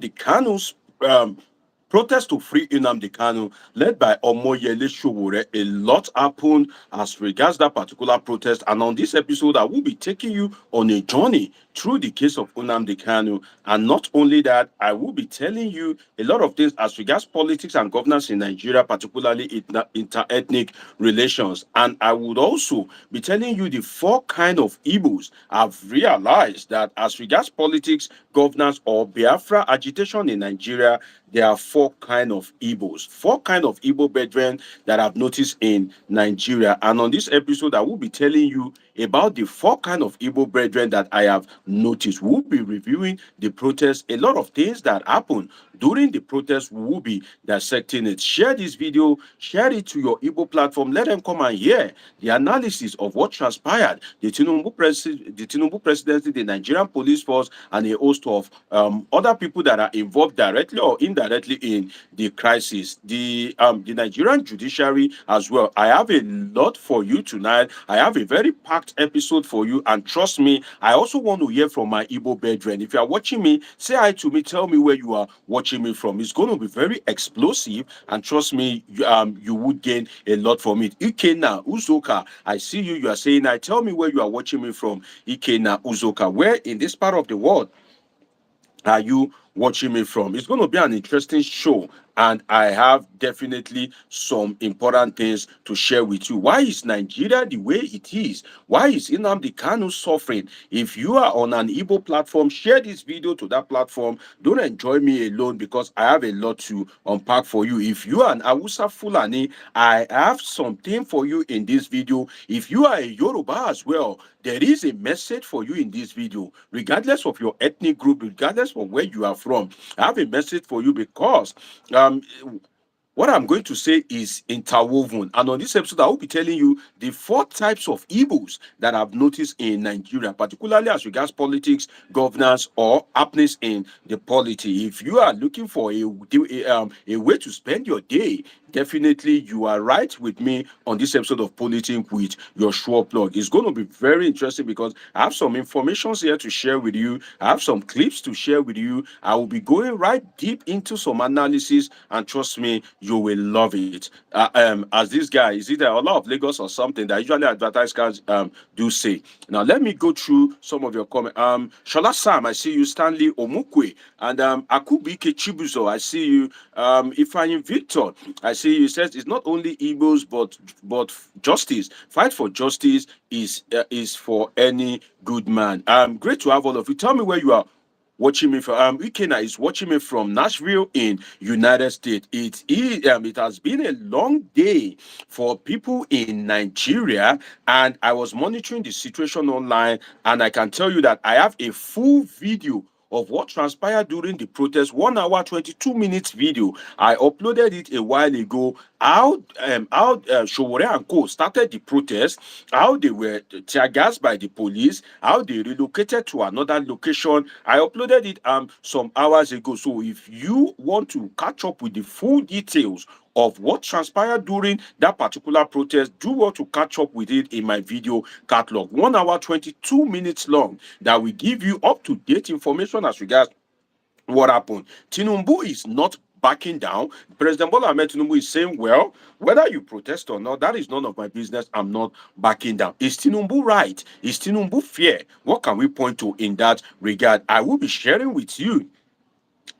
Kanu's protest to free Nnamdi Kanu, led by Omoyele Sowore. A lot happened as regards that particular protest. And on this episode, I will be taking you on a journey through the case of Nnamdi Kanu. And not only that, I will be telling you a lot of things as regards politics and governance in Nigeria, particularly inter-ethnic relations. And I would also be telling you the four kind of evils I've realized that as regards politics, governance, or Biafra agitation in Nigeria, there are four kind of evils, four kind of evil brethren that I've noticed in Nigeria. And on this episode, I will be telling you about the four kind of evil brethren that I have noticed. We'll be reviewing the protest, a lot of things that happened during the protest. We will be dissecting it. Share this video, share it to your Igbo platform. Let them come and hear the analysis of what transpired, the Tinubu presidency, the Nigerian police force, and a host of other people that are involved directly or indirectly in the crisis. The Nigerian judiciary as well. I have a lot for you tonight. I have a very packed episode for you, and trust me, I also want to hear from my Igbo brethren. If you are watching me, say hi to me. Tell me where you are watching me from. It's going to be very explosive, and trust me, you would gain a lot from it. Ikena Uzoka, I see you. You are saying, "I tell me where you are watching me from." Ikena Uzoka, where in this part of the world are you watching me from? It's going to be an interesting show, and I have definitely some important things to share with you. Why is Nigeria the way it is? Why is Nnamdi Kanu suffering? If you are on an Igbo platform, share this video to that platform. Don't enjoy me alone, because I have a lot to unpack for you. If you are an Hausa Fulani, I have something for you in this video. If you are a Yoruba as well, there is a message for you in this video. Regardless of your ethnic group, regardless of where you are from, I have a message for you, because what I'm going to say is interwoven. And on this episode, I will be telling you the four types of evils that I've noticed in Nigeria, particularly as regards politics, governance, or happenings in the polity. If you are looking for a way to spend your day, definitely you are right with me on this episode of Politics with your sure plug. It's going to be very interesting, because I have some information here to share with you. I have some clips to share with you. I will be going right deep into some analysis, and trust me, you will love it. As this guy, is it a lot of Lagos or something that usually advertise cars do say. Now let me go through some of your comments. Shola Sam, I see you. Stanley Omukwe, and Akubike Chibuzo, I see you. Ifeanyi Victor, I see you. Says it's not only Igbos but justice. Fight for justice is for any good man. Great to have all of you. Tell me where you are watching me from. Ikena is watching me from Nashville in United States. It has been a long day for people in Nigeria, and I was monitoring the situation online, and I can tell you that I have a full video of what transpired during the protest. 1 hour 22 minutes video. I uploaded it a while ago. How Sowore and Co started the protest, how they were tear gassed by the police, how they relocated to another location. I uploaded it some hours ago. So if you want to catch up with the full details of what transpired during that particular protest, do want to catch up with it in my video catalog. 1 hour 22 minutes long, that will give you up to date information as regards what happened. Tinubu is not backing down. President Bola Ahmed Tinubu is saying, well, whether you protest or not, that is none of my business. I'm not backing down. Is Tinubu right? Is Tinubu fair? What can we point to in that regard? I will be sharing with you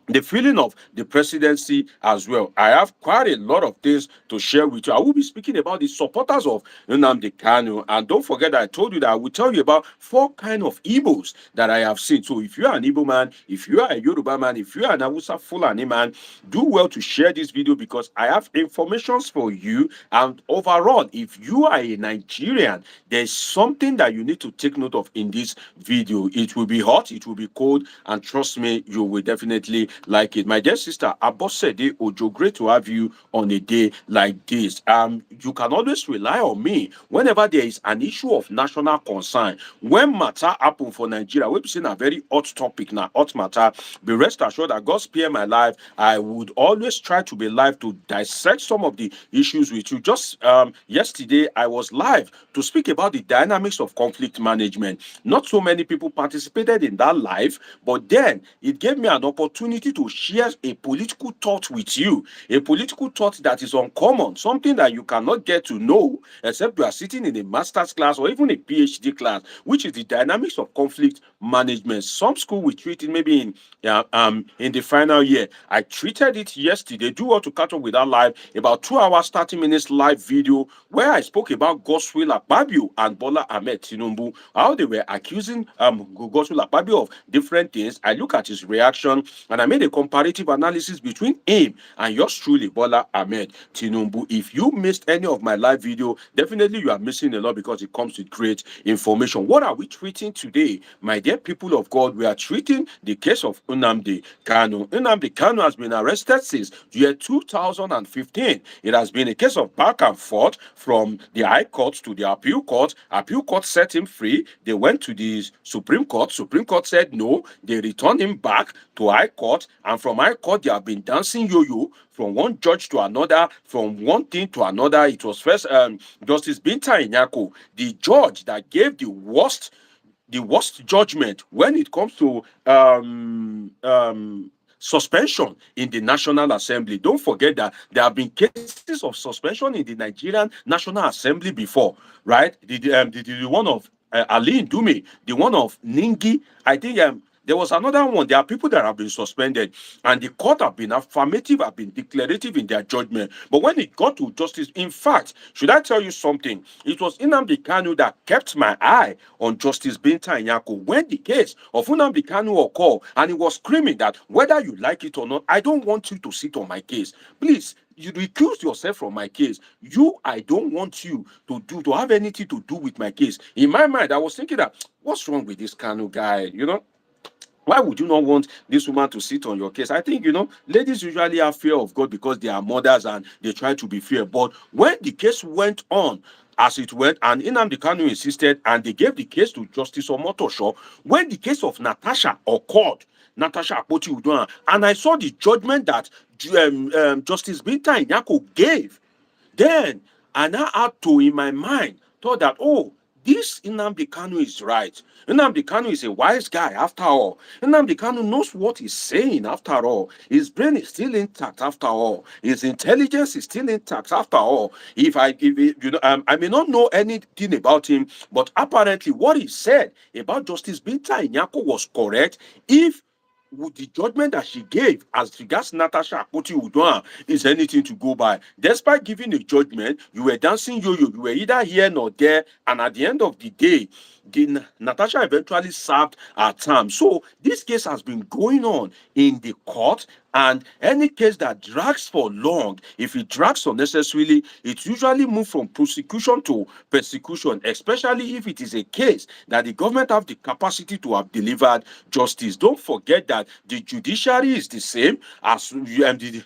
the feeling of the presidency as well. I have quite a lot of things to share with you. I will be speaking about the supporters of Nnamdi Kanu, and don't forget that I told you that I will tell you about four kind of evils that I have seen. So if you are an Igbo man, if you are a Yoruba man, if you are an Hausa Fulani man, do well to share this video, because I have information for you. And overall, if you are a Nigerian, there's something that you need to take note of in this video. It will be hot, it will be cold, and trust me, you will definitely like it. My dear sister Abosede Ojo, great to have you on a day like this. You can always rely on me whenever there is an issue of national concern. When matter happen for Nigeria, we've seen a very hot topic now, hot matter. Be rest assured that God spare my life, I would always try to be live to dissect some of the issues with you. Just yesterday, I was live to speak about the dynamics of conflict management. Not so many people participated in that live, but then it gave me an opportunity opportunity to share a political thought with you, a political thought that is uncommon, something that you cannot get to know except you are sitting in a master's class or even a PhD class, which is the dynamics of conflict management. Some school will treat it maybe in the final year. I treated it yesterday. Do want to catch up with that live, about 2 hours, 30 minutes live video where I spoke about Godswill Akpabio and Bola Ahmed Tinubu, how they were accusing Godswill Akpabio of different things. I look at his reaction and I made a comparative analysis between him and yours truly, Bola Ahmed Tinubu. If you missed any of my live video, definitely you are missing a lot because it comes with great information. What are we treating today, my dear people of God? We are treating the case of Nnamdi Kanu. Nnamdi Kanu has been arrested since year 2015. It has been a case of back and forth from the High Court to the Appeal Court. Appeal Court set him free. They went to the Supreme Court. Supreme Court said no. They returned him back to High Court. And from High Court, they have been dancing yo-yo from one judge to another, from one thing to another. It was first Justice Binta Inyako, the judge that gave the worst judgment when it comes to suspension in the National Assembly. Don't forget that there have been cases of suspension in the Nigerian National Assembly before, right? The one of Ali Ndume, the one of Ningi, I think there was another one. There are people that have been suspended, and the court have been affirmative, have been declarative in their judgment. But when it got to justice, in fact, should I tell you something? It was Nnamdi Kanu that kept my eye on Justice Binta Inyako when the case of Nnamdi Kanu occurred, and he was screaming that whether you like it or not, I don't want you to sit on my case. Please, you recuse yourself from my case. I don't want you to have anything to do with my case. In my mind, I was thinking that what's wrong with this Kanu guy? Why would you not want this woman to sit on your case? I think, ladies usually have fear of God because they are mothers and they try to be fair. But when the case went on, as it went, and Nnamdi Kanu insisted, and they gave the case to Justice Omotosho, when the case of Natasha occurred, Natasha Akpoti Uduaghan, and I saw the judgment that Justice Binta Inyako gave, then I now had to, in my mind, thought that, this Nnamdi Kanu is right. Nnamdi Kanu is a wise guy after all. Nnamdi Kanu knows what he's saying after all. His brain is still intact after all. His intelligence is still intact after all. I may not know anything about him, but apparently what he said about Justice Binta Inyako was correct if with the judgment that she gave as regards Natasha Akpoti Uduaghan is anything to go by. Despite giving a judgment, you were dancing yo-yo. You were either here nor there, and at the end of the day, Natasha eventually served her term. So this case has been going on in the court, and any case that drags for long, if it drags unnecessarily, it usually moves from prosecution to persecution, especially if it is a case that the government have the capacity to have delivered justice. Don't forget that the judiciary is the same as the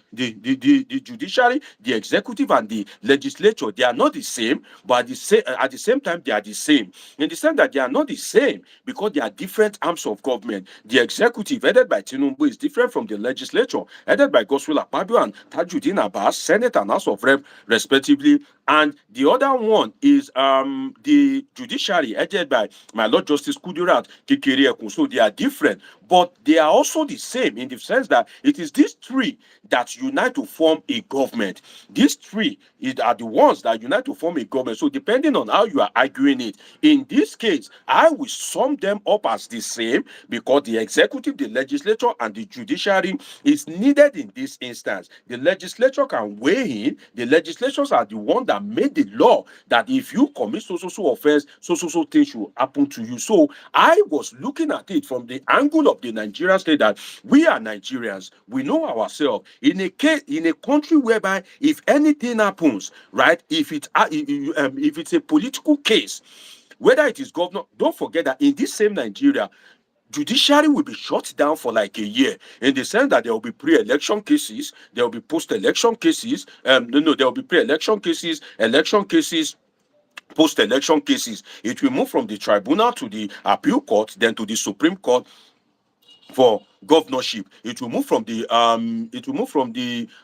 judiciary, the executive, and the legislature. They are not the same, but at the same time, they are the same. In the sense that they are not the same because they are different arms of government. The executive, headed by Tinubu, is different from the legislature, headed by Godswill Akpabio and Tajuddin Abbas, Senate and House of Rep, respectively. And the other one is the judiciary, headed by my Lord Justice Kudirat Kekere. So they are different, but they are also the same in the sense that it is these three that unite to form a government. These three are the ones that unite to form a government. So depending on how you are arguing it, in this case, I will sum them up as the same because the executive, the legislature, and the judiciary is needed in this instance. The legislature can weigh in. The legislatures are the one that made the law that if you commit so offense, so things should happen to you. So I was looking at it from the angle of the Nigerian state that we are Nigerians. We know ourselves. In a country whereby if anything happens, right, if it's a political case, whether it is governor, don't forget that in this same Nigeria, judiciary will be shut down for like a year in the sense that there will be pre-election cases, there will be post-election cases, there will be pre-election cases, election cases, post-election cases. It will move from the tribunal to the appeal court, then to the Supreme Court for governorship. It will move from the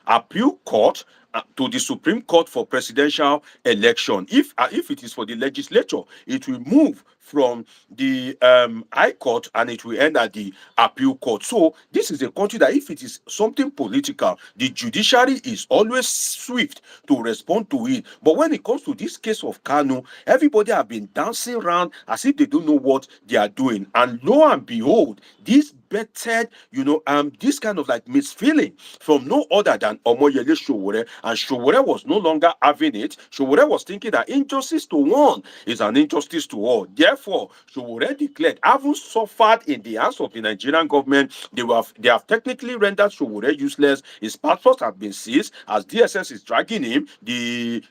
appeal court to the Supreme Court for presidential election. If it is for the legislature, it will move from the High Court and it will end at the appeal court. So this is a country that if it is something political, the judiciary is always swift to respond to it. But when it comes to this case of Kanu, everybody have been dancing around as if they don't know what they are doing. And lo and behold, this bettered, this kind of like misfeeling from no other than Omoyele Sowore, and Sowore was no longer having it. Sowore was thinking that injustice to one is an injustice to all. Therefore, Sowore declared, having suffered in the hands of the Nigerian government, they have technically rendered Sowore useless. His passports have been seized as DSS is dragging him. The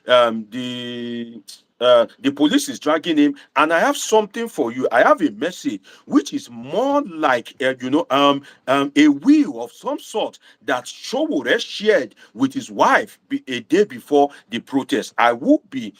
police is dragging him, and I have something for you. I have a message which is more like a will of some sort that Sowore shared with his wife a day before the protest. I would be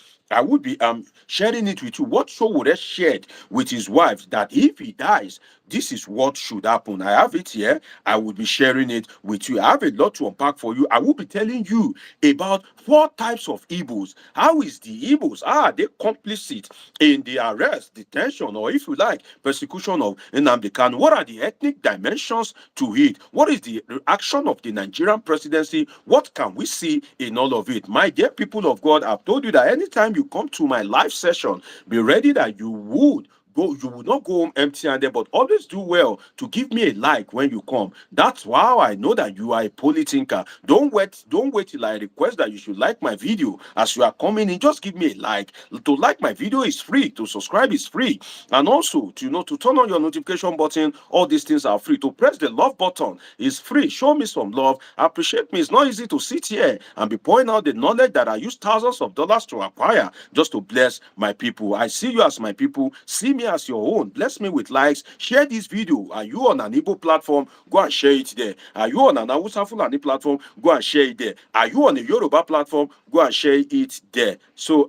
sharing it with you. What Sowore shared with his wife, that if he dies, this is what should happen. I have it here. I will be sharing it with you. I have a lot to unpack for you. I will be telling you about 4 types of Igbos. How is the Igbos? Are they complicit in the arrest, detention, or if you like, persecution of Nnamdi Kanu? What are the ethnic dimensions to it? What is the reaction of the Nigerian presidency? What can we see in all of it? My dear people of God, I've told you that anytime you come to my live session, be ready that you will not go home empty-handed, but always do well to give me a like when you come. That's how I know that you are a polythinker. Don't wait till I request that you should like my video. As you are coming in, just give me a like. To like my video is free, to subscribe is free, and also to turn on your notification button. All these things are free. To press the love button is free. Show me some love, appreciate me. It's not easy to sit here and be pointing out the knowledge that I use thousands of dollars to acquire just to bless my people. I see you as my people. See me as your own. Bless me with likes. Share this video. Are you on an Igbo platform? Go and share it there. Are you on an Hausa Fulani platform? Go and share it there. Are you on a Yoruba platform? Go and share it there. So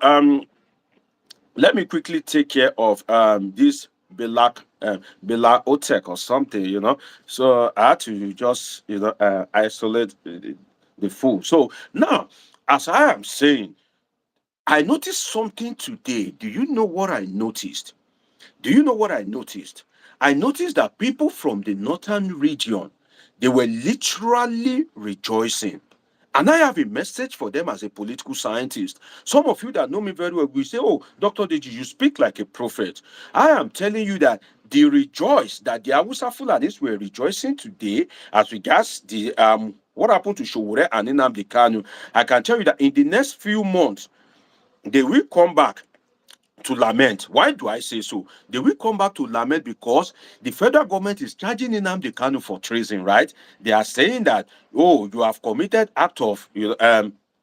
let me quickly take care of this Bela Otek or something. So I had to just isolate the fool. So now, as I am saying, I noticed something today. Do you know what I noticed? Do you know what I noticed? I noticed that people from the northern region, they were literally rejoicing. And I have a message for them as a political scientist. Some of you that know me very well will say, oh, Dr. Deji, you speak like a prophet. I am telling you that the Hausa Fulanis were rejoicing today as regards the what happened to Sowore and Nnamdi Kanu. I can tell you that in the next few months, they will come back to lament. Why do I say so? They will come back to lament because the federal government is charging Nnamdi Kanu for treason, right? They are saying that, oh, you have committed act of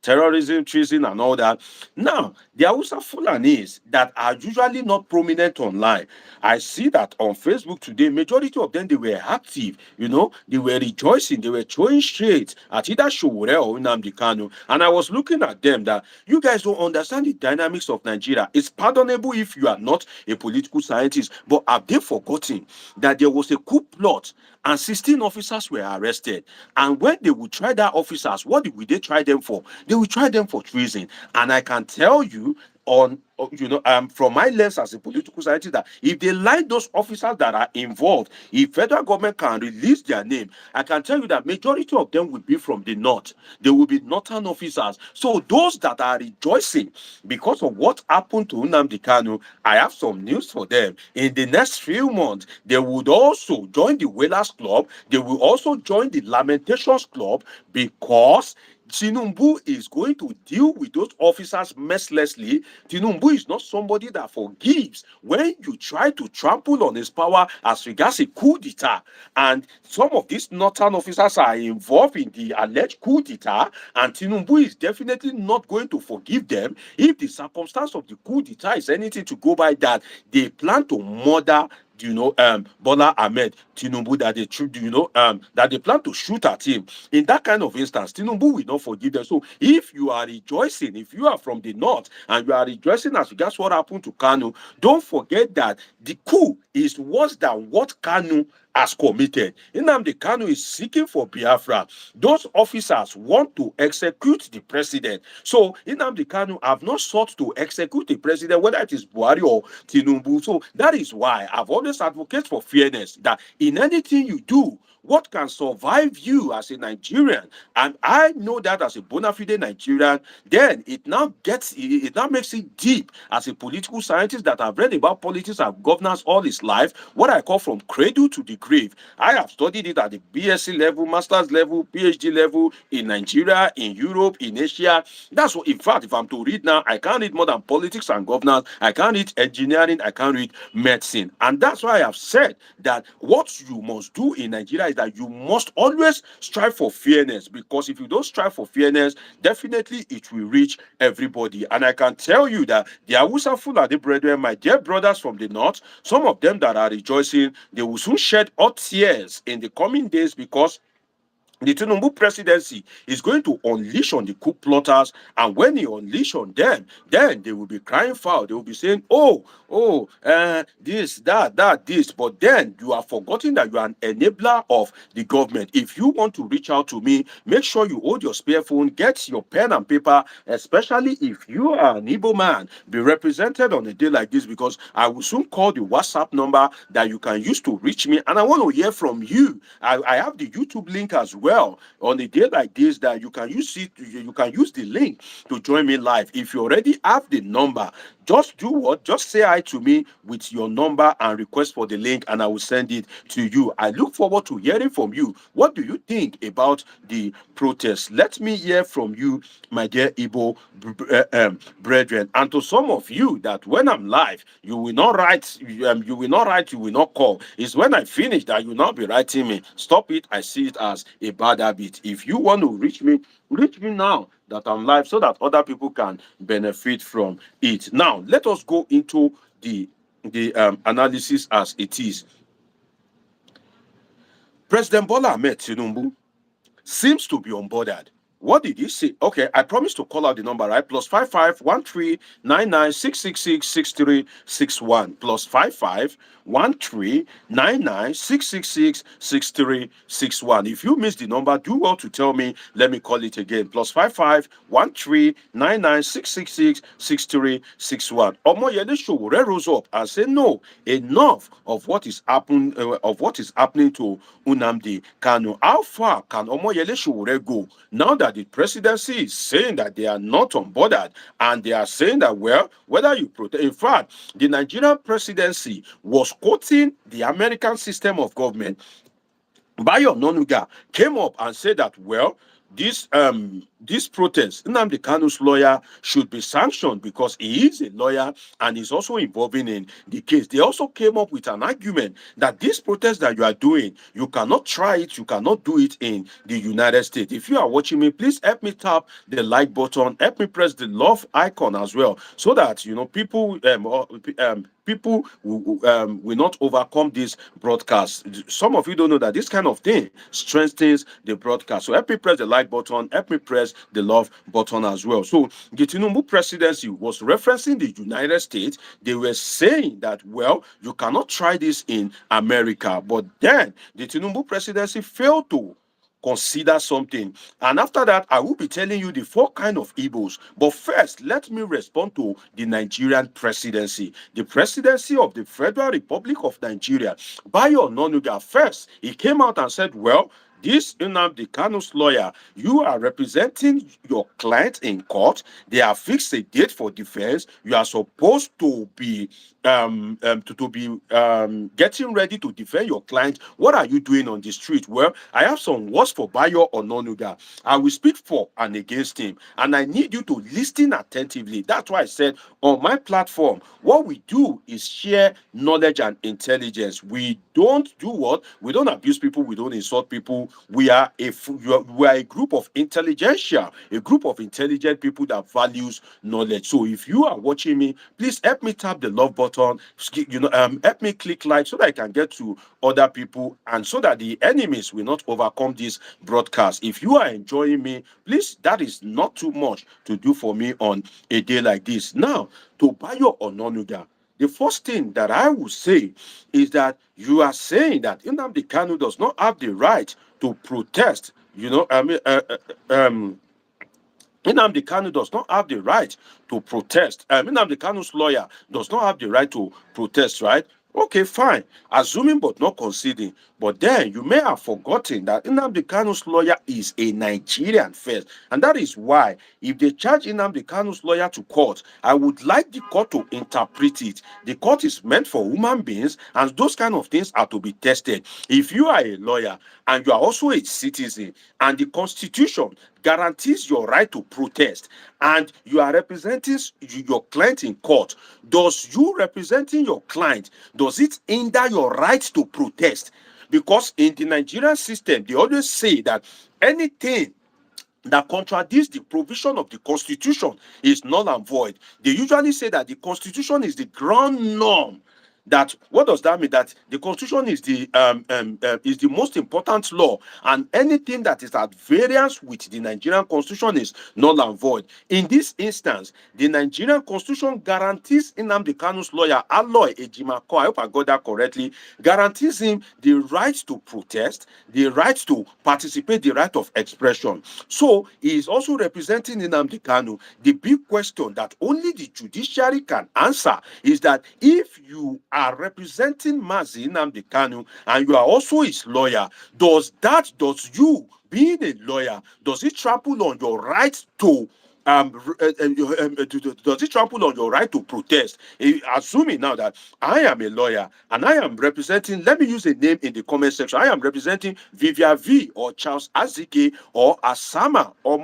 terrorism, treason, and all that. Now, the Hausa Fulanis that are usually not prominent online, I see that on Facebook today, majority of them, they were active, they were rejoicing, they were throwing shades at either Sowore or Nnamdi Kanu. And I was looking at them that you guys don't understand the dynamics of Nigeria. It's pardonable if you are not a political scientist, but have they forgotten that there was a coup plot and 16 officers were arrested? And when they would try that officers, what would they try them for? They will try them for treason. And I can tell you from my lens as a political scientist that if they line those officers that are involved, if federal government can release their name, I can tell you that majority of them will be from the north. They will be northern officers. So those that are rejoicing because of what happened to Nnamdi Kanu, I have some news for them. In the next few months, they would also join the Whalers Club. They will also join the Lamentations Club because Tinubu is going to deal with those officers mercilessly. Tinubu is not somebody that forgives when you try to trample on his power as regards a coup d'etat. And some of these northern officers are involved in the alleged coup d'etat, and Tinubu is definitely not going to forgive them if the circumstance of the coup d'etat is anything to go by that they plan to murder Bola Ahmed Tinubu, that they plan to shoot at him. In that kind of instance, Tinubu will not forgive them. So if you are rejoicing, if you are from the north and you are rejoicing as regards what happened to Kanu, don't forget that the coup is worse than what Kanu has committed. Nnamdi Kanu is seeking for Biafra. Those officers want to execute the president. So Nnamdi Kanu have not sought to execute the president, whether it is Buhari or Tinubu. So that is why I've always advocated for fairness, that in anything you do, what can survive you as a Nigerian, and I know that as a bona fide Nigerian, then it now makes it deep as a political scientist that I've read about politics and governance all his life, what I call from cradle to the grave. I have studied it at the BSc level, master's level, PhD level in Nigeria, in Europe, in Asia. That's what, in fact, if I'm to read now, I can't read more than politics and governance. I can't read engineering. I can't read medicine. And that's why I have said that what you must do in Nigeria is that you must always strive for fairness, because if you don't strive for fairness, definitely it will reach everybody. And I can tell you that the Hausa Fulani brethren, my dear brothers from the north, some of them that are rejoicing, they will soon shed hot tears in the coming days, because the Tinubu presidency is going to unleash on the coup plotters, and when he unleash on them, then they will be crying foul. They will be saying, this, that, this. But then you are forgetting that you are an enabler of the government. If you want to reach out to me, make sure you hold your spare phone, get your pen and paper, especially if you are an Igbo man, be represented on a day like this, because I will soon call the WhatsApp number that you can use to reach me, and I want to hear from you. I have the YouTube link as well on a day like this, that you can use it. You can use the link to join me live. If you already have the number, just do what? Just say hi to me with your number and request for the link, and I will send it to you. I look forward to hearing from you. What do you think about the protest? Let me hear from you, my dear Igbo brethren. And to some of you that when I'm live, you will not write, you will not call. It's when I finish that you will not be writing me. Stop it. I see it as a bad habit. If you want to reach me now that I'm live, so that other people can benefit from it. Now, let us go into the analysis as it is. President Bola Ahmed Tinubu seems to be unbothered. What did he say? Okay, I promised to call out the number, right? +55139966666361. +55139966666361. If you missed the number, do well to tell me. Let me call it again. +55139966666361. Omoyele Sowore rose up and said, "No, enough of what is happening to Nnamdi Kanu. How far can Omoyele Sowore go now that the presidency is saying that they are not unbothered, and they are saying that, well, whether you protect..." In fact, the Nigerian presidency was quoting the American system of government. Bayo Nonuga came up and said that, well, this protest, Nnamdi Kanu's lawyer should be sanctioned because he is a lawyer and is also involving in the case. They also came up with an argument that this protest that you are doing, you cannot try it, you cannot do it in the United States. If you are watching me, please help me tap the like button, help me press the love icon as well, so that people will not overcome this broadcast. Some of you don't know that this kind of thing strengthens the broadcast. So help me press the like button, help me press the love button as well. So the Tinubu presidency was referencing the United States. They were saying that, well, you cannot try this in America. But then the Tinubu presidency failed to consider something. And after that, I will be telling you the 4 kinds of Igbos. But first, let me respond to the Nigerian presidency. The presidency of the Federal Republic of Nigeria. Bayo Nonuga, first, he came out and said, well, this Nnamdi Kanu's lawyer, you are representing your client in court. They have fixed a date for defense. You are supposed to be getting ready to defend your client. What are you doing on the street? Well, I have some words for Bayo Ononuga. I will speak for and against him, and I need you to listen attentively. That's why I said on my platform, what we do is share knowledge and intelligence. We don't do what? We don't abuse people. We don't insult people. We are a group of intelligentsia, a group of intelligent people that values knowledge. So if you are watching me, please help me tap the love button. Help me click like so that I can get to other people, and so that the enemies will not overcome this broadcast. If you are enjoying me, please, that is not too much to do for me on a day like this. Now, to Bayo Ononuga, the first thing that I would say is that you are saying that Nnamdi Kanu does not have the right to protest. Nnamdi Kanu does not have the right to protest. Nnamdi Kanu's lawyer does not have the right to protest, right? Okay, fine. Assuming but not conceding. But then you may have forgotten that Nnamdi Kanu's lawyer is a Nigerian first. And that is why, if they charge Nnamdi Kanu's lawyer to court, I would like the court to interpret it. The court is meant for human beings, and those kind of things are to be tested. If you are a lawyer and you are also a citizen, and the Constitution guarantees your right to protest, and you are representing your client in court, does you representing your client, does it hinder your right to protest? Because in the Nigerian system, they always say that anything that contradicts the provision of the Constitution is null and void. They usually say that the Constitution is the ground norm. That, what does that mean? That the Constitution is the most important law, and anything that is at variance with the Nigerian Constitution is null and void. In this instance, the Nigerian Constitution guarantees Nnamdi Kanu's lawyer, Aloy Ejimako, I hope I got that correctly, guarantees him the right to protest, the right to participate, the right of expression. So he is also representing Nnamdi Kanu. The big question that only the judiciary can answer is that if you are representing Mazi Nnamdi Kanu and you are also his lawyer, does you being a lawyer, does it trample on your right to does it trample on your right to protest? Assuming now that I am a lawyer and I am representing, let me use a name in the comment section, I am representing Vivian V or Charles Azike or Asama or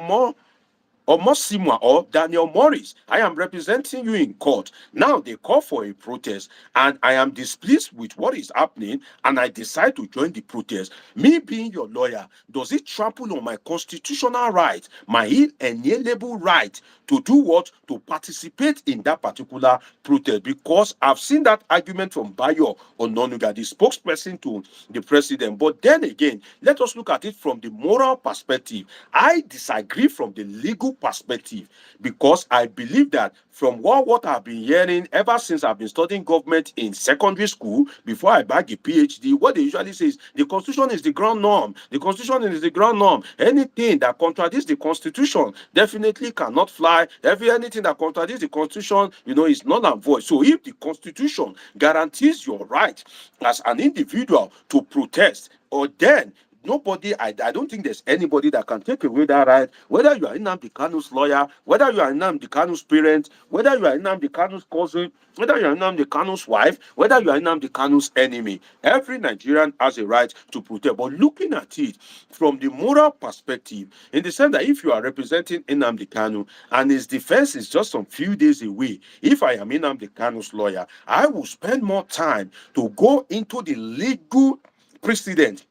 Mosimwa or Daniel Morris. I am representing you in court. Now they call for a protest and I am displeased with what is happening and I decide to join the protest. Me being your lawyer, does it trample on my constitutional right, my inalienable right to do what? To participate in that particular protest? Because I've seen that argument from Bayo Ononuga, the spokesperson to the president. But then again, let us look at it from the moral perspective. I disagree from the legal perspective, because I believe that from what I've been hearing ever since I've been studying government in secondary school before I bag a PhD, what they usually say is the Constitution is the ground norm. The Constitution is the ground norm. Anything that contradicts the Constitution definitely cannot fly. Anything that contradicts the Constitution, is null and void. So if the Constitution guarantees your right as an individual to protest, or then nobody, I don't think there's anybody that can take away that right, whether you are Nnamdi Kanu's lawyer, whether you are Nnamdi Kanu's parent, whether you are Nnamdi Kanu's cousin, whether you are Nnamdi Kanu's wife, whether you are Nnamdi Kanu's enemy. Every Nigerian has a right to protest. But looking at it from the moral perspective, in the sense that if you are representing Nnamdi Kanu and his defense is just some few days away, if I am Nnamdi Kanu's lawyer, I will spend more time to go into the legal precedent,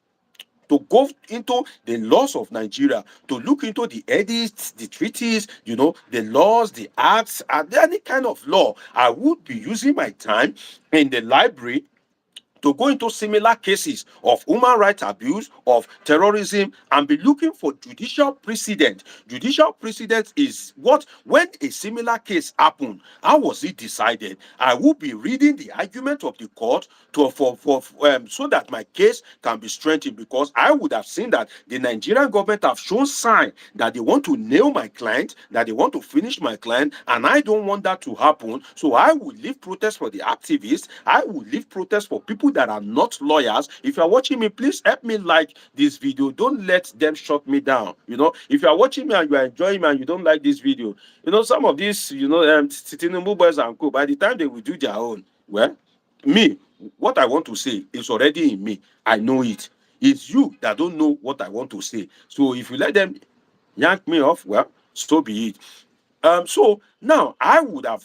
to go into the laws of Nigeria, to look into the edicts, the treaties, the laws, the acts, and any kind of law. I would be using my time in the library to go into similar cases of human rights abuse, of terrorism, and be looking for judicial precedent. Judicial precedent is when a similar case happened, how was it decided? I will be reading the argument of the court so that my case can be strengthened, because I would have seen that the Nigerian government have shown sign that they want to nail my client, that they want to finish my client, and I don't want that to happen. So I will leave protest for the activists. I will leave protest for people that are not lawyers. If you are watching me, please help me like this video. Don't let them shut me down. If you are watching me and you are enjoying me and you don't like this video, some of these, Tinubu boys and co, by the time they will do their own, well, me, what I want to say is already in me. I know it. It's you that don't know what I want to say. So if you let them yank me off, well, so be it. So now I would have,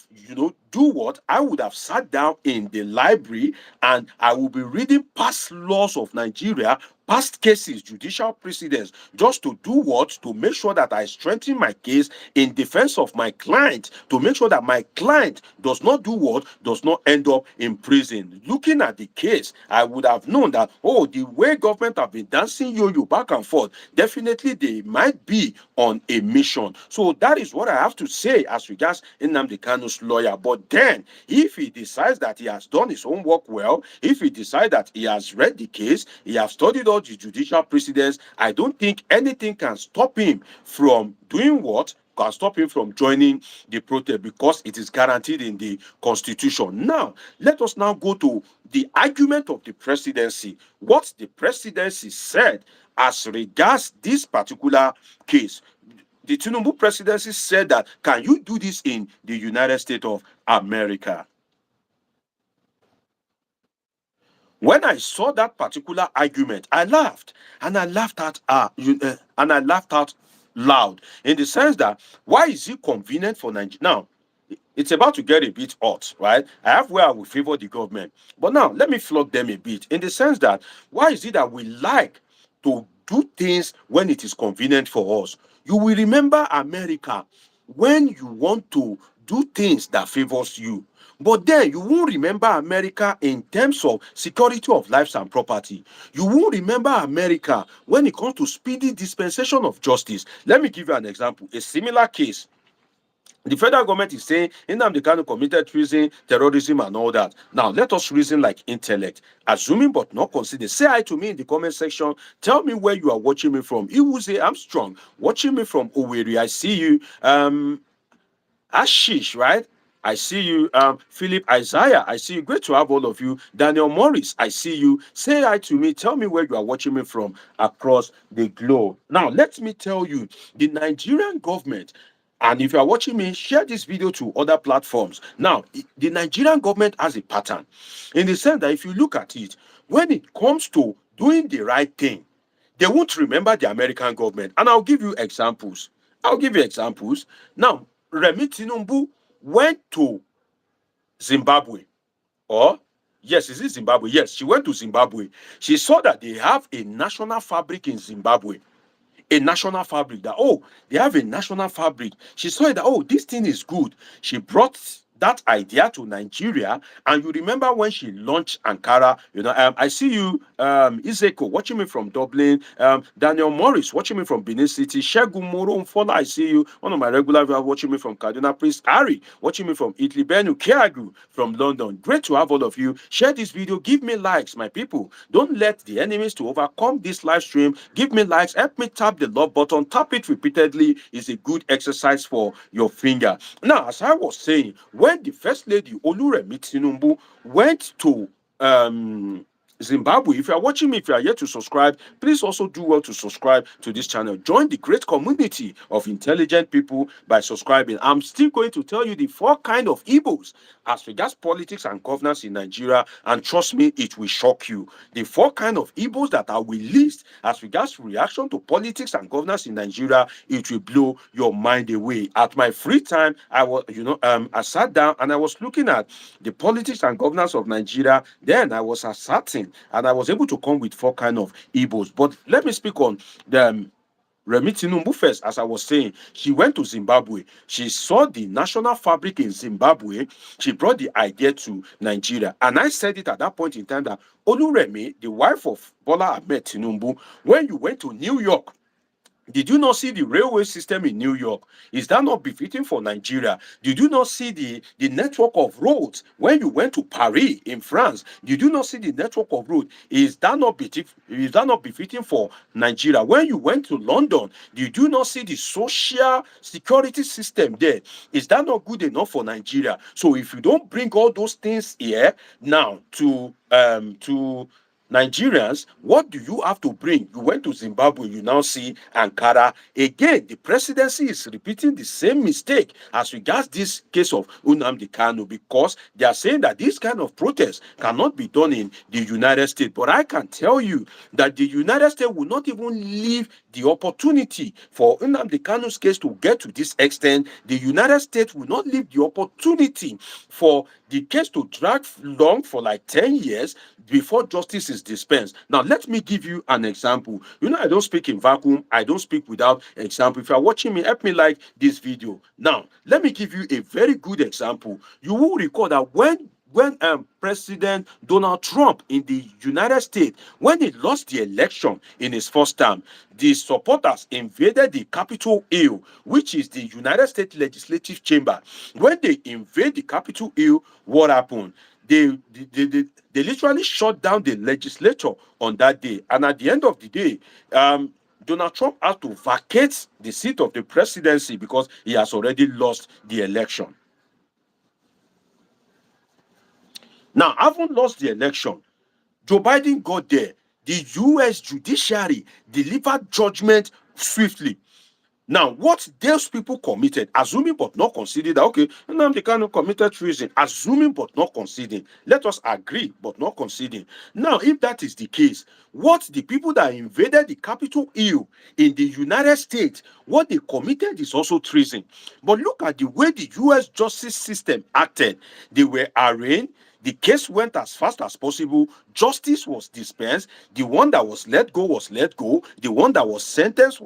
do what? I would have sat down in the library and I will be reading past laws of Nigeria, past cases, judicial precedents, just to do what? To make sure that I strengthen my case in defense of my client, to make sure that my client does not do what? Does not end up in prison. Looking at the case, I would have known that, the way government have been dancing yo-yo back and forth, definitely they might be on a mission. So that is what I have to say as regards regards Nnamdi Kanu's lawyer. But then, if he decides that he has done his homework well, if he decides that he has read the case, he has studied all the judicial precedents, I don't think anything can stop him from doing what? Can stop him from joining the protest, because it is guaranteed in the constitution. Now, let us now go to the argument of the presidency. What the presidency said as regards this particular case. The Tinubu presidency said that, can you do this in the United States of America? When I saw that particular argument, I laughed, and I laughed out loud, in the sense that, why is it convenient for Nigeria? Now, it's about to get a bit hot, right? I have where I will favor the government, but now let me flog them a bit, in the sense that, why is it that we like to do things when it is convenient for us? You will remember America when you want to do things that favors you. But then you won't remember America in terms of security of lives and property. You won't remember America when it comes to speedy dispensation of justice. Let me give you an example. A similar case. The federal government is saying Nnamdi Kanu committed treason, terrorism, and all that. Now, let us reason like intellect. Assuming but not consider. Say hi to me in the comment section. Tell me where you are watching me from. You will say, I'm strong. Watching me from Owerri. I see you. Ashish, right? I see you. Philip, Isaiah, I see you. Great to have all of you. Daniel Morris, I see you. Say hi to me. Tell me where you are watching me from across the globe. Now, let me tell you, the Nigerian government, and if you are watching me, share this video to other platforms. Now, the Nigerian government has a pattern, in the sense that if you look at it, when it comes to doing the right thing, they won't remember the American government. And I'll give you examples. Now, Remi Tinubu went to Zimbabwe. Or, yes, is it Zimbabwe? Yes, she went to Zimbabwe. She saw that they have a national fabric in Zimbabwe. A national fabric, that, oh, they have a national fabric. She saw that, oh, this thing is good. She brought that idea to Nigeria, and you remember when she launched Ankara, I see you, Izeko, watching me from Dublin, Daniel Morris, watching me from Benin City, Shegun Moro Mfola, I see you, one of my regular viewers watching me from Kaduna, Prince Harry, watching me from Italy, Benu Kiagu from London. Great to have all of you. Share this video, give me likes, my people. Don't let the enemies to overcome this live stream. Give me likes, help me tap the love button, tap it repeatedly. Is a good exercise for your finger. Now, as I was saying, when the First Lady Oluremi Tinubu went to Zimbabwe, if you are watching me, if you are yet to subscribe, please also do well to subscribe to this channel. Join the great community of intelligent people by subscribing. I'm still going to tell you the 4 kinds of evils as regards politics and governance in Nigeria, and trust me, it will shock you. The 4 kinds of evils that I will list as regards reaction to politics and governance in Nigeria, it will blow your mind away. At my free time, I sat down and I was looking at the politics and governance of Nigeria. Then I was asserting, and I was able to come with 4 kinds of evils. But let me speak on the Remi Tinubu first. As I was saying, she went to Zimbabwe. She saw the national fabric in Zimbabwe. She brought the idea to Nigeria. And I said it at that point in time that Oluremi, the wife of Bola Ahmed Tinubu, when you went to New York, did you not see the railway system in New York? Is that not befitting for Nigeria? Did you not see the network of roads when you went to Paris in France? Did you not see the network of roads? Is that not befitting for Nigeria? When you went to London, did you not see the social security system there? Is that not good enough for Nigeria? So if you don't bring all those things here now to Nigerians, what do you have to bring? You went to Zimbabwe, you now see Ankara. Again, the presidency is repeating the same mistake as regards this case of Nnamdi Kanu, because they are saying that this kind of protest cannot be done in the United States. But I can tell you that the United States will not even leave the opportunity for Nnamdi Kanu's case to get to this extent. The United States will not leave the opportunity for the case to drag long for like 10 years before justice is dispensed. Now, let me give you an example. I don't speak in vacuum. I don't speak without example. If you are watching me, help me like this video. Now, let me give you a very good example. You will recall that when when President Donald Trump in the United States, when he lost the election in his first term, the supporters invaded the Capitol Hill, which is the United States Legislative Chamber. When they invade the Capitol Hill, what happened? They literally shut down the legislature on that day. And at the end of the day, Donald Trump had to vacate the seat of the presidency because he has already lost the election. Now, having lost the election, Joe Biden got there. The U.S. judiciary delivered judgment swiftly. Now, what those people committed, assuming but not conceding that, okay, Nnamdi Kanu committed treason, assuming but not conceding. Let us agree, but not conceding. Now, if that is the case, what the people that invaded the Capitol Hill in the United States, what they committed is also treason. But look at the way the U.S. justice system acted. They were arraigned. The case went as fast as possible. Justice was dispensed. The one that was let go was let go. The one that was sentenced,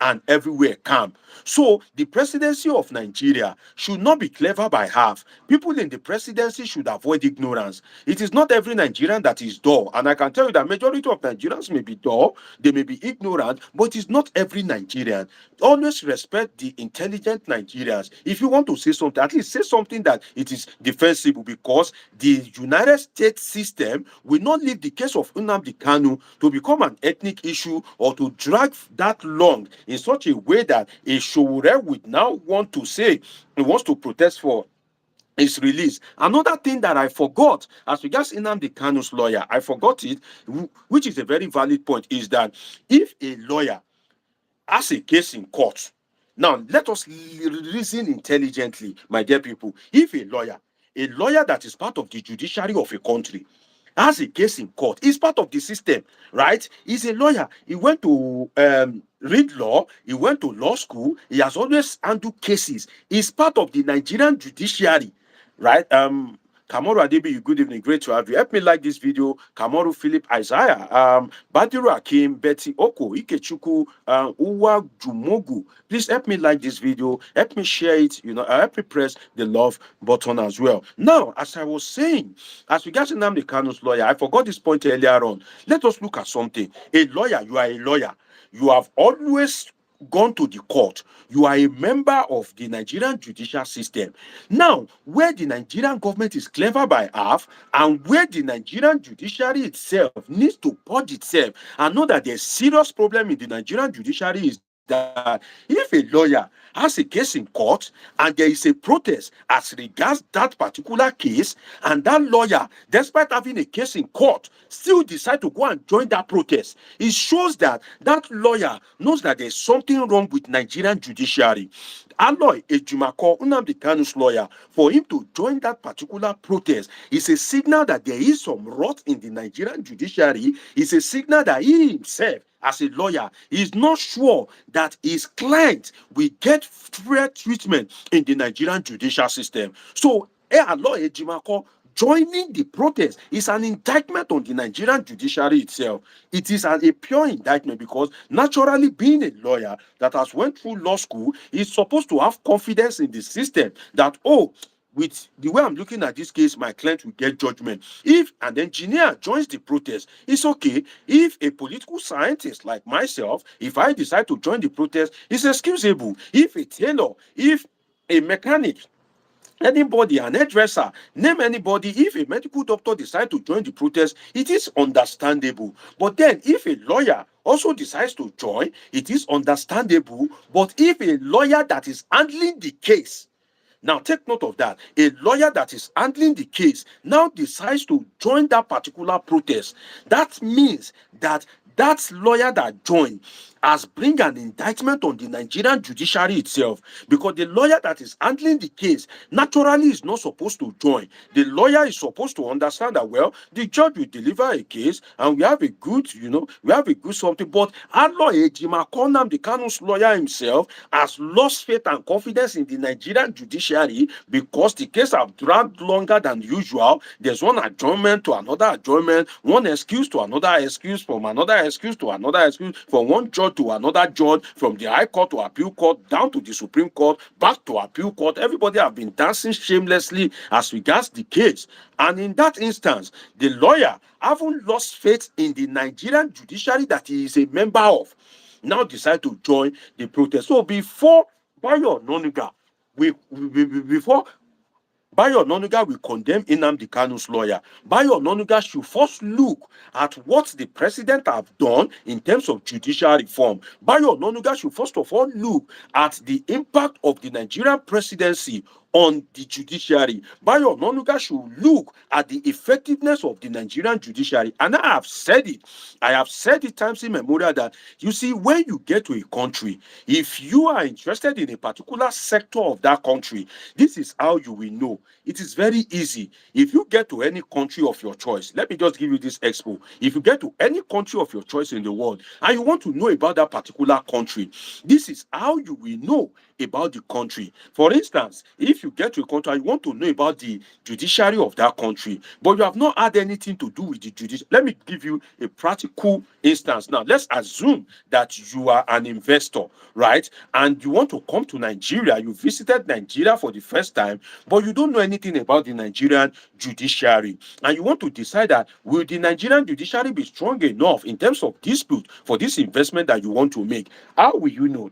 and everywhere calm. So the presidency of Nigeria should not be clever by half. People in the presidency should avoid ignorance. It is not every Nigerian that is dull. And I can tell you that majority of Nigerians may be dull, they may be ignorant, but it's not every Nigerian. Always respect the intelligent Nigerians. If you want to say something, at least say something that it is defensible, because the United States system will not leave the case of Nnamdi Kanu to become an ethnic issue or to drag that long in such a way that a Sowore would now want to say he wants to protest for his release. Another thing that I forgot as regards Nnamdi Kanu's lawyer, I forgot it, which is a very valid point, is that if a lawyer has a case in court, now let us reason intelligently, my dear people. If a lawyer that is part of the judiciary of a country has a case in court, is part of the system, right? He's a lawyer. He went to read law. He went to law school. He has always handled cases. He's part of the Nigerian judiciary, right? Kamoru Adebi, good evening. Great to have you. Help me like this video. Kamoru Philip Isaiah, Badiru Akim, Betty Oko, Ikechuku, Uwa Jumogu. Please help me like this video. Help me share it. Help me press the love button as well. Now, as I was saying, as regards to Nnamdi Kanu's lawyer, I forgot this point earlier on. Let us look at something. A lawyer, you are a lawyer. You have always gone to the court. You are a member of the Nigerian judicial system. Now, where the Nigerian government is clever by half, and where the Nigerian judiciary itself needs to purge itself and know that there's serious problem in the Nigerian judiciary, is that if a lawyer has a case in court and there is a protest as regards that particular case, and that lawyer, despite having a case in court, still decide to go and join that protest, it shows that that lawyer knows that there's something wrong with Nigerian judiciary. Aloy Ejumako, Nnamdi Kanu's lawyer, for him to join that particular protest is a signal that there is some rot in the Nigerian judiciary. It's a signal that he himself, as a lawyer, he is not sure that his client will get fair treatment in the Nigerian judicial system. So, Aloy Ejumako joining the protest is an indictment on the Nigerian judiciary itself. It is a pure indictment, because naturally, being a lawyer that has went through law school is supposed to have confidence in the system that, oh, with the way I'm looking at this case, my client will get judgment. If an engineer joins the protest, it's okay. If a political scientist like myself, if I decide to join the protest, it's excusable. If a tailor, if a mechanic, anybody, an hairdresser, name anybody, if a medical doctor decides to join the protest, it is understandable. But then if a lawyer also decides to join, it is understandable. But if a lawyer that is handling the case, now take note of that, a lawyer that is handling the case now decides to join that particular protest, that means that that lawyer that joined has bring an indictment on the Nigerian judiciary itself, because the lawyer that is handling the case naturally is not supposed to join. The lawyer is supposed to understand that, well, the judge will deliver a case and we have a good, we have a good something. But Aloy Ejimako, Nnamdi Kanu's lawyer himself, has lost faith and confidence in the Nigerian judiciary because the case have dragged longer than usual. There's one adjournment to another adjournment, one excuse to another excuse, from another excuse to another excuse, from one judge judge to another judge, from the High Court to Appeal Court, down to the Supreme Court, back to Appeal Court. Everybody have been dancing shamelessly as regards the case. And in that instance, the lawyer, having lost faith in the Nigerian judiciary that he is a member of, now decide to join the protest. So before Bayo Onanuga, before Bayo Onanuga will condemn Nnamdi Kanu's lawyer, Bayo Onanuga should first look at what the president have done in terms of judicial reform. Bayo Onanuga should first of all look at the impact of the Nigerian presidency on the judiciary. Bayo Onanuga should look at the effectiveness of the Nigerian judiciary. And I have said it times immemorial that, you see, when you get to a country, if you are interested in a particular sector of that country, this is how you will know. It is very easy. If you get to any country of your choice, let me just give you this expo. If you get to any country of your choice in the world and you want to know about that particular country, this is how you will know about the country. For instance, if you get to a country and you want to know about the judiciary of that country, but you have not had anything to do with the judiciary. Let me give you a practical instance. Now, let's assume that you are an investor, right? And you want to come to Nigeria. You visited Nigeria for the first time, but you don't know anything about the Nigerian judiciary. And you want to decide that, will the Nigerian judiciary be strong enough in terms of dispute for this investment that you want to make? How will you know?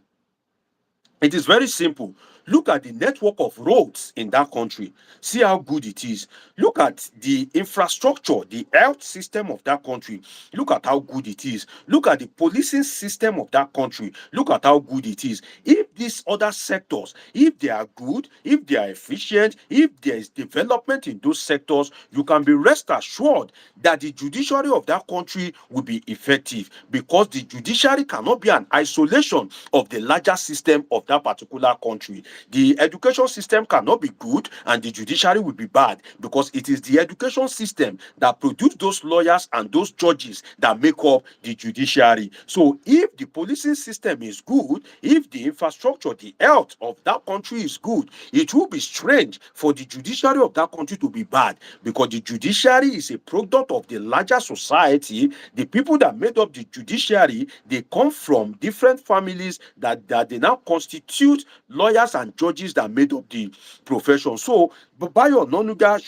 It is very simple. Look at the network of roads in that country. See how good it is. Look at the infrastructure, the health system of that country. Look at how good it is. Look at the policing system of that country. Look at how good it is. If these other sectors, if they are good, if they are efficient, if there is development in those sectors, you can be rest assured that the judiciary of that country will be effective, because the judiciary cannot be an isolation of the larger system of that particular country. The education system cannot be good and the judiciary will be bad, because it is the education system that produced those lawyers and those judges that make up the judiciary. So if the policing system is good, if the infrastructure, the health of that country is good, it will be strange for the judiciary of that country to be bad, because the judiciary is a product of the larger society. The people that made up the judiciary, they come from different families that they now constitute lawyers and judges that made up the profession. So Bayo Onanuga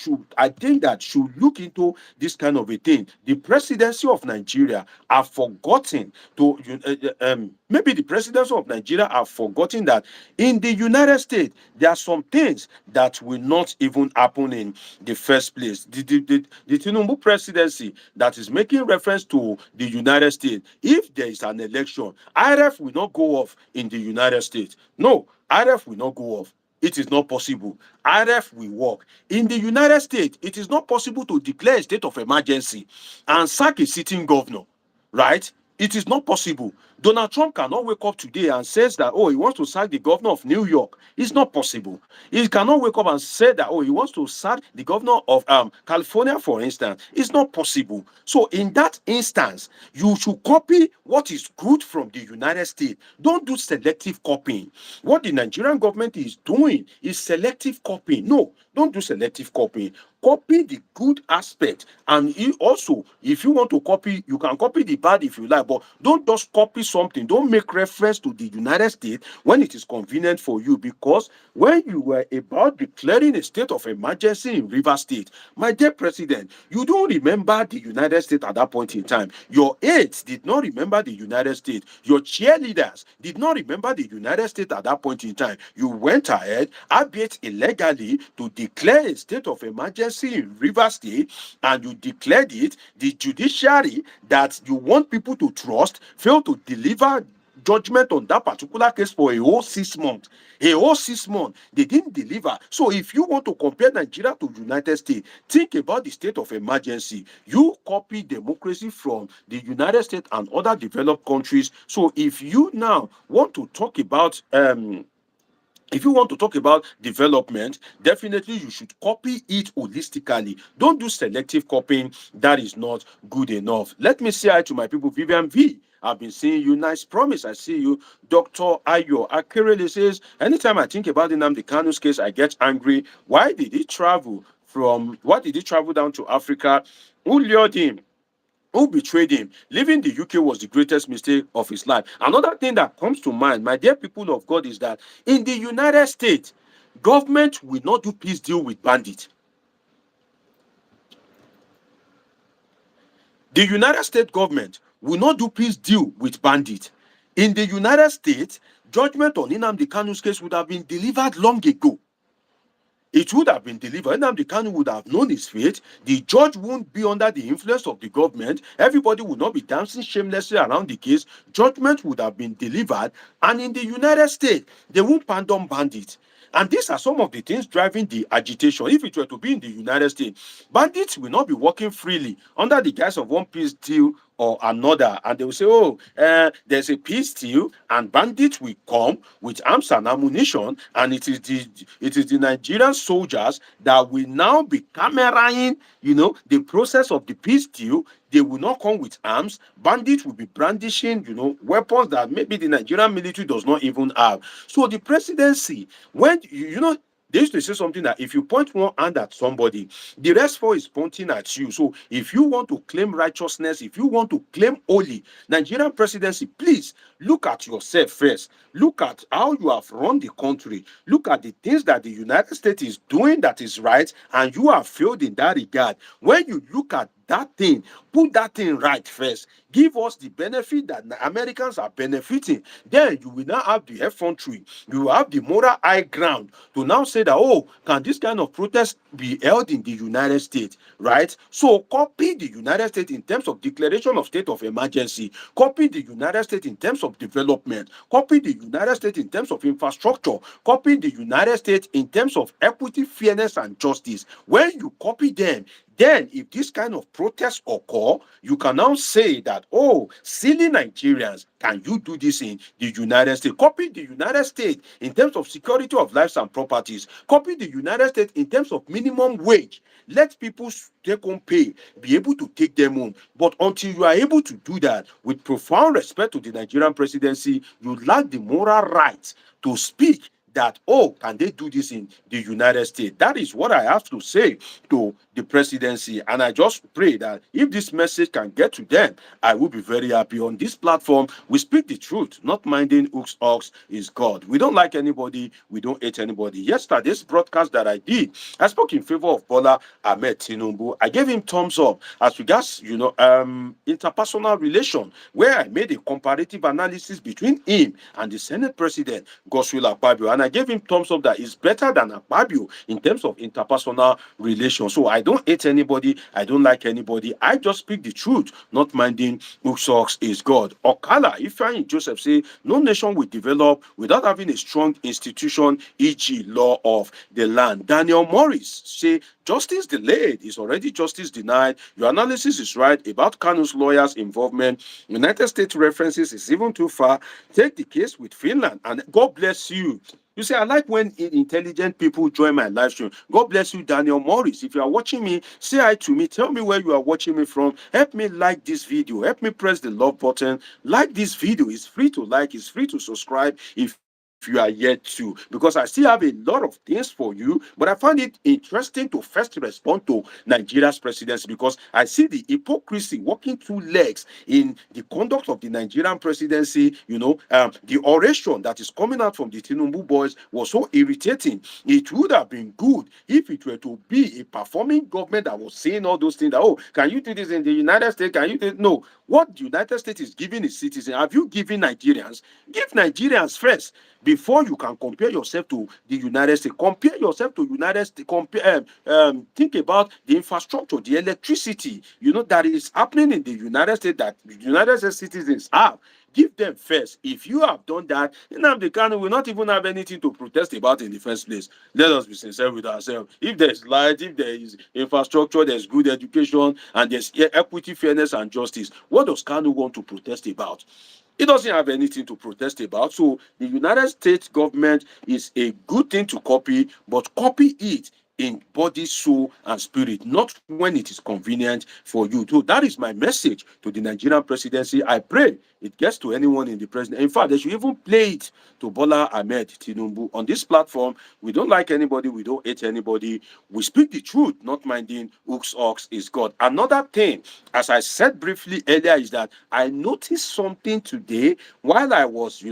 should look into this kind of a thing. The presidency of Nigeria have forgotten to maybe the presidency of Nigeria have forgotten that in the United States there are some things that will not even happen in the first place. The Tinubu presidency that is making reference to the United States, if there is an election, IRF will not go off in the United States. No, IRF will not go off. It is not possible. IRF will work. In the United States, it is not possible to declare a state of emergency and sack a sitting governor, right? It is not possible. Donald Trump cannot wake up today and says that, oh, he wants to sack the governor of New York. It's not possible. He cannot wake up and say that, oh, he wants to sack the governor of California, for instance. It's not possible. So in that instance, you should copy what is good from the United States. Don't do selective copying. What the Nigerian government is doing is selective copying. No, don't do selective copying. Copy the good aspect, and also, if you want to copy, you can copy the bad if you like, but don't just copy something. Don't make reference to the United States when it is convenient for you, because when you were about declaring a state of emergency in Rivers State, my dear president, you don't remember the United States at that point in time. Your aides did not remember the United States. Your cheerleaders did not remember the United States at that point in time. You went ahead, albeit illegally, to declare a state of emergency in Rivers State, and you declared it. The judiciary that you want people to trust failed to deliver judgment on that particular case for a whole 6 months. A whole 6 months, they didn't deliver. So if you want to compare Nigeria to United States, think about the state of emergency. You copy democracy from the United States and other developed countries. So if you now want to talk about development, definitely you should copy it holistically. Don't do selective copying. That is not good enough. Let me say hi to my people. Vivian V, I've been seeing you. Nice promise. I see you. Dr. Ayo Akerele says, anytime I think about the Nnamdi Kanu's case, I get angry. Why did he travel down to Africa? Who lured him? who betrayed him. Leaving the UK was the greatest mistake of his life. Another thing that comes to mind, my dear people of God, is that in the United States, government will not do peace deal with bandits. The United States government will not do peace deal with bandits. In the United States, judgment on Nnamdi Kanu's case would have been delivered long ago. It would have been delivered. Nnamdi Kanu would have known his fate. The judge won't be under the influence of the government. Everybody would not be dancing shamelessly around the case. Judgment would have been delivered. And in the United States, they won't pardon bandits. And these are some of the things driving the agitation. If it were to be in the United States, bandits will not be working freely under the guise of one peace deal or another, and they will say, oh, there's a peace deal, and bandits will come with arms and ammunition, and it is the Nigerian soldiers that will now be cameraing, the process of the peace deal. They will not come with arms. Bandits will be brandishing, weapons that maybe the Nigerian military does not even have. So the presidency, when they used to say something that if you point one hand at somebody, the rest four is pointing at you. So if you want to claim righteousness, if you want to claim holy, Nigerian presidency, please look at yourself first. Look at how you have run the country. Look at the things that the United States is doing that is right, and you have failed in that regard. When you look at that thing, put that thing right first. Give us the benefit that Americans are benefiting. Then you will now have the effrontery. You will have the moral high ground to now say that, oh, can this kind of protest be held in the United States, right? So copy the United States in terms of declaration of state of emergency. Copy the United States in terms of development. Copy the United States in terms of infrastructure. Copy the United States in terms of equity, fairness, and justice. When you copy them, then if this kind of protests occur, you can now say that, oh, silly Nigerians, can you do this in the United States? Copy the United States in terms of security of lives and properties. Copy the United States in terms of minimum wage. Let people take home pay, be able to take them home. But until you are able to do that, with profound respect to the Nigerian presidency, you lack the moral right to speak that, oh, can they do this in the United States? That is what I have to say to the presidency. And I just pray that if this message can get to them, I will be very happy. On this platform, we speak the truth, not minding whose ox is God. We don't like anybody. We don't hate anybody. Yesterday's broadcast that I did, I spoke in favor of Bola Ahmed Tinubu. I gave him thumbs up as regards, interpersonal relation, where I made a comparative analysis between him and the Senate President, Godswill Akpabio. And I gave him thumbs up that is better than Akpabio in terms of interpersonal relations. So I don't hate anybody. I don't like anybody. I just speak the truth, not minding who sucks is God. Okala, Ifeanyi Joseph say, no nation will develop without having a strong institution, e.g. law of the land. Daniel Morris say, justice delayed is already justice denied. Your analysis is right about Kanu's lawyers' involvement. United States references is even too far. Take the case with Finland, and God bless you. You see, I like when intelligent people join my live stream. God bless you, Daniel Morris. If you are watching me, say hi to me. Tell me where you are watching me from. Help me like this video. Help me press the love button. Like this video. It's free to like. It's free to subscribe. If you are yet to, because I still have a lot of things for you, but I find it interesting to first respond to Nigeria's presidency, because I see the hypocrisy walking two legs in the conduct of the Nigerian presidency. The oration that is coming out from the Tinubu boys was so irritating. It would have been good if it were to be a performing government that was saying all those things that, oh, can you do this in the United States? Can you do it? No. What the United States is giving its citizens, have you given Nigerians? Give Nigerians first before you can compare yourself to the United States. Compare yourself to United States. Think about the infrastructure, the electricity, that is happening in the United States that the United States citizens have. Give them first. If you have done that, Nnamdi Kanu will not even have anything to protest about in the first place. Let us be sincere with ourselves. If there's light, if there is infrastructure, there's good education, and there's equity, fairness, and justice, what does Kanu want to protest about? He doesn't have anything to protest about. So the United States government is a good thing to copy, but copy it in body, soul, and spirit, not when it is convenient for you. So that is my message to the Nigerian presidency. I pray it gets to anyone in the president. In fact, they should even play it to Bola Ahmed Tinubu. On this platform, we don't like anybody, we don't hate anybody. We speak the truth, not minding whose ox is God. Another thing, as I said briefly earlier, is that I noticed something today while I was,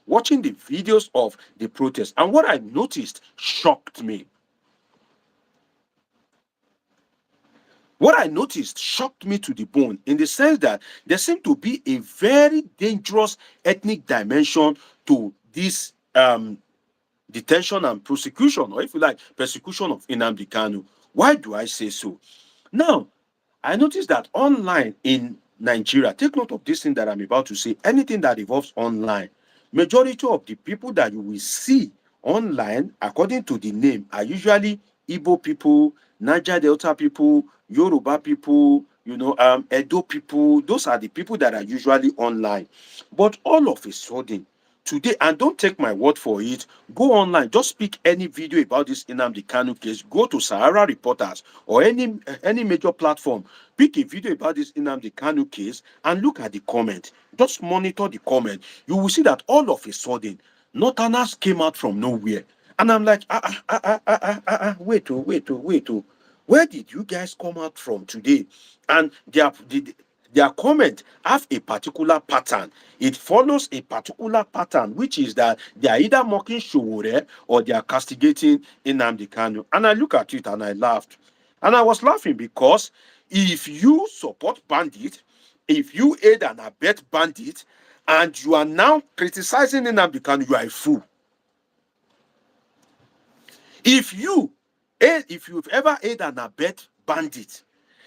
watching the videos of the protest, and what I noticed shocked me. What I noticed shocked me to the bone, in the sense that there seemed to be a very dangerous ethnic dimension to this detention and prosecution, or if you like, persecution of Nnamdi Kanu. Why do I say so? Now, I noticed that online in Nigeria, take note of this thing that I'm about to say, anything that involves online, majority of the people that you will see online, according to the name, are usually Igbo people, Niger Delta people, Yoruba people, Edo people. Those are the people that are usually online. But all of a sudden, today, and don't take my word for it, go online, just pick any video about this Nnamdi Kanu case, go to Sahara Reporters or any major platform, pick a video about this Nnamdi Kanu case and look at the comment. Just monitor the comment. You will see that all of a sudden, Northerners came out from nowhere. And I'm like, wait, where did you guys come out from today? And their comment have a particular pattern. It follows a particular pattern, which is that they are either mocking Sowore or they are castigating Nnamdi Kanu. And I look at it and I laughed. And I was laughing because if you support bandit, if you aid and abet bandit, and you are now criticizing Nnamdi Kanu, you are a fool. If you've ever aid and abet bandit,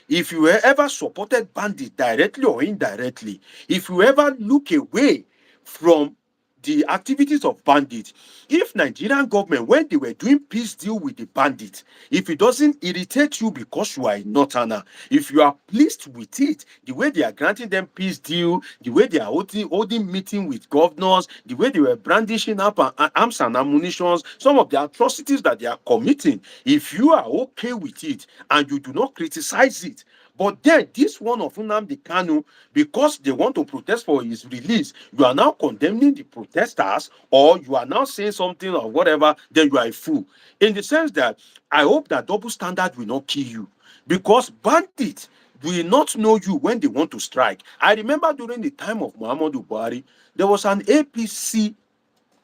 if you ever supported bandit directly or indirectly, if you ever look away from the activities of bandits, if Nigerian government, when they were doing peace deal with the bandits, if it doesn't irritate you because you are a northerner, if you are pleased with it, the way they are granting them peace deal, the way they are holding meeting with governors, the way they were brandishing up arms and ammunition, some of the atrocities that they are committing, if you are okay with it and you do not criticize it, but then this one of Nnamdi Kanu, because they want to protest for his release, you are now condemning the protesters, or you are now saying something or whatever, then you are a fool. In the sense that I hope that double standard will not kill you, because bandits will not know you when they want to strike. I remember during the time of Muhammadu Buhari, there was an APC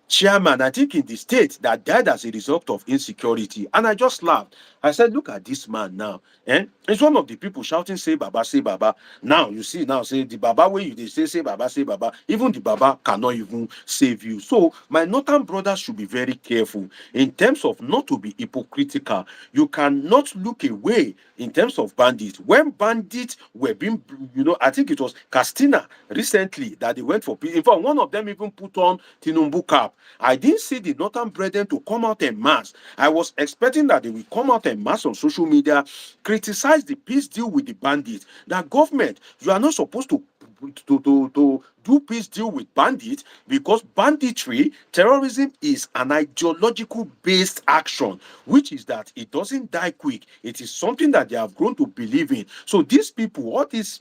chairman, I think in the state, that died as a result of insecurity. And I just laughed. I said, look at this man now. It's one of the people shouting, say Baba, say Baba. Now, you see, now, say the Baba, when they say Baba, say Baba, even the Baba cannot even save you. So, my northern brothers should be very careful in terms of not to be hypocritical. You cannot look away in terms of bandits. When bandits were being, I think it was Castina recently that they went for peace. In fact, one of them even put on Tinubu cap. I didn't see the northern brethren to come out en masse. I was expecting that they will come out en masse on social media, criticize the peace deal with the bandits. That government, you are not supposed to do peace deal with bandits, because banditry, terrorism is an ideological based action, which is that it doesn't die quick. It is something that they have grown to believe in. So these people, all this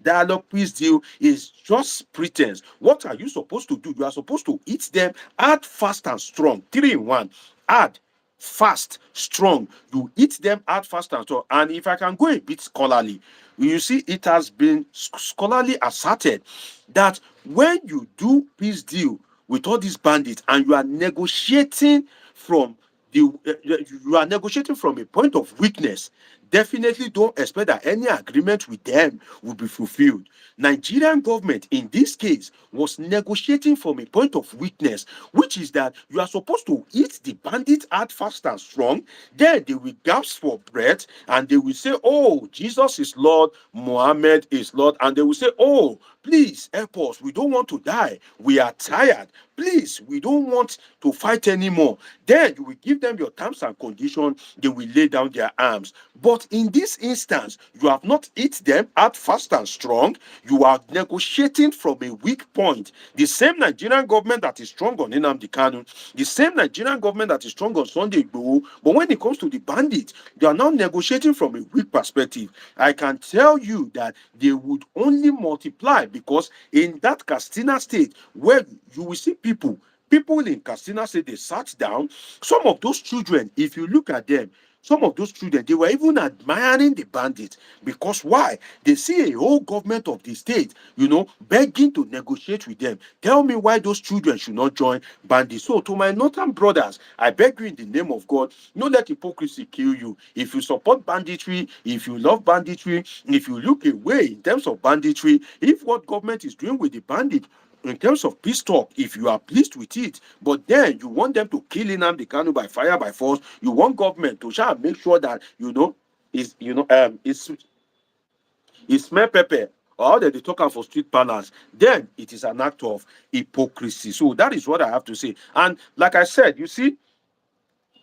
dialogue peace deal is just pretense. What are you supposed to do? You are supposed to eat them, add fast and strong, 3 in 1. Add fast, strong. You eat them, add fast and strong. And if I can go a bit scholarly, you see, it has been scholarly asserted that when you do peace deal with all these bandits and you are negotiating from a point of weakness, definitely don't expect that any agreement with them will be fulfilled. Nigerian government in this case was negotiating from a point of weakness, which is that you are supposed to eat the bandit hard, fast and strong. Then they will gasp for breath and they will say, oh, Jesus is Lord, Muhammad is Lord. And they will say, oh, please help us. We don't want to die. We are tired. Please, we don't want to fight anymore. Then you will give them your terms and conditions. They will lay down their arms. But But in this instance, you have not hit them out fast and strong. You are negotiating from a weak point. The same Nigerian government that is strong on Nnamdi Kanu, the same Nigerian government that is strong on Sunday Igboho, but when it comes to the bandits, they are now negotiating from a weak perspective. I can tell you that they would only multiply, because in that Katsina state, where you will see people in Katsina state, they sat down. Some of those children, if you look at them, some of those children, they were even admiring the bandits. Because why? They see a whole government of the state, begging to negotiate with them. Tell me why those children should not join bandits. So to my northern brothers, I beg you in the name of God, don't let hypocrisy kill you. If you support banditry, if you love banditry, if you look away in terms of banditry, if what government is doing with the bandit in terms of peace talk, if you are pleased with it, but then you want them to kill Nnamdi Kanu by fire, by force, you want government to try and make sure that it's smell pepper, or how they talk am for street parlance, then it is an act of hypocrisy. So that is what I have to say. And like I said, you see,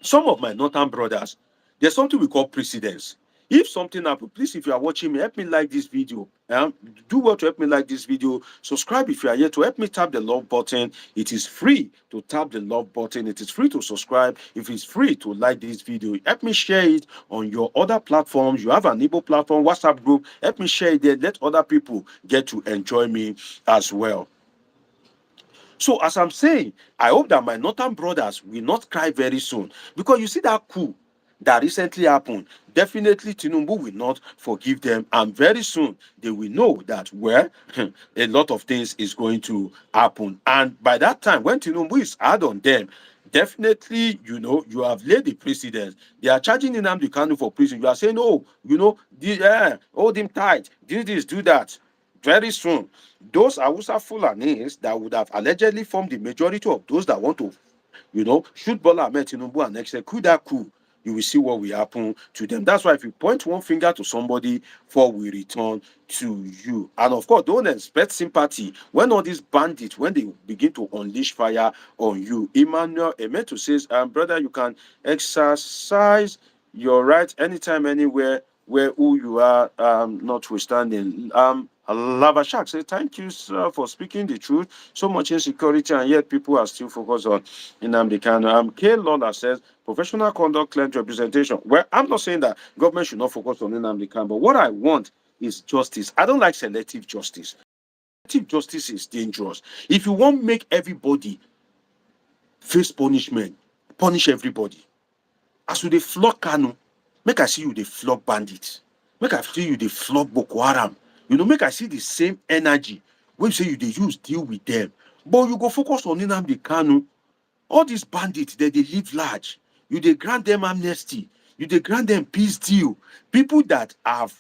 some of my northern brothers, there's something we call precedence. If something happens, please, if you are watching me, help me like this video. Do well to help me like this video. Subscribe if you are here, to help me tap the love button. It is free to tap the love button. It is free to subscribe. If it's free to like this video, help me share it on your other platforms. You have an Igbo platform, WhatsApp group. Help me share it there. Let other people get to enjoy me as well. So as I'm saying, I hope that my northern brothers will not cry very soon, because you see that coup that recently happened, definitely Tinubu will not forgive them, and very soon they will know that, well, a lot of things is going to happen. And by that time, when Tinubu is hard on them, definitely, you have laid the precedent. They are charging Nnamdi Kanu for prison. You are saying, oh, hold him tight, do this, do that. Very soon, those Hausa Fulanis that would have allegedly formed the majority of those that want to, shoot Bola Ahmed Tinubu and execute that coup, you will see what will happen to them. That's why if you point one finger to somebody, four will return to you. And of course, don't expect sympathy when all these bandits, when they begin to unleash fire on you. Emmanuel Emeto says, brother, you can exercise your right anytime, anywhere, where who you are, notwithstanding. Lava Shark says, thank you, sir, for speaking the truth. So much insecurity, and yet people are still focused on Nnamdi Kanu. K. Lola says, professional conduct, claims representation. Well, I'm not saying that government should not focus on Nnamdi Kanu, but what I want is justice. I don't like selective justice. Selective justice is dangerous. If you want to make everybody face punishment, punish everybody. As you dey flog Kanu, make I see you dey flog bandits. Make I see you dey flog Boko Haram. Make I see the same energy when you say you dey use deal with them. But you go focus on Nnamdi Kanu. All these bandits, they live large. You dey grant them amnesty. You dey grant them peace deal. People that have,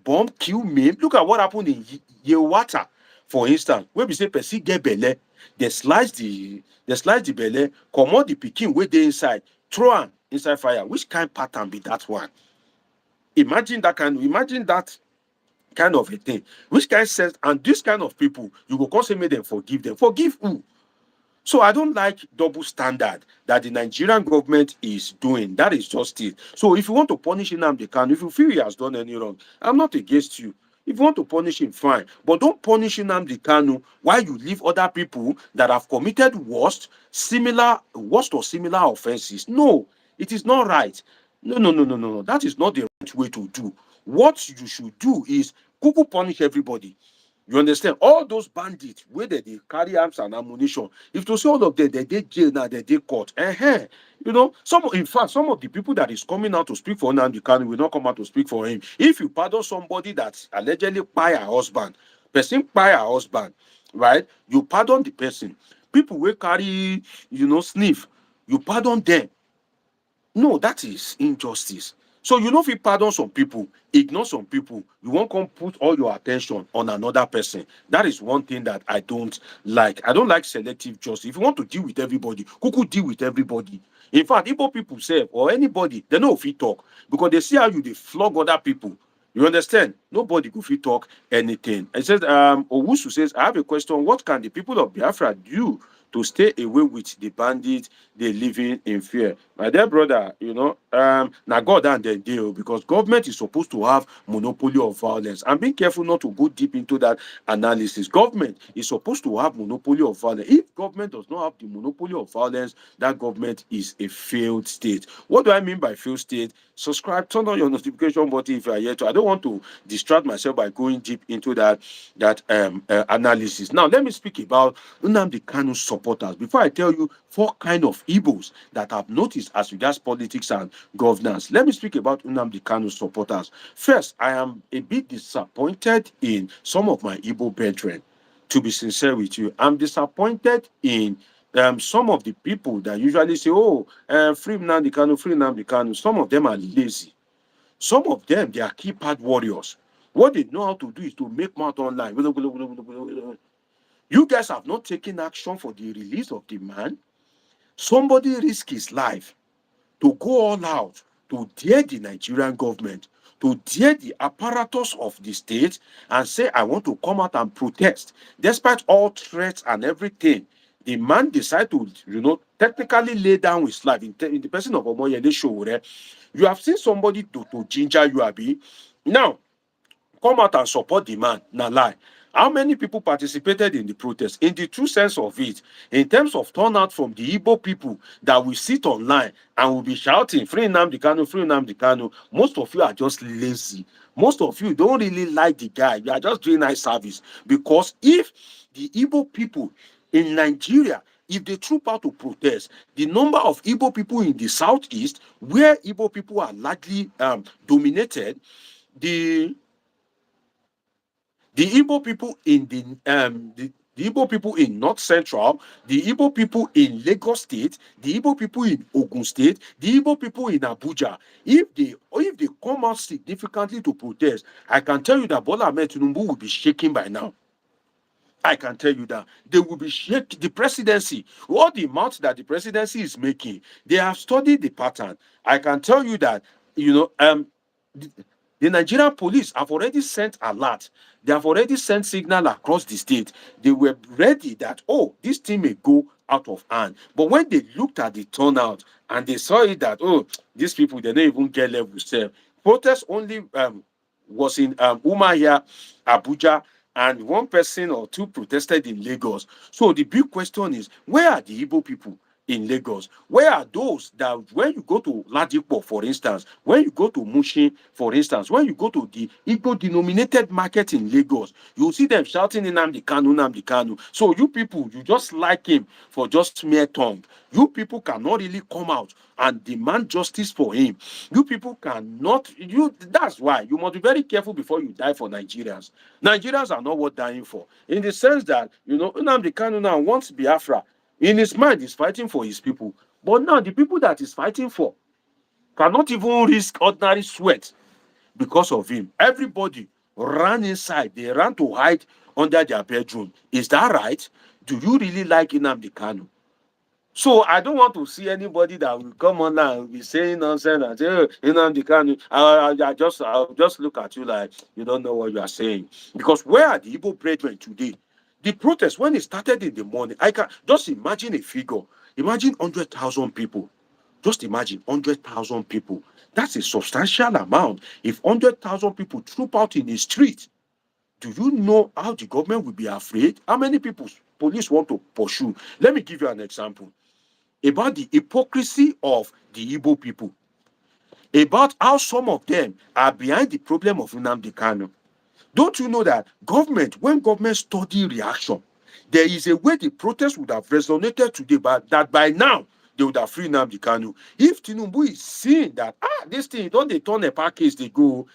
bomb, kill, maim. Look at what happened in Yewata, for instance, where we say person get belle, they slice the belle, comot the pikin wey dey inside, throw am inside fire. Which kind pattern be that one? Imagine that kind of a thing. Which kind says, and this kind of people, you go come say make them forgive them. Forgive who? So I don't like double standard that the Nigerian government is doing. That is just it. So if you want to punish Nnamdi Kanu, if you feel he has done any wrong, I'm not against you. If you want to punish him, fine. But don't punish Nnamdi Kanu while you leave other people that have committed worst or similar offenses. No, it is not right. No. That is not the right way to do. What you should do is kuku punish everybody. You understand? All those bandits where they carry arms and ammunition. If to say all of them, they jail now, they court. Some of the people that is coming out to speak for Nnamdi Kanu will not come out to speak for him. If you pardon somebody that allegedly kpai her husband, right? You pardon the person. People will carry, sniff. You pardon them. No, that is injustice. So if you pardon some people, ignore some people, you won't come put all your attention on another person. That is one thing that I don't like. I don't like selective justice. If you want to deal with everybody, kuku deal with everybody. In fact, Igbo people say, or anybody, they know if you talk, because they see how you flog other people. You understand? Nobody go fit talk anything. It says, Owusu says, I have a question. What can the people of Biafra do to stay away with the bandits they living in fear. My dear brother, now God and the deal, because government is supposed to have monopoly of violence. And being careful not to go deep into that analysis. Government is supposed to have monopoly of violence. If government does not have the monopoly of violence, that government is a failed state. What do I mean by failed state? Subscribe, turn on your notification button if you are here to. I don't want to distract myself by going deep into that analysis. Now, let me speak about Nnamdi Kanu supporters before I tell you four kind of evils that I've noticed as regards politics and governance. Let me speak about Nnamdi Kanu supporters. First, I am a bit disappointed in some of my Igbo brethren. To be sincere with you, I'm disappointed in some of the people that usually say, "Oh, free Nnamdi Kanu, free Nnamdi Kanu." Some of them are lazy. Some of them, they are keypad warriors. What they know how to do is to make mouth online. You guys have not taken action for the release of the man. Somebody risk his life to go all out, to dare the Nigerian government, to dare the apparatus of the state and say, I want to come out and protest. Despite all threats and everything, the man decided to, technically lay down his life in the person of Omoyele Sowore. You have seen somebody to ginger you, Abi. Now, come out and support the man. Now lie. How many people participated in the protest? In the true sense of it, in terms of turnout from the Igbo people that will sit online and will be shouting, free Nnamdi Kanu, free Nnamdi Kanu, most of you are just lazy. Most of you don't really like the guy. You are just doing nice service. Because if the Igbo people in Nigeria, if they troop out to protest, the number of Igbo people in the southeast, where Igbo people are largely dominated, the Igbo people in the Igbo people in North Central, the Igbo people in Lagos State, the Igbo people in Ogun State, the Igbo people in Abuja, if they come out significantly to protest, I can tell you that Bola Ahmed Tinubu will be shaking by now. I can tell you that they will be shaking. The presidency, all the amount that the presidency is making, they have studied the pattern. I can tell you that, the Nigerian police have already sent alert. They have already sent signal across the state. They were ready that, oh, this thing may go out of hand. But when they looked at the turnout and they saw it that, oh, these people, they don't even get level self. Protest only was in Umuahia, Abuja, and one person or two protested in Lagos. So the big question is, where are the Igbo people in Lagos? Where are those that when you go to Ladipo, for instance, when you go to Mushin, for instance, when you go to the Igbo denominated market in Lagos, you see them shouting Nnamdi Kanu, Nnamdi Kanu. So you people, you just like him for just mere tongue. You people cannot really come out and demand justice for him. You people cannot, that's why you must be very careful before you die for Nigerians. Nigerians are not worth dying for. In the sense that, Nnamdi Kanu now wants Biafra. In his mind, he's fighting for his people. But now the people that he's fighting for cannot even risk ordinary sweat because of him. Everybody ran inside. They ran to hide under their bedroom. Is that right? Do you really like Nnamdi Kanu? So I don't want to see anybody that will come on now and be saying nonsense and say, oh, Nnamdi Kanu. I'll just look at you like you don't know what you are saying. Because where are the Igbo brethren today? The protest, when it started in the morning, I can just imagine a figure. Imagine 100,000 people. Just imagine 100,000 people. That's a substantial amount. If 100,000 people troop out in the street, do you know how the government will be afraid? How many people police want to pursue? Let me give you an example about the hypocrisy of the Igbo people, about how some of them are behind the problem of Nnamdi Kanu. Don't you know that when government study reaction, there is a way the protest would have resonated today, but that by now they would have freed Nnamdi Kanu. If Tinubu is seeing that, this thing, don't they turn a park case, they go,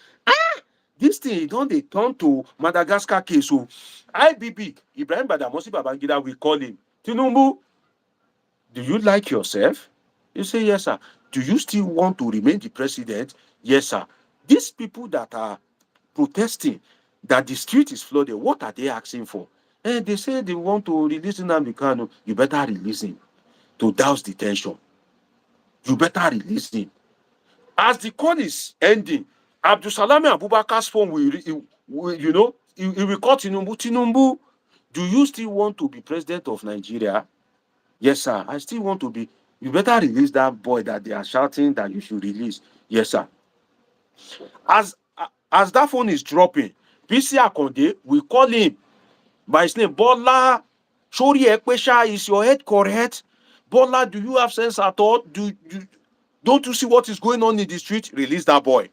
this thing, don't they turn to Madagascar case, so IBB, Ibrahim Badamasi Babangida, we call him, Tinubu, do you like yourself? You say, yes, sir. Do you still want to remain the president? Yes, sir. These people that are protesting, that the street is flooded, what are they asking for? And they say they want to release Nnamdi Kanu. You better release him to douse the tension. You better release him. As the call is ending, Abdusalami Abubakar's phone he will call Tinubu. Tinubu, do you still want to be president of Nigeria? Yes, sir. I still want to be. You better release that boy that they are shouting that you should release. Yes, sir. As as that phone is dropping, PC Akonde, we call him by his name. Bola, Shori Ekpesha, is your head correct? Bola, do you have sense at all? Don't you see what is going on in the street? Release that boy.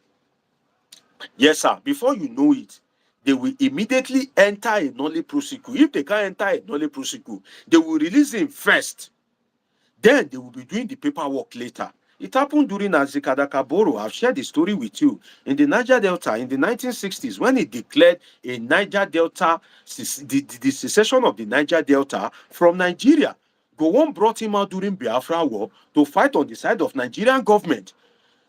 Yes, sir. Before you know it, they will immediately enter a nolly prosecute. If they can't enter a nolly prosecute, they will release him first. Then they will be doing the paperwork later. It happened during Azikada Kaboro. I've shared the story with you. In the Niger Delta in the 1960s, when it declared a Niger Delta, the secession of the Niger Delta from Nigeria, Gowon brought him out during Biafra War to fight on the side of Nigerian government.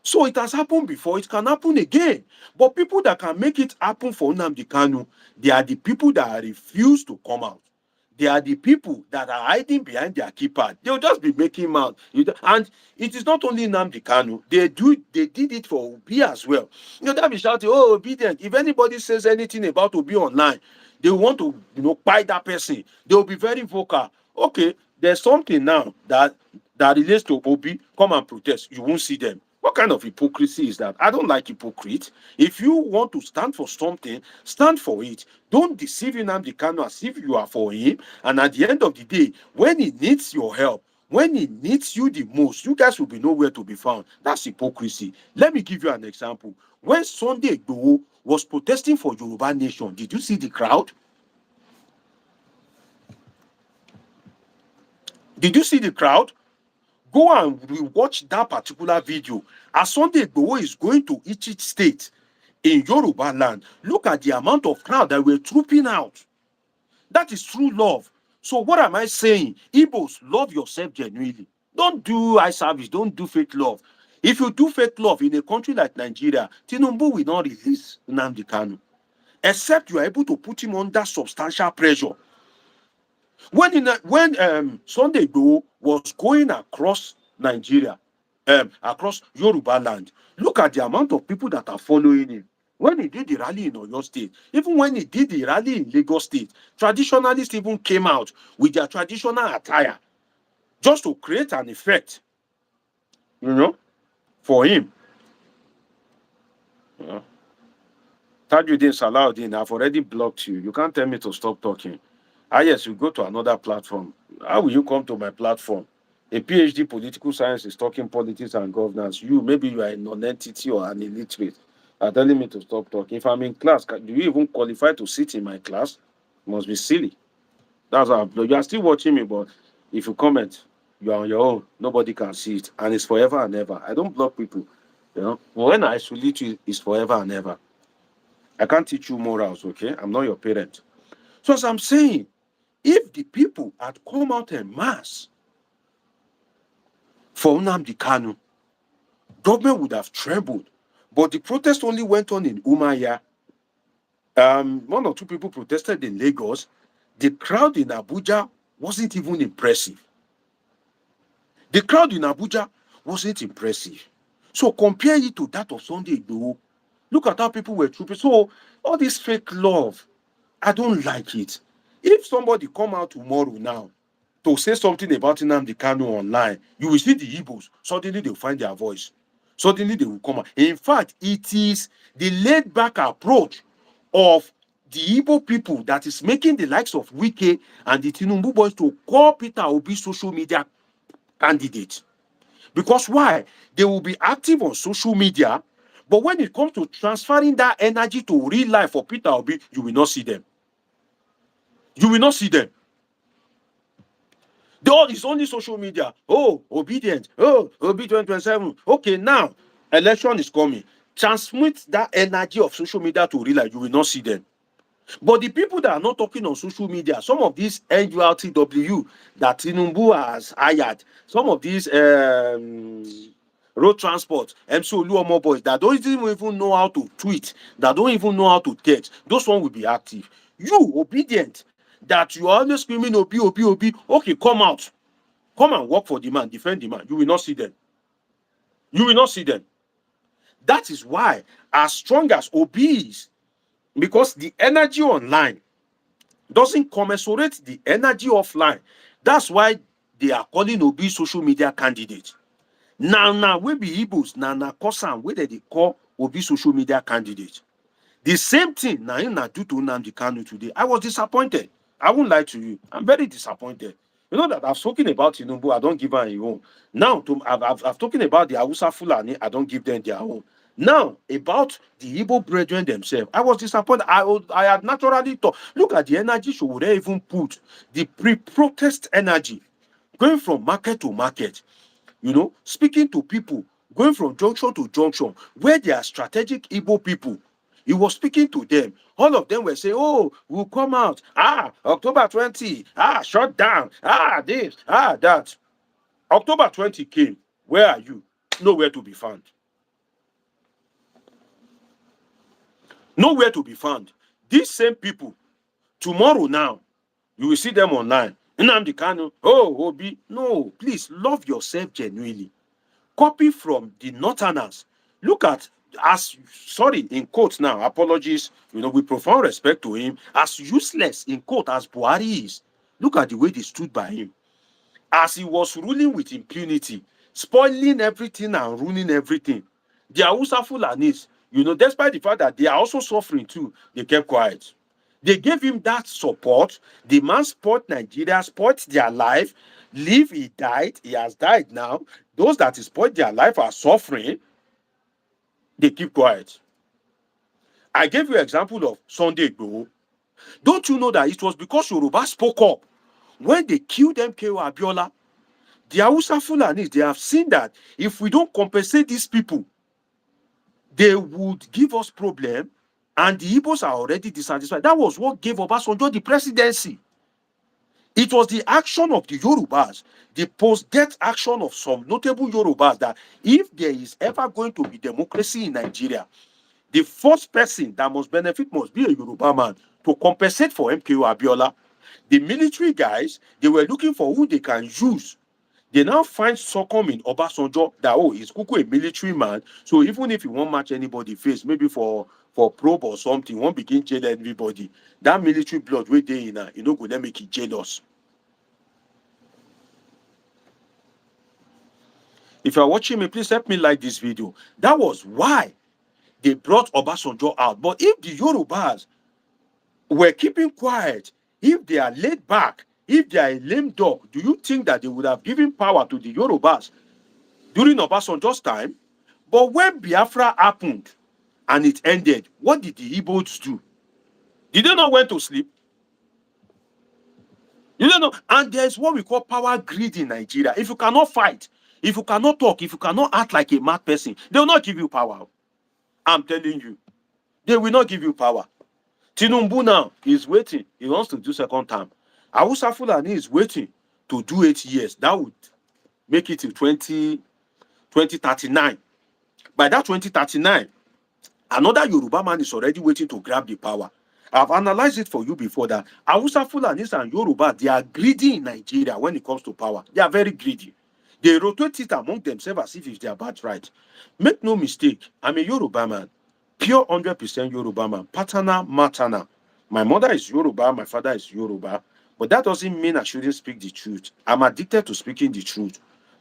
So it has happened before, it can happen again. But people that can make it happen for Nnamdi Kanu, they are the people that refuse to come out. They are the people that are hiding behind their keypad. They'll just be making mouth. And it is not only Nnamdi Kanu. They did it for Obi as well. They'll be shouting, oh, obedient. If anybody says anything about Obi online, they want to, buy that person. They'll be very vocal. Okay, there's something now that relates to Obi. Come and protest. You won't see them. What kind of hypocrisy is that? I don't like hypocrite. If you want to stand for something, stand for it. Don't deceive Nnamdi Kanu as if you are for him. And at the end of the day, when he needs your help, when he needs you the most, you guys will be nowhere to be found. That's hypocrisy. Let me give you an example. When Sunday Igboho was protesting for Yoruba Nation, did you see the crowd? Did you see the crowd? Go and rewatch that particular video. As Sunday Igboho is going to each state in Yoruba land, look at the amount of crowd that were trooping out. That is true love. So what am I saying? Igbos, love yourself genuinely. Don't do eye service. Don't do fake love. If you do fake love in a country like Nigeria, Tinubu will not release Nnamdi Kanu, except you are able to put him under substantial pressure. When Sunday Igboho was going across Nigeria, across Yoruba land, look at the amount of people that are following him. When he did the rally in Oyo State, even when he did the rally in Lagos State, traditionalists even came out with their traditional attire just to create an effect, for him. Tajuddin Salahuddin, I've already blocked you. You can't tell me to stop talking. Yes, you go to another platform. How will you come to my platform? A PhD political science is talking politics and governance. Maybe you are a non-entity or an illiterate, are telling me to stop talking. If I'm in class, do you even qualify to sit in my class? It must be silly. That's how you are still watching me, but if you comment, you are on your own. Nobody can see it, and it's forever and ever. I don't block people. But when I isolate you, it's forever and ever. I can't teach you morals, okay? I'm not your parent. So as I'm saying, if the people had come out en masse for Nnamdi Kanu, government would have trembled. But the protest only went on in Umuahia. One or two people protested in Lagos. The crowd in Abuja wasn't even impressive. The crowd in Abuja wasn't impressive. So compare it to that of Sunday Igboho. Look at how people were trooping. So all this fake love, I don't like it. If somebody come out tomorrow now to say something about Nnamdi Kanu online, you will see the Igbos. Suddenly they will find their voice. Suddenly they will come out. In fact, it is the laid-back approach of the Igbo people that is making the likes of Wike and the Tinubu boys to call Peter Obi social media candidate. Because why? They will be active on social media, but when it comes to transferring that energy to real life for Peter Obi, you will not see them. You will not see them. It's only social media. Oh, obedient. Oh, Obi 2027. Okay, now, election is coming. Transmit that energy of social media to real life. You will not see them. But the people that are not talking on social media, some of these NURTW that Tinubu has hired, some of these road transport, MC Oluomo boys that don't even know how to tweet, that don't even know how to text, those ones will be active. You, obedient, that you are always screaming Obi, Obi, Obi, okay, come out. Come and work for the man, defend the man. You will not see them. You will not see them. That is why, as strong as Obi is, because the energy online doesn't commensurate the energy offline. That's why they are calling Obi social media candidate. Now, we be Igbos, now cause am where they call Obi social media candidate. The same thing now in do to Nnamdi Kanu today. I was disappointed. I won't lie to you. I'm very disappointed. You know that I've spoken about Tinubu, I don't give her a own. Now, I've talking about the Hausa Fulani, I don't give them their own. Now, about the Igbo brethren themselves, I was disappointed. I had naturally thought, look at the energy she would even put, the pre-protest energy, going from market to market, speaking to people, going from junction to junction, where there are strategic Igbo people. He was speaking to them. All of them were saying, oh, we'll come out. October 20. Shut down. This. That. October 20 came. Where are you? Nowhere to be found. Nowhere to be found. These same people, tomorrow now, you will see them online. Nnamdi Kanu, Obi. No, please, love yourself genuinely. Copy from the Northerners. Look at, in quotes now, apologies, with profound respect to him, as useless, in quote, as Buhari is. Look at the way they stood by him. As he was ruling with impunity, spoiling everything and ruining everything. The Hausa Fulanis, despite the fact that they are also suffering too, they kept quiet. They gave him that support. The man spoiled Nigeria, spoiled their life. He died. He has died now. Those that he spoiled their life are suffering. They keep quiet. I gave you an example of Sunday Igboho. Don't you know that it was because Yoruba spoke up when they killed MKO Abiola? The Hausa Fulanis, they have seen that if we don't compensate these people, they would give us problem, and the Igbos are already dissatisfied. That was what gave Obasanjo the presidency. It was the action of the Yorubas, the post-death action of some notable Yorubas, that if there is ever going to be democracy in Nigeria, the first person that must benefit must be a Yoruba man to compensate for MKO Abiola. The military guys, they were looking for who they can use. They now find Socom in Obasanjo that, he's Kuku, a military man. So even if he won't match anybody face, maybe for probe or something, won't begin jail everybody. That military blood wey dey in, go then make it jealous. If you are watching me, please help me like this video. That was why they brought Obasanjo out. But if the Yorubas were keeping quiet, if they are laid back, if they are a lame dog, do you think that they would have given power to the Yorubas during Obasanjo's time? But when Biafra happened and it ended, what did the Igbos do? Did they not went to sleep? You don't know. And there's what we call power greed in Nigeria. If you cannot fight, if you cannot talk, if you cannot act like a mad person, they will not give you power. I'm telling you. They will not give you power. Tinubu now is waiting. He wants to do second term. Hausa Fulani is waiting to do 8 years. That would make it to 2039. By that 2039, another Yoruba man is already waiting to grab the power. I've analyzed it for you before that Hausa Fulanis and Yoruba, they are greedy in Nigeria when it comes to power. They are very greedy. They rotate it among themselves as if it's their birthright. Make no mistake, I'm a Yoruba man. Pure 100% Yoruba man. Paternal, maternal. My mother is Yoruba, my father is Yoruba. But that doesn't mean I shouldn't speak the truth. I'm addicted to speaking the truth.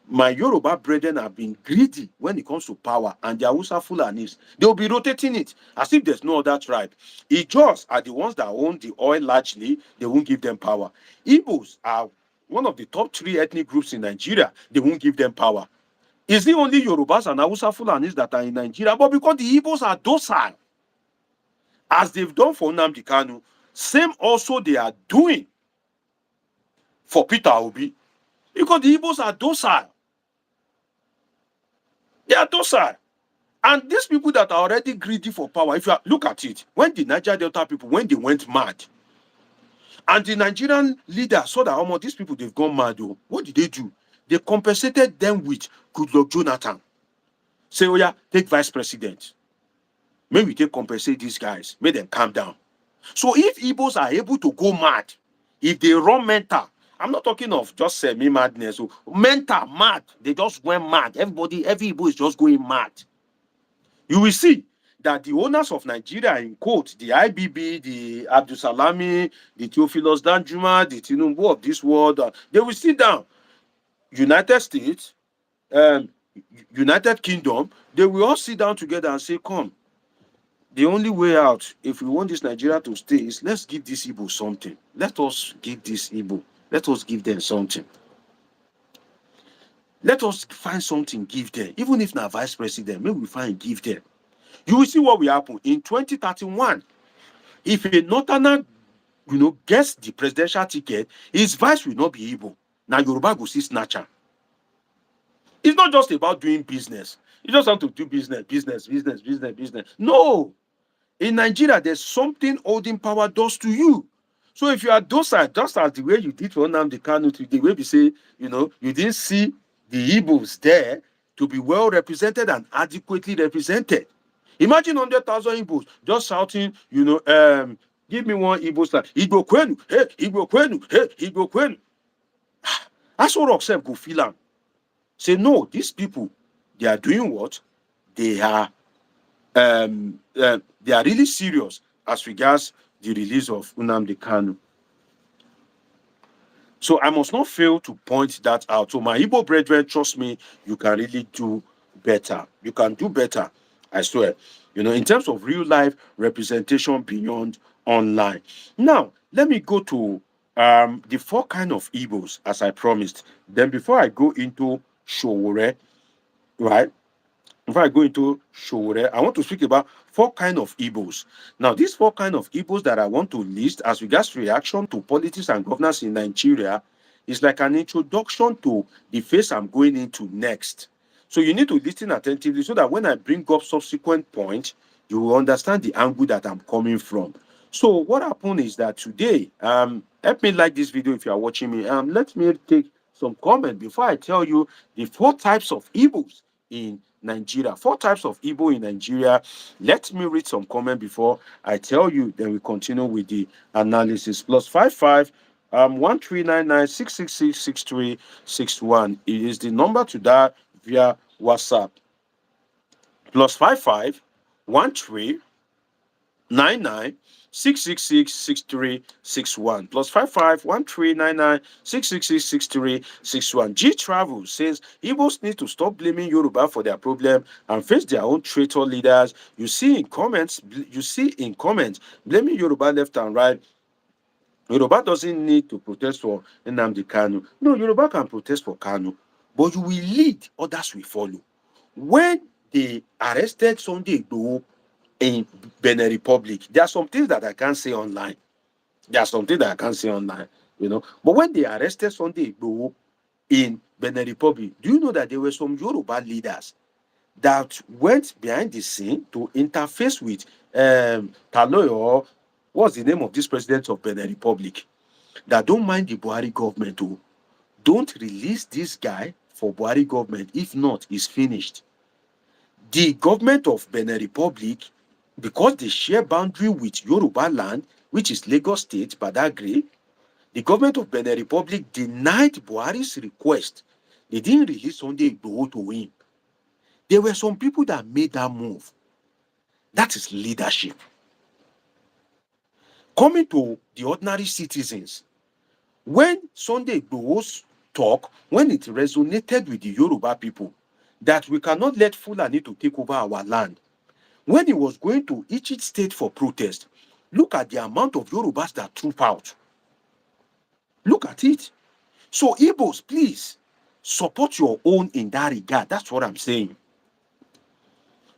My Yoruba brethren have been greedy when it comes to power, and the Hausa Fulanis, they'll be rotating it as if there's no other tribe. Ijaws are the ones that own the oil largely. They won't give them power. Igbos are one of the top 3 ethnic groups in Nigeria. They won't give them power. It's the only Yorubas and Hausa Fulanis that are in Nigeria, but because the Igbos are docile, as they've done for Nnamdi Kanu, same also they are doing for Peter Obi, because the Igbos are docile. They are docile. And these people that are already greedy for power, if you look at it, when the Niger Delta people, when they went mad, and the Nigerian leaders saw that, these people, they've gone mad, what did they do? They compensated them with Goodluck Jonathan. Say, take vice president. Maybe they compensate these guys, make them calm down. So if Igbos are able to go mad, if they run mental, I'm not talking of just semi-madness, mental mad, they just went mad. Every Igbo is just going mad. You will see that the owners of Nigeria, in quote, the IBB, the Abdul Salami, the Theophilus Danjuma, the Tinubu of this world, they will sit down. United States, um, United Kingdom, they will all sit down together and say, come, the only way out, if we want this Nigeria to stay, is let's give this Igbo something. Let us give this Igbo. Let us give them something. Let us find something, give them. Even if not vice president, maybe we find give them. You will see what will happen in 2031. If a northerner, gets the presidential ticket, his vice will not be Igbo. Now Yoruba go see snatcher. It's not just about doing business. You just want to do business. No. In Nigeria, there's something holding power does to you. So if you are docile, just as the way you did for Nnamdi Kanu, the way we say, you didn't see the Igbos there to be well represented and adequately represented. Imagine 100,000 Igbos just shouting, give me one Igbo star. Igbo Kwenu, hey, Igbo Kwenu, hey, Igbo Kwenu. That's what Roxem go feel am. Say, no, these people, they are doing what? They are really serious as regards the release of Nnamdi Kanu. So I must not fail to point that out. So my Igbo brethren, trust me, you can really do better. You can do better, I swear. In terms of real life representation beyond online. Now, let me go to the 4 kind of Igbos, as I promised. Then before I go into Sowore, right? Before I go into Sowore, I want to speak about 4 kind of Igbos. Now, these 4 kind of Igbos that I want to list as regards reaction to politics and governance in Nigeria is like an introduction to the phase I'm going into next. So you need to listen attentively so that when I bring up subsequent points, you will understand the angle that I'm coming from. So what happened is that today, help me like this video if you are watching me. Let me take some comment before I tell you the 4 types of Igbos in Nigeria. 4 types of Igbo in Nigeria. Let me read some comment before I tell you, then we continue with the analysis. +55 1399 666 6361. It is the number to dial via WhatsApp. +55 1399 666 6361. +55 1399 666 6361. G Travel says Igbos need to stop blaming Yoruba for their problem and face their own traitor leaders. You see in comments blaming Yoruba left and right. Yoruba doesn't need to protest for Nnamdi Kanu. No, Yoruba can protest for Kanu, but you will lead, others will follow. When they arrested Sunday Igboho in Benin Republic, there are some things that I can't say online. But when they arrested Sunday Igboho in Benin Republic, do you know that there were some Yoruba leaders that went behind the scene to interface with Taloyo? What's the name of this president of Benin Republic? That don't mind the Buhari government. Don't release this guy for Buhari government. If not, he's finished. The government of Benin Republic, because they share boundary with Yoruba land, which is Lagos State, Badagry, the government of Benin Republic denied Buhari's request. They didn't release Sunday Igboho to him. There were some people that made that move. That is leadership. Coming to the ordinary citizens, when Sunday Igboho's talk, when it resonated with the Yoruba people, that we cannot let Fulani to take over our land, when he was going to each state for protest, look at the amount of Yorubas that troop out. Look at it. So Igbos, please, support your own in that regard. That's what I'm saying.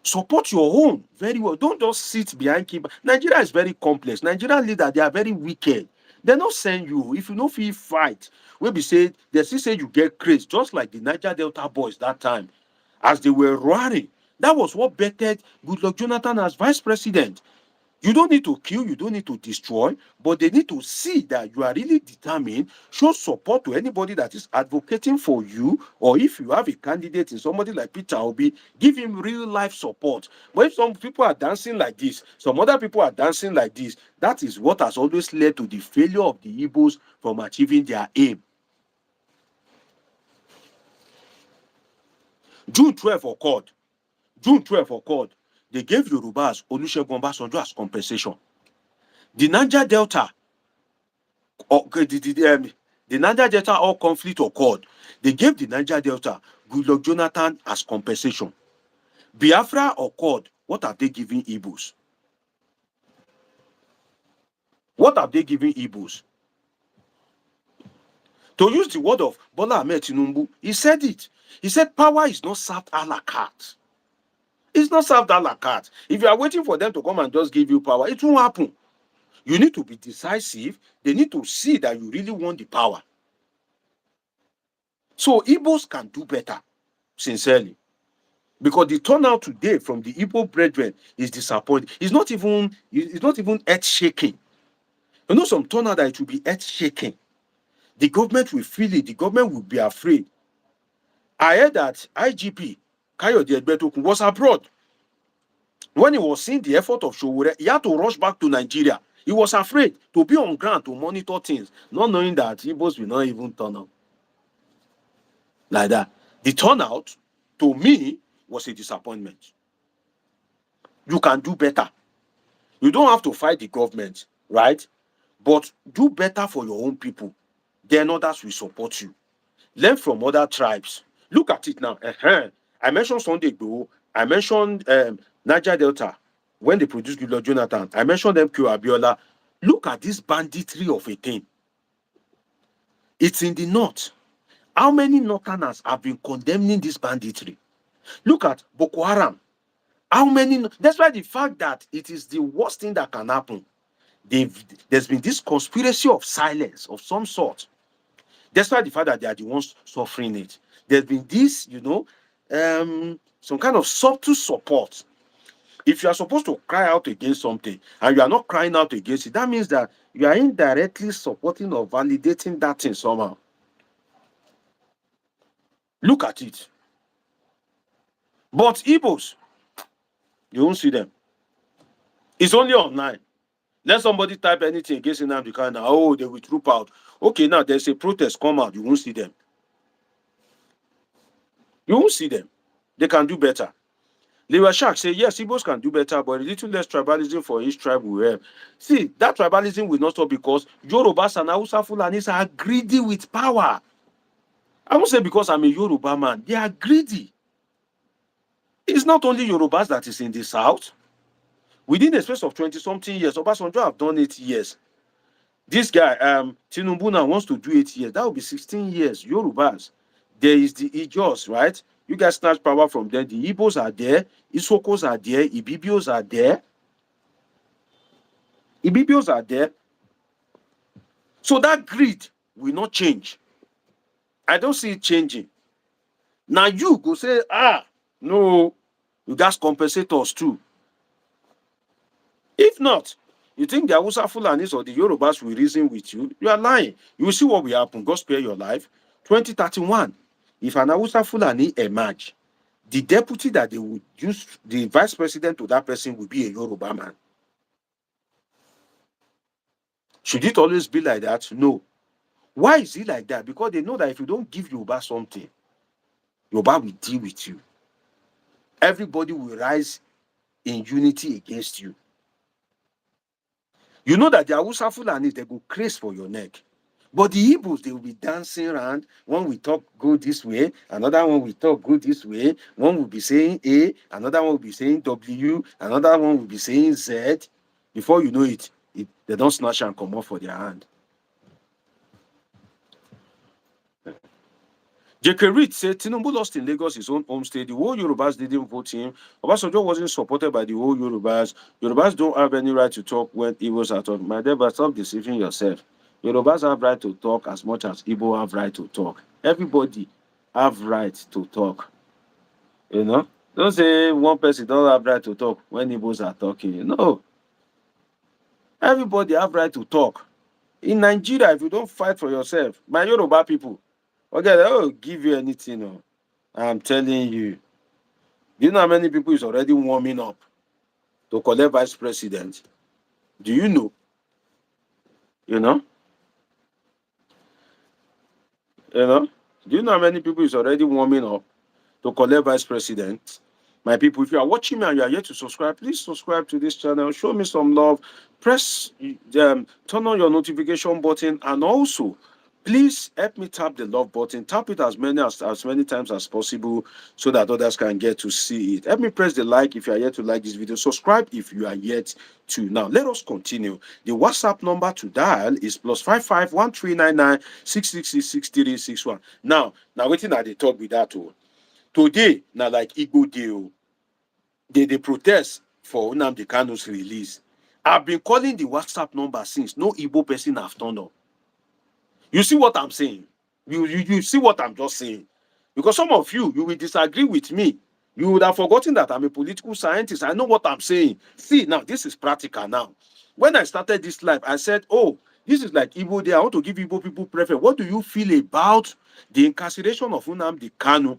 Support your own very well. Don't just sit behind keyboard. Nigeria is very complex. Nigerian leaders, they are very wicked. They not send you. If you no feel fight, we be say, they still say you get crazy, just like the Niger Delta boys that time. As they were roaring, that was what bettered Goodluck Jonathan as vice president. You don't need to kill, you don't need to destroy, but they need to see that you are really determined, show support to anybody that is advocating for you, or if you have a candidate in somebody like Peter Obi, give him real life support. But if some people are dancing like this, some other people are dancing like this, that is what has always led to the failure of the Igbos from achieving their aim. June 12 occurred. They gave Yorubas Olusegun Obasanjo as compensation. The Niger Delta, the Niger Delta oil conflict occurred, they gave the Niger Delta Goodluck Jonathan as compensation. Biafra occurred. What have they given Igbos? What have they given Igbos? To use the word of Bola Ahmed Tinubu, he said it. He said power is not served a la carte. It's not served a la carte. If you are waiting for them to come and just give you power, it won't happen. You need to be decisive. They need to see that you really want the power. So Igbos can do better, sincerely. Because the turnout today from the Igbo brethren is disappointing. It's not even earth-shaking. You know, some turnout that it will be earth-shaking. The government will feel it. The government will be afraid. I heard that IGP Kayode Egbetokun was abroad. When he was seeing the effort of Sowore, he had to rush back to Nigeria. He was afraid to be on ground to monitor things, not knowing that Igbos will not even turn up like that. The turnout, to me, was a disappointment. You can do better. You don't have to fight the government, right? But do better for your own people. Then others will support you. Learn from other tribes. Look at it now. I mentioned Sunday Igboho. I mentioned Niger Delta when they produced Goodluck Jonathan. I mentioned MQ Abiola. Look at this banditry of a thing. It's in the north. How many northerners have been condemning this banditry? Look at Boko Haram. How many? Despite the fact that it is the worst thing that can happen, there's been this conspiracy of silence of some sort. Despite the fact that they are the ones suffering it, there's been this, some kind of subtle support. If you are supposed to cry out against something and you are not crying out against it, that means that you are indirectly supporting or validating that thing somehow. Look at it. But Igbos, you won't see them. It's only online. Let somebody type anything against Nnamdi Kanu. Oh, they will troop out. Okay, now there's a protest, come out. You won't see them. You won't see them. They can do better. Lewa Shark say, yes, Igbos can do better, but a little less tribalism for each tribe will help. See, that tribalism will not stop because Yorubas and Hausa Fulanis are greedy with power. I won't say because I'm a Yoruba man. They are greedy. It's not only Yorubas that is in the south. Within a space of 20-something years, Obasanjo have done 8 years. This guy, Tinubu now wants to do 8 years. That will be 16 years. Yorubas. There is the Ijos, right? You guys snatch power from there. The Igbos are there. Isokos are there. Ibibios are there. Ibibios are there. So that greed will not change. I don't see it changing. Now you go say, no, you guys compensate us too. If not, you think the Hausa Fulanis or the Yorubas will reason with you, you are lying. You will see what will happen. God spare your life. 2031, if an Hausa Fulani emerge, the deputy that they would use, the vice president to that person will be a Yoruba man. Should it always be like that? No. Why is it like that? Because they know that if you don't give Yoruba something, Yoruba will deal with you. Everybody will rise in unity against you. You know that the Hausa Fulanis, they go craze for your neck. But the Igbos, they will be dancing around. One will talk, go this way. Another one will talk, go this way. One will be saying A. Another one will be saying W. Another one will be saying Z. Before you know it, they don't snatch and come off for their hand. J.K. Reed said Tinubu lost in Lagos, his own home state. The whole Yorubas didn't vote him. Obasanjo wasn't supported by the whole Yorubas. Yorubas don't have any right to talk when Igbos are talking. My dear, but stop deceiving yourself. Yorubas have right to talk as much as Igbo have right to talk. Everybody have right to talk. You know? Don't say one person don't have right to talk when Igbos are talking. No. Everybody have right to talk. In Nigeria, if you don't fight for yourself, my Yoruba people, okay, they will give you anything. No. I'm telling you. Do you know how many people is already warming up to collect vice president? Do you know? You know? You know? Do you know how many people is already warming up to collect vice president? My people, if you are watching me and you are yet to subscribe, please subscribe to this channel. Show me some love. Press, turn on your notification button, and also Please help me tap the love button. Tap it as many times as possible so that others can get to see it. Help me press the like if you are yet to like this video. Subscribe if you are yet to. Now, let us continue. The WhatsApp number to dial is +55 1399 666 63361. Now waiting at the talk with that. Today, now like Igbo deal, they protest for Nnamdi Kanu's release. I've been calling the WhatsApp number since no Igbo person have turned up. You see what I'm saying? You see what I'm just saying? Because some of you will disagree with me. You would have forgotten that I'm a political scientist. I know what I'm saying. See, now, this is practical now. When I started this live, I said, oh, this is like Igbo Day. I want to give Igbo people preference. What do you feel about the incarceration of Nnamdi Kanu?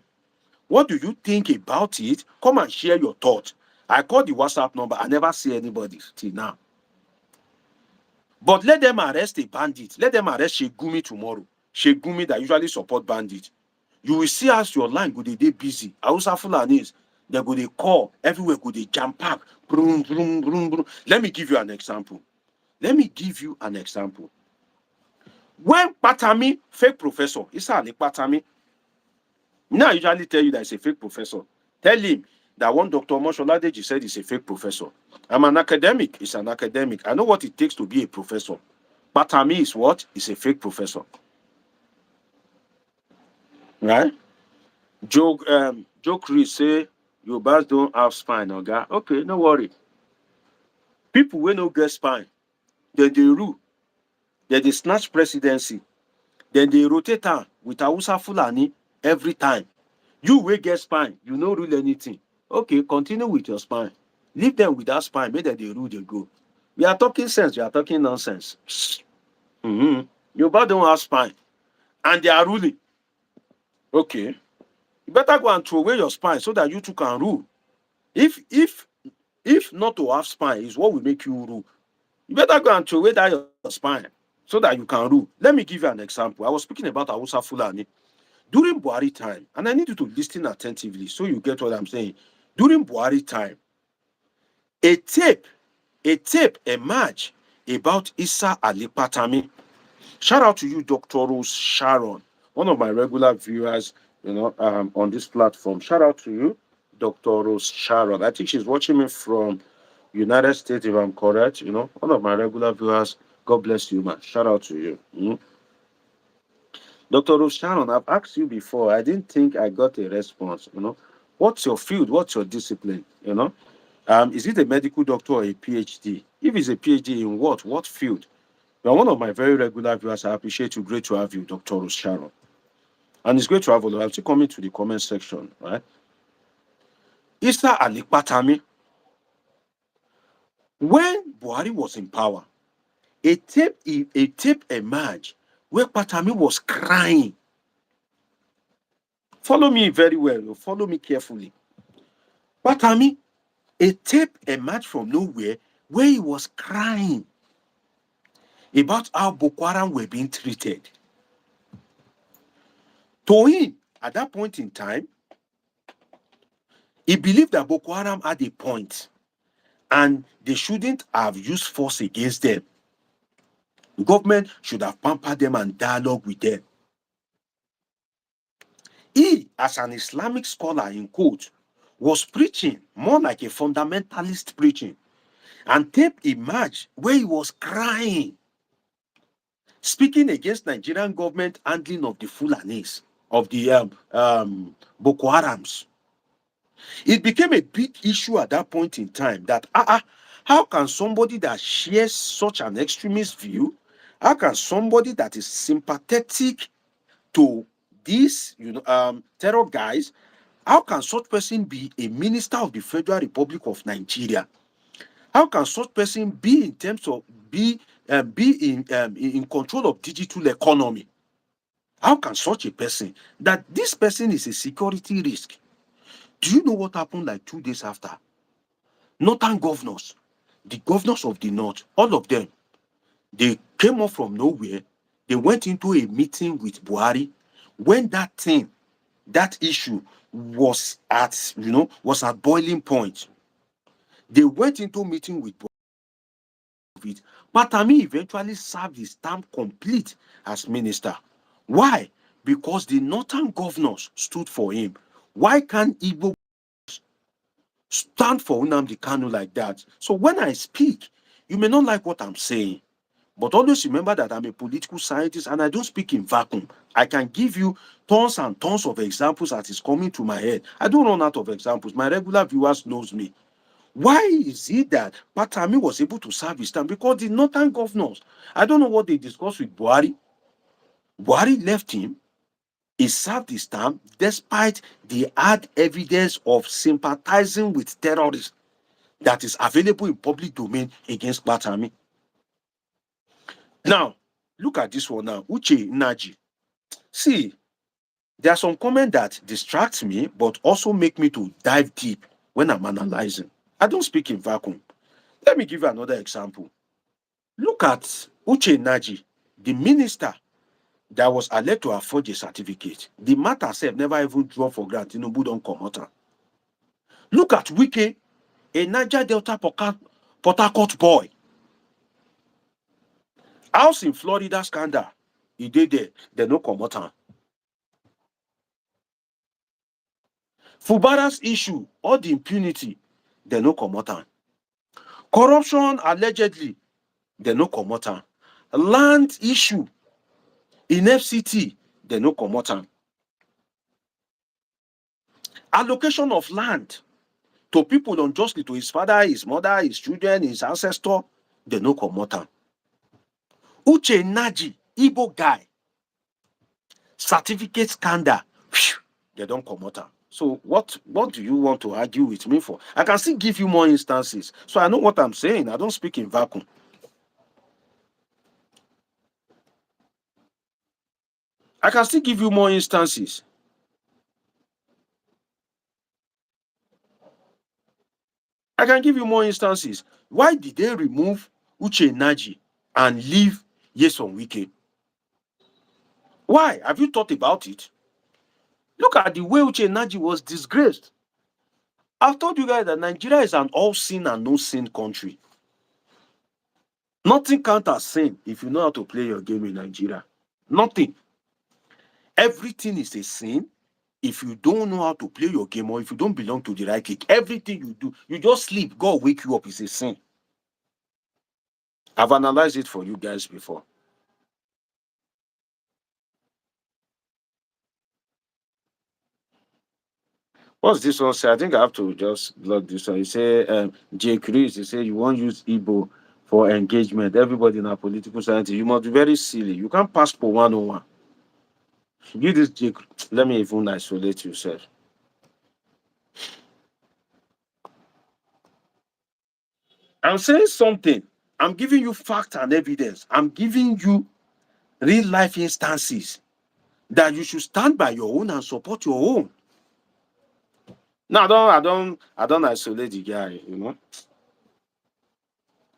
What do you think about it? Come and share your thoughts. I called the WhatsApp number. I never see anybody till now. But let them arrest a bandit. Let them arrest Shegumi tomorrow. Shegumi that usually support bandits. You will see as your line go dey busy. Hausa Fulanis, they go dey call. Everywhere go dey jam pack. Brum, brum, brum, brum. Let me give you an example. When Patami, fake professor, Isa Ali Patami, now I usually tell you that it's a fake professor. Tell him that one Dr. Mosholadeji said he's a fake professor. I'm an academic. It's an academic. I know what it takes to be a professor. Patami is what? It's a fake professor. Right? Joe Chris say, Yorubas don't have spine, okay? Okay, no worry. People will no get spine. Then they rule. Then they snatch presidency. Then they rotate her with Hausa Fulani every time. You will get spine. You no rule anything. Okay, continue with your spine. Leave them with that spine. Make them they rule, they go. We are talking sense. We are talking nonsense. Yoruba don't have spine. And they are ruling. Okay. You better go and throw away your spine so that you too can rule. If not to have spine is what will make you rule, you better go and throw away that your spine so that you can rule. Let me give you an example. I was speaking about Hausa Fulani during Buhari time, and I need you to listen attentively so you get what I'm saying. During Buhari time, a tape emerged about Isa Ali Patami. Shout out to you, Dr. Rose Sharon, one of my regular viewers, on this platform. Shout out to you, Dr. Rose Sharon. I think she's watching me from United States, if I'm correct. One of my regular viewers. God bless you, man. Shout out to you. Dr. Rose Sharon, I've asked you before. I didn't think I got a response. What's your field? What's your discipline? Is it a medical doctor or a PhD? If it's a PhD in what? What field? You are one of my very regular viewers. I appreciate you. Great to have you, Dr. Rose Sharon. And it's great to have you. I'm still coming to the comment section, right? Isa Ali Patami, when Buhari was in power, a tape emerged where Patami was crying. Follow me very well. Follow me carefully. Patami, a tape emerged from nowhere where he was crying about how Boko Haram were being treated. To him, at that point in time, he believed that Boko Haram had a point and they shouldn't have used force against them. The government should have pampered them and dialogue with them. He, as an Islamic scholar in quote, was preaching more like a fundamentalist preaching. And tape emerged where he was crying, speaking against Nigerian government handling of the Fulanis, of the Boko Harams. It became a big issue at that point in time that how can somebody that shares such an extremist view, how can somebody that is sympathetic to these terror guys, how can such person be a minister of the Federal Republic of Nigeria? How can such person be in terms of be in control of digital economy? How can such a person, that this person is a security risk? Do you know what happened like 2 days after? Northern governors, the governors of the North, all of them, they came up from nowhere. They went into a meeting with Buhari when that issue was at boiling point. They went into meeting with Buhari. Patami eventually served his term complete as minister. Why? Because the northern governors stood for him. Why can't Igbo stand for Nnamdi Kanu like that? So when I speak, you may not like what I'm saying, but always remember that I'm a political scientist and I don't speak in vacuum. I can give you tons and tons of examples that is coming to my head. I don't run out of examples. My regular viewers knows me. Why is it that Patami was able to serve his term? Because the northern governors, I don't know what they discussed with Buhari. Buhari left him. He served his term despite the hard evidence of sympathizing with terrorists that is available in public domain against Patami. Now, look at this one now. Uche Naji. See, there are some comments that distract me, but also make me to dive deep when I'm analyzing. I don't speak in vacuum. Let me give you another example. Look at Uche Naji, the minister that was alleged to have forged a certificate. The matter self never even draw for granted. Tinubu don't come out. Look at Wike, a Niger Delta Port Harcourt boy. House in Florida scandal. He did there. They no come out. Fubara's issue, all the impunity, they no come out. Corruption allegedly, they no come out. Land issue in FCT, they no come out. Allocation of land to people unjustly, to his father, his mother, his children, his ancestor, they no come out. Uche Naji, Igbo guy, certificate scandal, they don't come out. So what do you want to argue with me for? I can still give you more instances. So I know what I'm saying. I don't speak in vacuum. I can still give you more instances. I can give you more instances. Why did they remove Uche Naji and leave Yeson Wike? Why? Have you thought about it? Look at the way Uche Naji was disgraced. I've told you guys that Nigeria is an all-sin and no-sin country. Nothing counts as sin if you know how to play your game in Nigeria. Nothing. Everything is a sin if you don't know how to play your game or if you don't belong to the right league. Everything you do, you just sleep, God wake you up, is a sin. I've analyzed it for you guys before. What's this one say? I think I have to just block this one. You say, J. Chris, you say you won't use Igbo for engagement. Everybody in our political science, you must be very silly. You can't pass for 101. You this J. Let me even isolate yourself. I'm saying something. I'm giving you fact and evidence. I'm giving you real life instances that you should stand by your own and support your own. No, I don't isolate the guy, you know.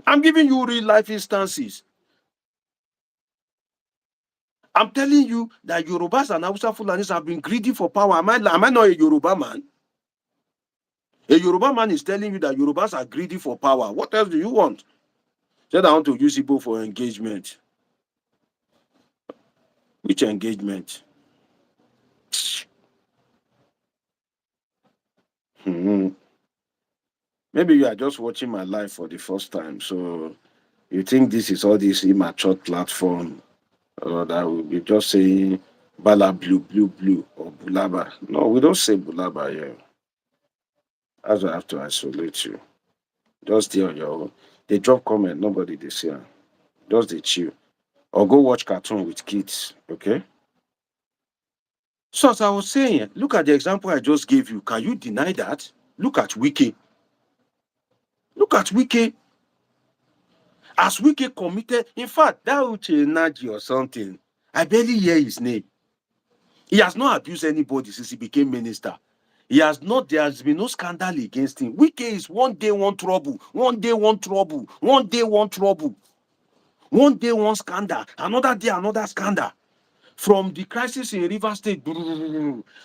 I'm giving you real life instances. I'm telling you that Yorubas and Hausa Fulanis have been greedy for power. Am I not a Yoruba man? A Yoruba man is telling you that Yorubas are greedy for power. What else do you want? Said I want to use Igbo for engagement. Which engagement? Hmm. Maybe you are just watching my life for the first time. So you think this is all this immature platform that will be just saying Bala blue or Bulaba. No, we don't say Bulaba here. That's why I have to isolate you. Just stay on your own. They drop comment, nobody they see. Just they chill. Or go watch cartoon with kids. Okay? So as I was saying, look at the example I just gave you. Can you deny that? Look at Wiki. Look at Wiki. As Wiki committed, in fact, that Uche Naji or something, I barely hear his name. He has not abused anybody since he became minister. There has been no scandal against him. Wike is one day one trouble, one day one trouble, one day one trouble, one day one scandal, another day another scandal. From the crisis in River State,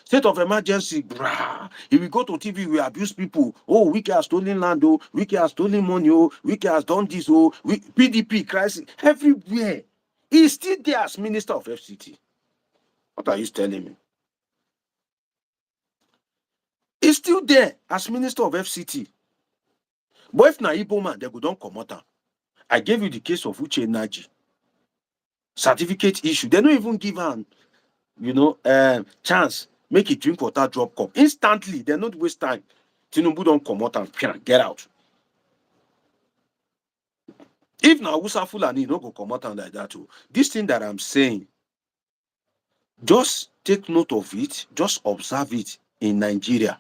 state of emergency, if we go to TV, we abuse people. Oh, Wike has stolen land, oh, Wike has stolen money, oh, Wike has done this, oh, PDP crisis, everywhere. He's still there as Minister of FCT. What are you telling me? He's still there as Minister of FCT. But if na Igbo man, they go don comot am. I gave you the case of Uche Naji. Certificate issue. They don't even give am, chance. Make it drink water, drop cup. Instantly, they not waste time. Tinubu don't comot and get out. If na Hausa Fulani, no go comot am like that too. This thing that I'm saying, just take note of it. Just observe it in Nigeria.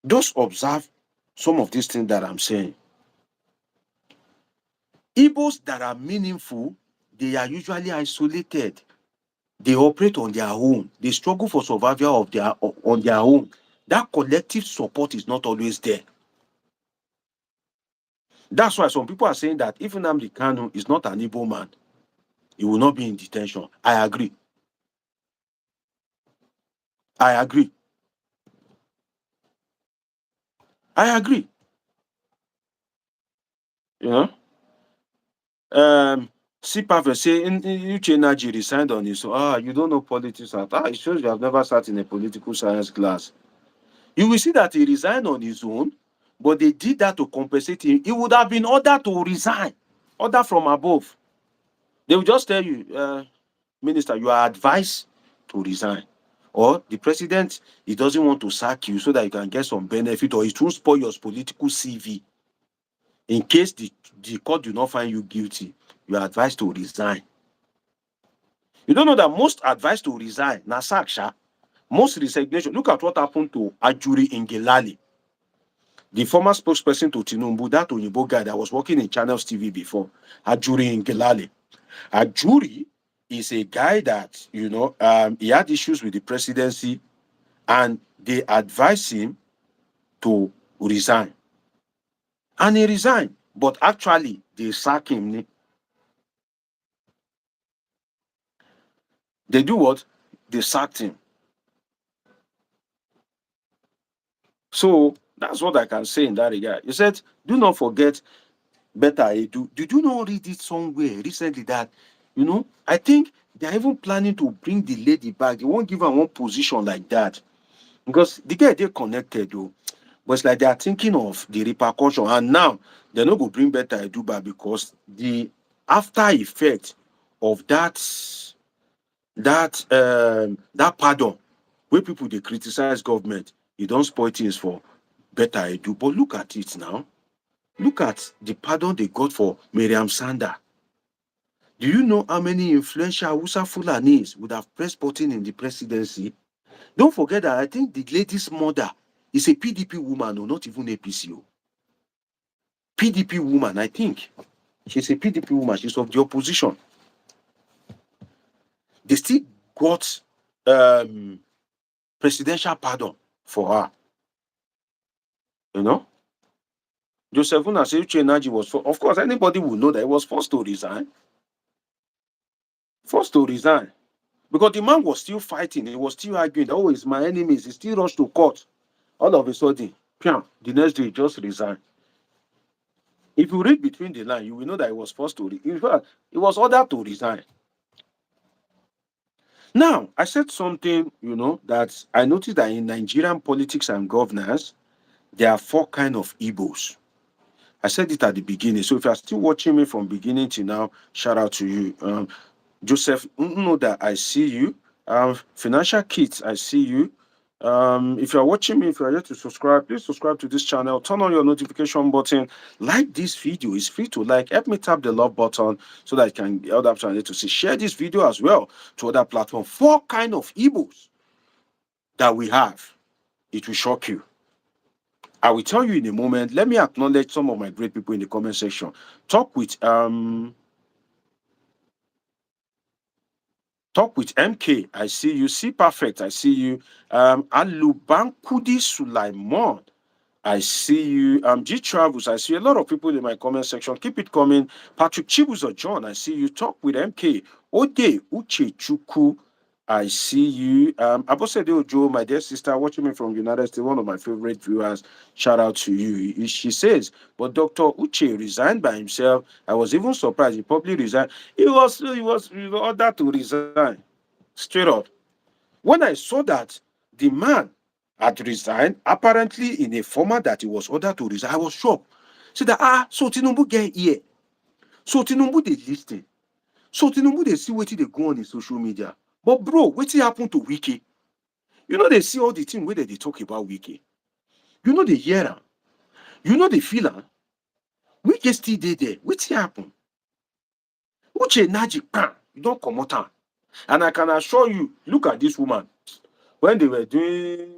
Just observe some of these things that I'm saying. Igbos that are meaningful, they are usually isolated. They operate on their own. They struggle for survival on their own. That collective support is not always there. That's why some people are saying that if Nnamdi Kanu is not an Igbo man, he will not be in detention. I agree. I agree. I agree. You know? CPAF say Uche Naji resigned on his own. You don't know politics. It shows you have never sat in a political science class. You will see that he resigned on his own, but they did that to compensate him. He would have been ordered to resign. Order from above. They will just tell you, Minister, you are advised to resign. Or the president, he doesn't want to sack you so that you can get some benefit, or it won't spoil your political CV. In case the court do not find you guilty, you are advised to resign. You don't know that most advised to resign, na sack, sha. Most resignation. Look at what happened to Ajuri in Gelali. The former spokesperson to Tinubu, that Oyinbo guy that was working in Channels TV before, Ajuri in Gelali. Ajuri is a guy that, he had issues with the presidency and they advised him to resign. And he resigned, but actually they sacked him. They do what? They sacked him. So that's what I can say in that regard. You said, do not forget better Edu. Did you not read it somewhere recently that, I think they're even planning to bring the lady back. They won't give her one position like that. Because the guy they connected though. But it's like they are thinking of the repercussion. And now they're not going to bring better Edu back because the after effect of that pardon, where people they criticize government, you don't spoil things for better Edu. But look at it now. Look at the pardon they got for Miriam Sanda. Do you know how many influential Hausa Fulanis would have pressed button in the presidency? Don't forget that I think the lady's mother is a PDP woman, or not even APC. PDP woman, I think. She's a PDP woman. She's of the opposition. They still got presidential pardon for her. Joseph Unaseyu Naji was, of course, anybody will know that he was forced to resign. Forced to resign. Because the man was still fighting. He was still arguing, oh, it's my enemies. He still rushed to court. All of a sudden, the next day, he just resigned. If you read between the lines, you will know that he was forced to resign. In fact, he was ordered to resign. Now, I said something, that I noticed that in Nigerian politics and governance, there are 4 kinds of Igbos. I said it at the beginning. So if you're still watching me from beginning to now, shout out to you. Joseph, know that I see you. Financial Kids, I see you. If you're watching me, if you're yet to subscribe, please subscribe to this channel. Turn on your notification button. Like this video. It's free to like. Help me tap the love button so that I can get other channel to see. Share this video as well to other platforms. 4 kinds of Igbos that we have. It will shock you. I will tell you in a moment. Let me acknowledge some of my great people in the comment section. Talk with MK. I see you. See Perfect. I see you. Alubankudi Sulaiman. I see you. G Travels. I see a lot of people in my comment section. Keep it coming. Patrick Chibuzo John. I see you. Talk with MK. Ode Uche Chuku. I see you. Abosede Ojo, my dear sister, watching me from United States, one of my favorite viewers. Shout out to you. She says, but Dr. Uche resigned by himself. I was even surprised. He probably resigned. He was ordered to resign. Straight up. When I saw that the man had resigned, apparently in a format that he was ordered to resign, I was shocked. Say that, so Tinubu get here. So Tinubu they listen. So Tinubu they see what they go on in social media. But bro, what happened to Wiki? You know they see all the thing where they talk about Wiki. You know they hear them. You know they feel them. Wiki still there. What happened? Uche Naji, you don't come out. And I can assure you, look at this woman. When they were doing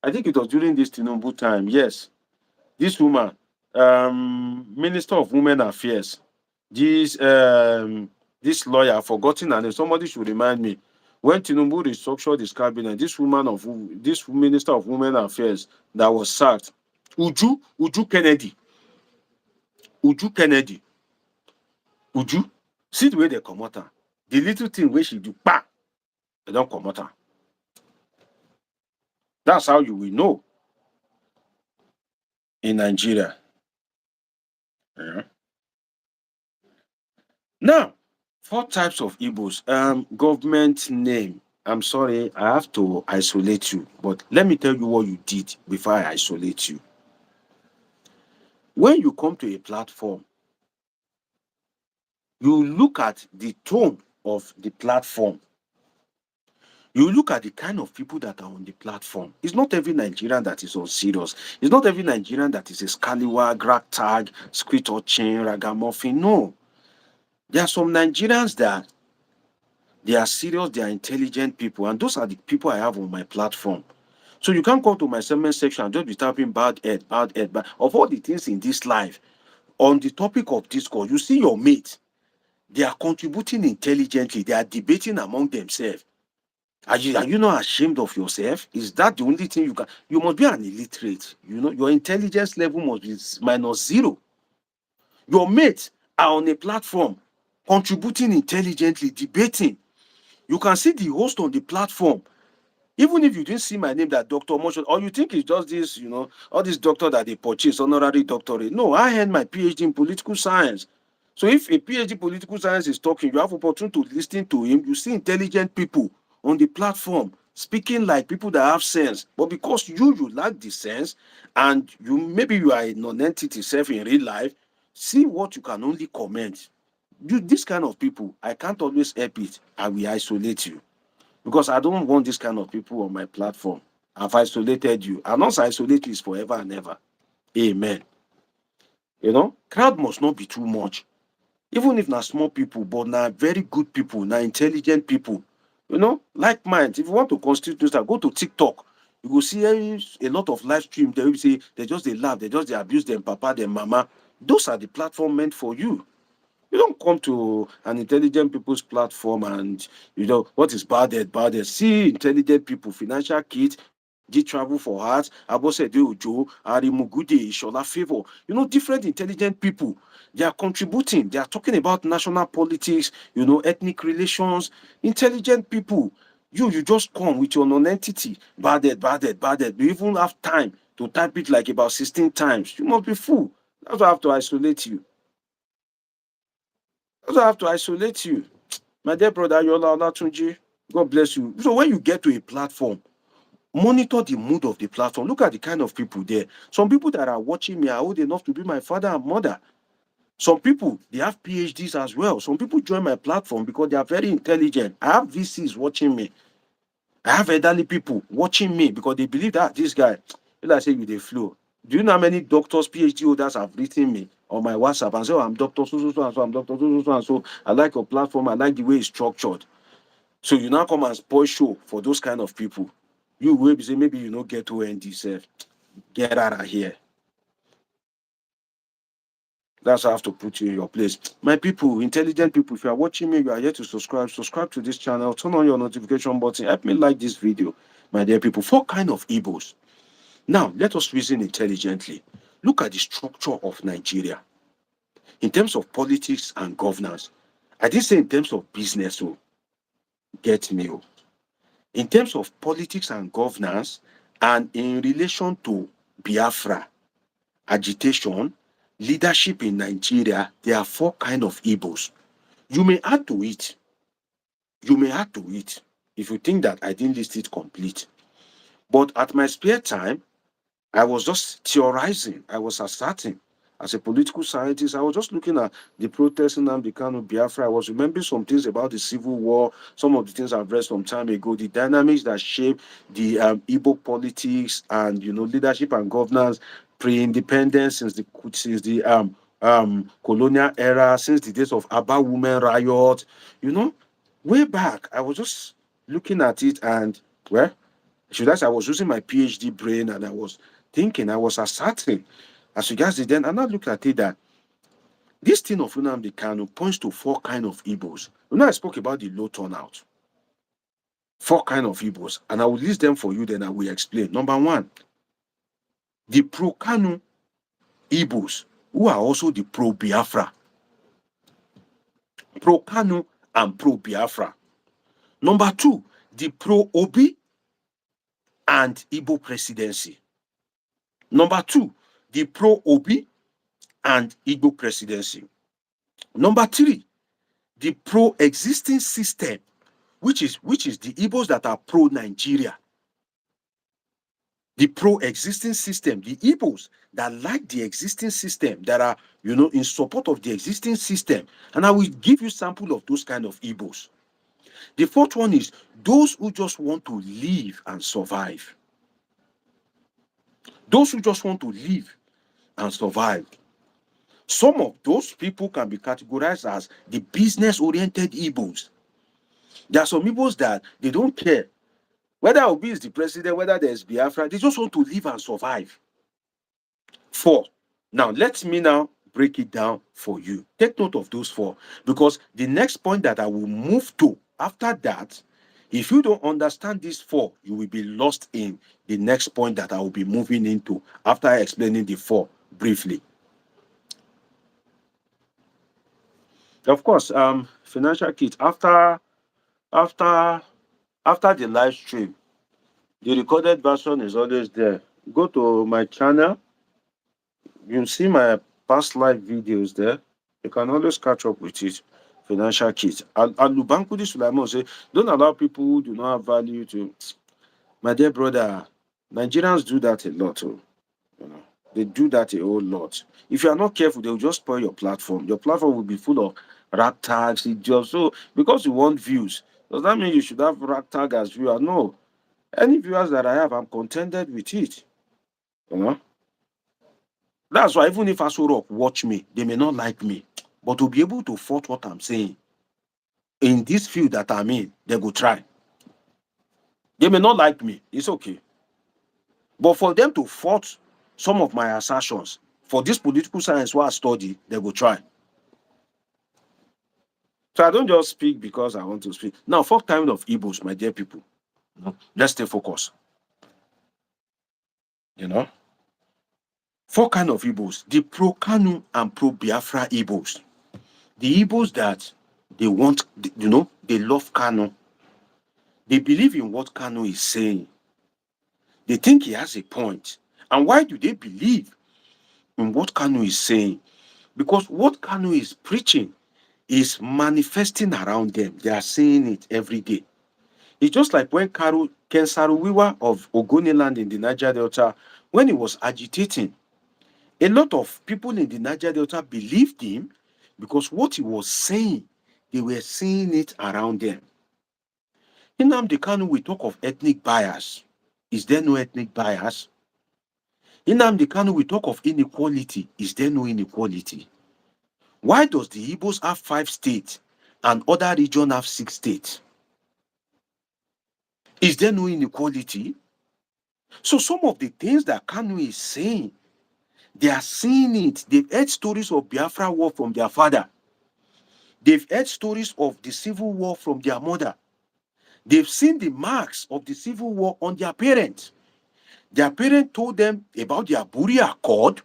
I think it was during this Tinubu time, yes. This woman, Minister of Women Affairs, this lawyer, I've forgotten her name, somebody should remind me. When Tinubu restructured his cabinet, this Minister of Women Affairs that was sacked, Uju Kennedy, Uju Kennedy, Uju, see the way they come out. The little thing where she do, they don't come out. That's how you will know in Nigeria. Yeah. Now, 4 types of Igbos. Government name. I'm sorry, I have to isolate you, but let me tell you what you did before I isolate you. When you come to a platform, you look at the tone of the platform. You look at the kind of people that are on the platform. It's not every Nigerian that is on serious. It's not every Nigerian that is a scallywag, ragtag, squid or chain, ragamuffin. No. There are some Nigerians that they are serious, they are intelligent people, and those are the people I have on my platform. So you can't come to my segment section and just be typing bad head, bad head. But of all the things in this life, on the topic of Discord, you see your mates, they are contributing intelligently, they are debating among themselves. Are you not ashamed of yourself? Is that the only thing you can? You must be an illiterate. You know, your intelligence level must be -0. Your mates are on a platform contributing intelligently, debating. You can see the host on the platform. Even if you didn't see my name, that Dr. Motion, or you think it's just this, all these doctor that they purchase, honorary doctorate. No, I had my PhD in political science. So if a PhD political science is talking, you have opportunity to listen to him. You see intelligent people on the platform speaking like people that have sense. But because you lack the sense, and maybe you are a non-entity self in real life, see what you can only comment. This kind of people, I can't always help it. I will isolate you. Because I don't want this kind of people on my platform. I've isolated you. And once I isolate you, it's forever and ever. Amen. Crowd must not be too much. Even if not small people, but now very good people, now intelligent people. Like minds. If you want to constitute this, go to TikTok. You will see a lot of live stream. They will say they just they laugh, they abuse them, papa, them mama. Those are the platform meant for you. You don't come to an intelligent people's platform and what is bad at. See intelligent people, financial kids, did travel for heart, Abosede Ojo, Arimugude, Ishola Favor. Different intelligent people. They are contributing. They are talking about national politics, ethnic relations. Intelligent people. You just come with your non-entity. Bad at. You even have time to type it like about 16 times. You must be fool. That's why I have to isolate you. I have to isolate you. My dear brother, Yola Olatunji, God bless you. So when you get to a platform, monitor the mood of the platform. Look at the kind of people there. Some people that are watching me are old enough to be my father and mother. Some people, they have PhDs as well. Some people join my platform because they are very intelligent. I have VCs watching me. I have elderly people watching me because they believe that this guy, like I say, with the flow. Do you know how many doctors, PhD holders have written me on my WhatsApp and say, I'm Dr. So and so, I'm Dr. So and so. I like your platform. I like the way it's structured. So you now come and spoil show for those kind of people. You will say, maybe you don't get OND self. Get out of here. That's how I have to put you in your place. My people, intelligent people, if you are watching me, you are here to subscribe to this channel, turn on your notification button, help me like this video. My dear people, 4 kind of Igbos. Now, let us reason intelligently. Look at the structure of Nigeria in terms of politics and governance. I didn't say in terms of business, so get me. In terms of politics and governance, and in relation to Biafra, agitation, leadership in Nigeria, there are 4 kind of Igbos. You may add to it You may add to it if you think that I didn't list it complete. But at my spare time, I was just theorizing. I was asserting. As a political scientist, I was just looking at the protests in Nnamdi Kanu, Biafra. I was remembering some things about the Civil War, some of the things I've read some time ago, the dynamics that shape the Igbo politics and leadership and governance pre-independence since the colonial era, since the days of Aba women riot. Way back, I was just looking at it and well, should I say I was using my PhD brain and I was thinking, I was asserting as regards the then, and I looked at it that this thing of Nnamdi Kanu points to four kind of Igbos. I spoke about the low turnout. Four kind of Igbos, and I will list them for you, then I will explain. Number one, the pro-Kanu Igbos, who are also the pro-Biafra. Pro-Kanu and pro-Biafra. Number two, the pro-Obi and Igbo presidency. Number two, the pro-Obi and Igbo presidency. Number three, the pro-existing system, which is the Igbos that are pro-Nigeria. The pro-existing system, the Igbos that like the existing system, that are, in support of the existing system. And I will give you sample of those kind of Igbos. The fourth one is those who just want to live and survive. Those who just want to live and survive. Some of those people can be categorized as the business-oriented Igbos. There are some Igbos that they don't care whether Obi is the president, whether there's Biafra, they just want to live and survive. Four. Now, let me now break it down for you. Take note of those four, because the next point that I will move to after that, if you don't understand these four, you will be lost in the next point that I will be moving into after explaining the four briefly. Of course, financial kit after the live stream, the recorded version is always there. Go to my channel. You see my past live videos there. You can always catch up with it. Financial kit. Alubankudi Sulaiman say, don't allow people who do not have value to. My dear brother, Nigerians do that a lot. They do that a whole lot. If you are not careful, they will just spoil your platform. Your platform will be full of rag tags. So because you want views, does that mean you should have rag tag as viewer? No. Any viewers that I have, I'm contented with it. That's why even if Asorok watch me, they may not like me. But to be able to fault what I'm saying in this field that I'm in, they go try. They may not like me. It's okay. But for them to fault some of my assertions for this political science where I study, they go try. So I don't just speak because I want to speak. Now, fourth kind of Igbos, my dear people. Let's stay focused. Four kind of Igbos. The pro-Kanu and pro-Biafra Igbos. The Igbos that they want, they love Kanu. They believe in what Kanu is saying. They think he has a point. And why do they believe in what Kanu is saying? Because what Kanu is preaching is manifesting around them. They are seeing it every day. It's just like when Ken Saro-Wiwa of Ogoniland in the Niger Delta, when he was agitating, a lot of people in the Niger Delta believed him because what he was saying, they were seeing it around them. In Nnamdi Kanu, we talk of ethnic bias. Is there no ethnic bias? In Nnamdi Kanu, we talk of inequality. Is there no inequality? Why does the Igbos have 5 states and other regions have 6 states? Is there no inequality? So some of the things that Kanu is saying, they are seeing it. They've heard stories of Biafra war from their father. They've heard stories of the civil war from their mother. They've seen the marks of the civil war on their parents. Their parents told them about the Aburi Accord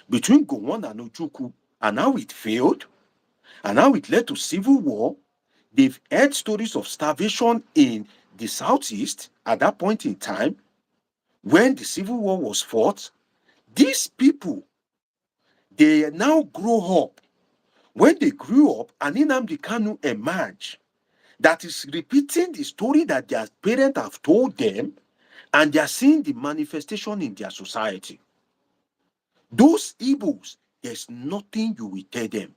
between Gowon and Ojukwu and how it failed and how it led to civil war. They've heard stories of starvation in the southeast at that point in time when the civil war was fought. These people, they now grow up. When they grew up and Nnamdi Kanu emerged, that is repeating the story that their parents have told them, and they are seeing the manifestation in their society. Those Igbos, there's nothing you will tell them.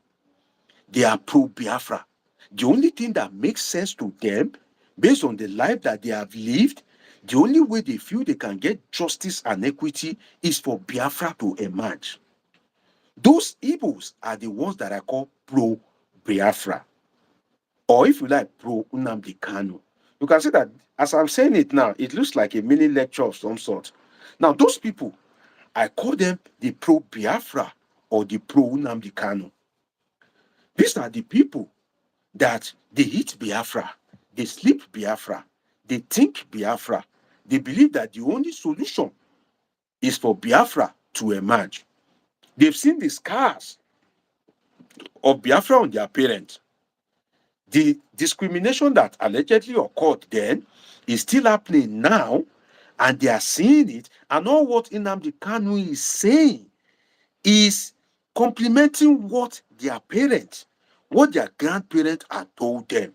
They are pro-Biafra. The only thing that makes sense to them, based on the life that they have lived, the only way they feel they can get justice and equity is for Biafra to emerge. Those Igbos are the ones that I call pro-Biafra. Or if you like, pro-Nnamdi Kanu. You can see that as I'm saying it now, it looks like a mini lecture of some sort. Now, those people, I call them the pro-Biafra or the pro-Nnamdi Kanu. These are the people that they eat Biafra, they sleep Biafra, they think Biafra. They believe that the only solution is for Biafra to emerge. They've seen the scars of Biafra on their parents. The discrimination that allegedly occurred then is still happening now, and they are seeing it. And all what Nnamdi Kanu is saying is complementing what their parents, what their grandparents had told them.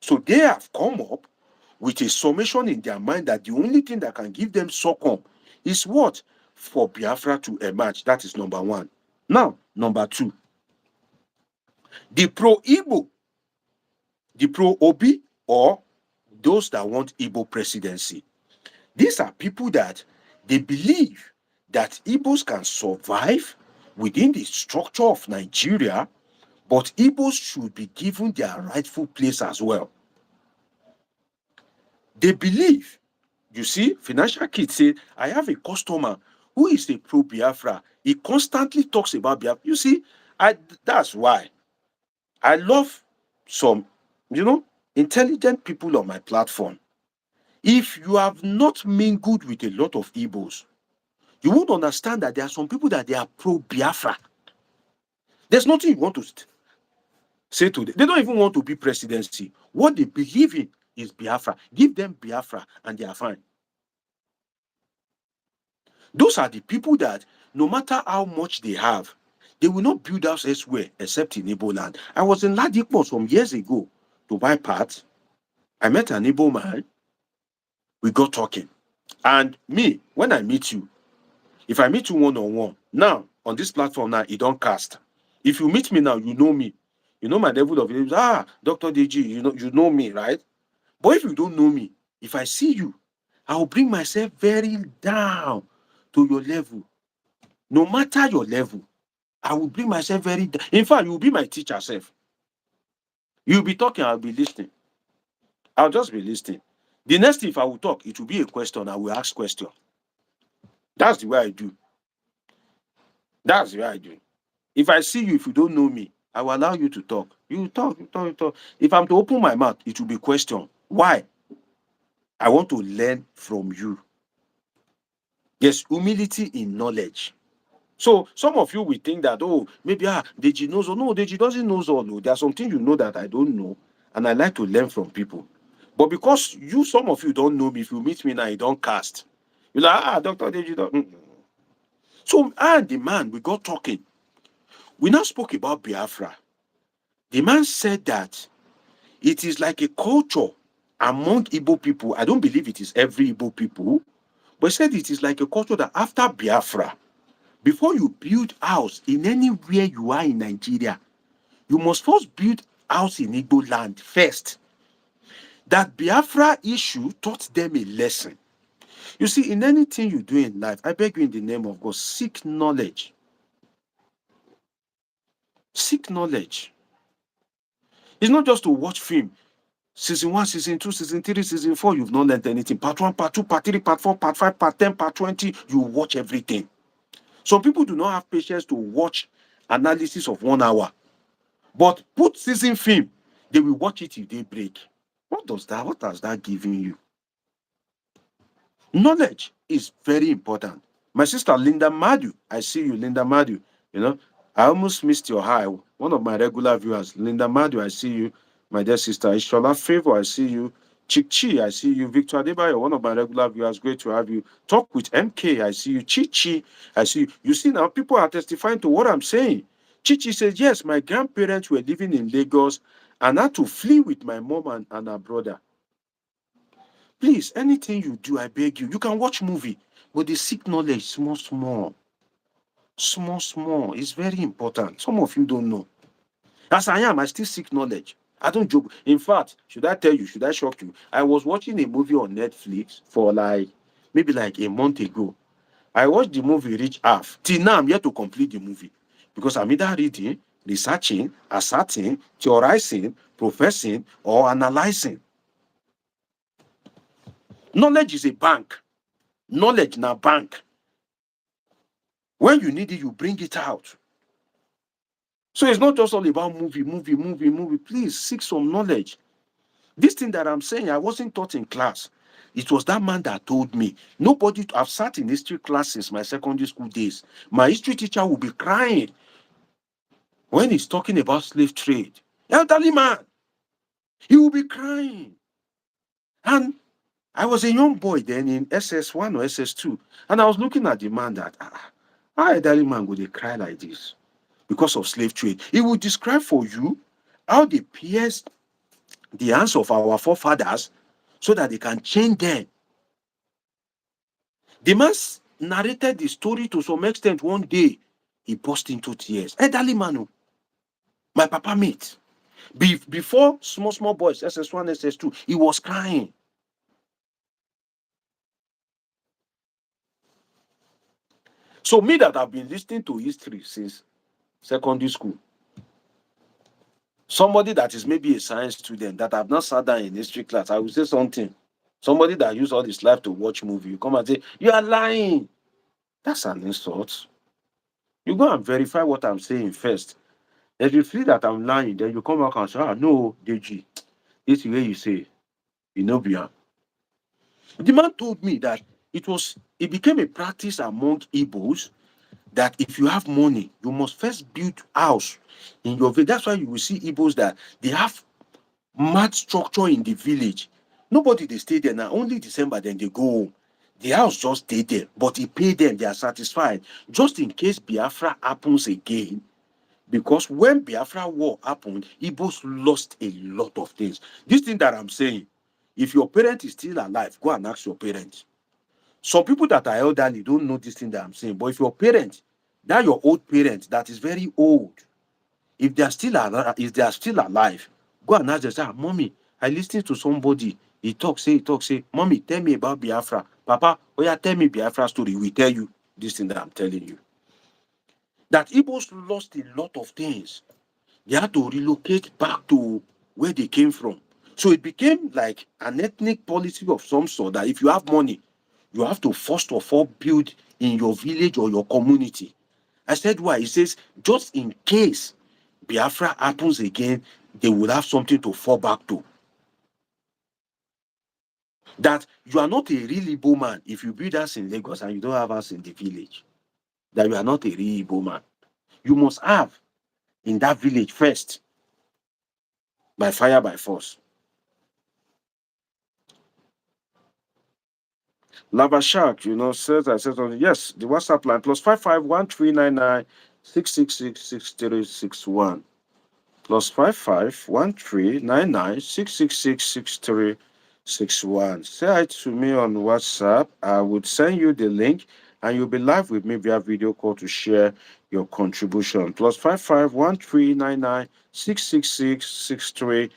So they have come up with a summation in their mind that the only thing that can give them succumb is what? For Biafra to emerge. That is number one. Now, number two, the pro-Igbo, the pro-Obi, or those that want Igbo presidency. These are people that they believe that Igbos can survive within the structure of Nigeria, but Igbos should be given their rightful place as well. They believe, you see, Financial Kid said, I have a customer who is a pro-Biafra. He constantly talks about Biafra. You see, that's why I love some, intelligent people on my platform. If you have not mingled with a lot of Igbos, you won't understand that there are some people that they are pro-Biafra. There's nothing you want to say to them. They don't even want to be presidency. What they believe in is Biafra. Give them Biafra and they are fine. Those are the people that no matter how much they have, they will not build house elsewhere except in Igbo land. I was in Ladipo some years ago to buy parts. I met an Igbo man. We got talking. And me, when I meet you, if I meet you one-on-one, now, on this platform now, it don't cast. If you meet me now, you know me. You know my level of, Dr. DG, you know me, right? But if you don't know me, if I see you, I will bring myself very down to your level. No matter your level, I will bring myself very down. In fact, you will be my teacher self. You'll be talking, I'll be listening. I'll just be listening. The next thing, if I will talk, it will be a question. I will ask question. That's the way I do. That's the way I do. If I see you, if you don't know me, I will allow you to talk. You talk. If I'm to open my mouth, it will be question. Why? I want to learn from you. There's humility in knowledge. So some of you will think that, maybe Deji knows all. No, Deji doesn't know all. No. There are some things you know that I don't know, and I like to learn from people. But because some of you don't know me, if you meet me now, you don't cast. You're like, Dr. Deji don't. So the man, we got talking. We now spoke about Biafra. The man said that it is like a culture among Igbo people. I don't believe it is every Igbo people, but he said it is like a culture that after Biafra, before you build house in anywhere you are in Nigeria, you must first build house in Igbo land first. That Biafra issue taught them a lesson. You see, in anything you do in life, I beg you in the name of God, seek knowledge. Seek knowledge. It's not just to watch film. Season 1, Season 2, Season 3, Season 4, you've not learned anything. Part 1, Part 2, Part 3, Part 4, Part 5, Part 10, Part 20, you watch everything. Some people do not have patience to watch analysis of 1 hour. But put season film, they will watch it till they break. What has that given you? Knowledge is very important. My sister Linda Madu, I see you, Linda Madu. I almost missed your hi. One of my regular viewers, Linda Madu, I see you. My dear sister Ishola Favor, I see you. Chichi, I see you. Victor Adebayo, one of my regular viewers, great to have you. Talk with MK, I see you. Chichi, I see you. You see now, people are testifying to what I'm saying. Chichi says, yes, my grandparents were living in Lagos and had to flee with my mom and her brother. Please, anything you do, I beg you, you can watch movie, but the seek knowledge small, small. Small, small. It's very important. Some of you don't know. As I am, I still seek knowledge. I don't joke. In fact, should I tell you, should I shock you? I was watching a movie on Netflix for maybe like a month ago. I watched the movie reach half. Till now, I'm yet to complete the movie because I'm either reading, researching, asserting, theorizing, professing, or analyzing. Knowledge is a bank. Knowledge na bank. When you need it, you bring it out. So it's not just all about movie. Please seek some knowledge. This thing that I'm saying, I wasn't taught in class. It was that man that told me. Nobody, I've sat in history class since my secondary school days. My history teacher will be crying when he's talking about slave trade. Elderly man, he will be crying. And I was a young boy then in SS1 or SS2. And I was looking at the man that, how elderly man would they cry like this because of slave trade? He will describe for you how they pierced the hands of our forefathers so that they can chain them. The man narrated the story to some extent. One day, he burst into tears. Elderly man, my papa mate. Before small boys, SS1, SS2, he was crying. So me that have been listening to history since secondary school, somebody that is maybe a science student that have not sat down in history class, I will say something. Somebody that used all his life to watch movie, you come and say, you are lying. That's an insult. You go and verify what I'm saying first. If you feel that I'm lying, then you come back and say, no, Deji, this way you say, you know, beyond. The man told me that it became a practice among Igbos that if you have money, you must first build house in your village. That's why you will see Igbos that they have mad structure in the village. Nobody they stay there now. Only December, then they go home. The house just stay there, but he paid them. They are satisfied. Just in case Biafra happens again, because when Biafra war happened, Igbos lost a lot of things. This thing that I'm saying, if your parent is still alive, go and ask your parents. Some people that are elderly don't know this thing that I'm saying. But if your parent, that your old parent that is very old, if they are still alive, go and ask them, say, mommy, I listened to somebody. He talk, say, mommy, tell me about Biafra. Papa, oh yeah, tell me Biafra story. We tell you this thing that I'm telling you. That Igbos lost a lot of things. They had to relocate back to where they came from. So it became like an ethnic policy of some sort that if you have money, you have to first of all build in your village or your community. I said why? He says, just in case Biafra happens again, they will have something to fall back to. That you are not a real Igbo man if you build house in Lagos and you don't have house in the village. That you are not a real Igbo man. You must have in that village first, by fire, by force. Lava Shark, says I said something. Yes, the WhatsApp line +55139966666361. +55139966666361. Say hi to me on WhatsApp. I would send you the link and you'll be live with me via video call to share your contribution. +55139966666361.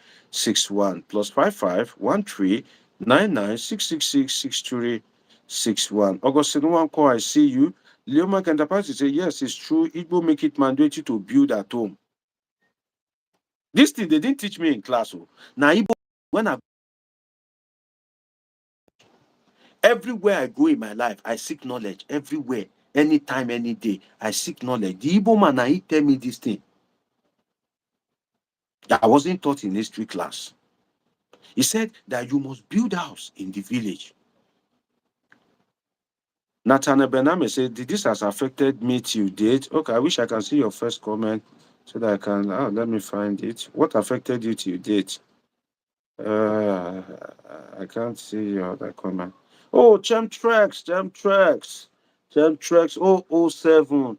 +55139966666361. Augustine Nwankwo, I see you. Leoma Enterprise say, yes, it's true. Igbo make it mandatory to build at home. This thing they didn't teach me in class. Now, Igbo, everywhere I go in my life, I seek knowledge. Everywhere, anytime, any day, I seek knowledge. The Igbo man, he tell me this thing. I wasn't taught in history class. He said that you must build house in the village. Nathaniel Bename said, this has affected me till date. Okay, I wish I can see your first comment so that I can, let me find it. What affected you till date? I can't see your other comment. Oh, Chemtrex. Chemtrex 007.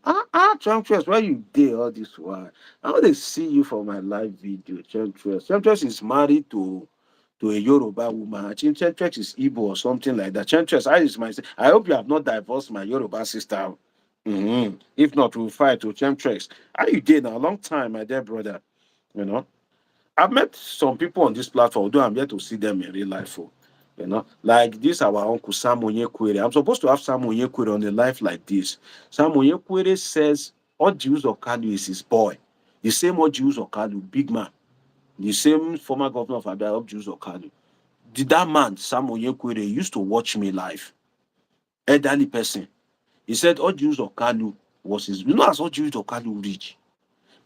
Chemtrex, why you there all this while? I want to see you for my live video, Chemtrex. Chemtrex is married to a Yoruba woman. I think Chemtrex is Igbo or something like that. Chemtrex, I hope you have not divorced my Yoruba sister. If not, we'll fight to Chemtrex. How you did now? A long time, my dear brother. You know, I've met some people on this platform, although I'm yet to see them in real life. Like this, our uncle Sam Onyekwere. I'm supposed to have Sam Onyekwere on a life like this. Sam Onyekwere says Ojius Okalu is his boy. The same Ojius Okalu, big man. The same former governor of Abia, Ojius Okalu. That man, Sam Onyekwere, used to watch me live. Elderly person. He said Ojius Okalu was his. You know, as Ojius Okalu reach,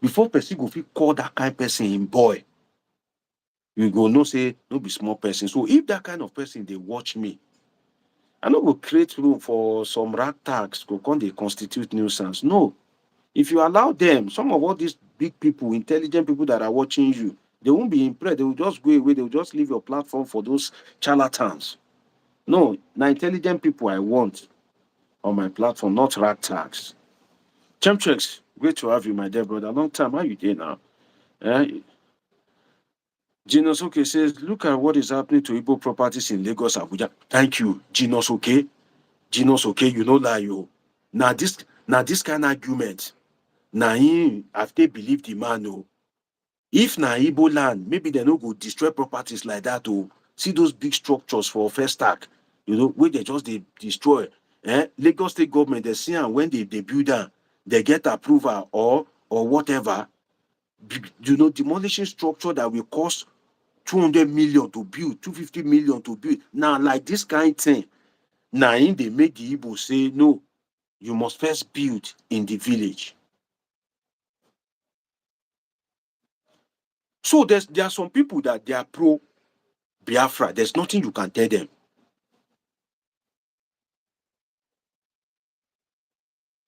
before person go fit call that kind of person him boy, you go no say no be small person. So if that kind of person they watch me, I no go create room for some rat tags go come they constitute nuisance. No. If you allow them, some of all these big people, intelligent people that are watching you, they won't be impressed. They will just go away. They will just leave your platform for those charlatans. No, now intelligent people I want on my platform, not rat tags. Chemtrex, great to have you, my dear brother. Long time. How you doing now? Genius OK says, look at what is happening to Igbo properties in Lagos, Abuja. Thank you, Genius OK. Genius OK, you know lie you. Now this kind of argument. Now have they believed the man? Oh. If na Igbo land, maybe they no go destroy properties like that. Oh. See those big structures for first stack, where they just they destroy. Lagos state government, they see and when they build them, they get approval or whatever. Demolishing structure that will cost 200 million to build, 250 million to build. Now, like this kind of thing, now they make the Igbo say, no, you must first build in the village. So there are some people that they are pro-Biafra. There's nothing you can tell them.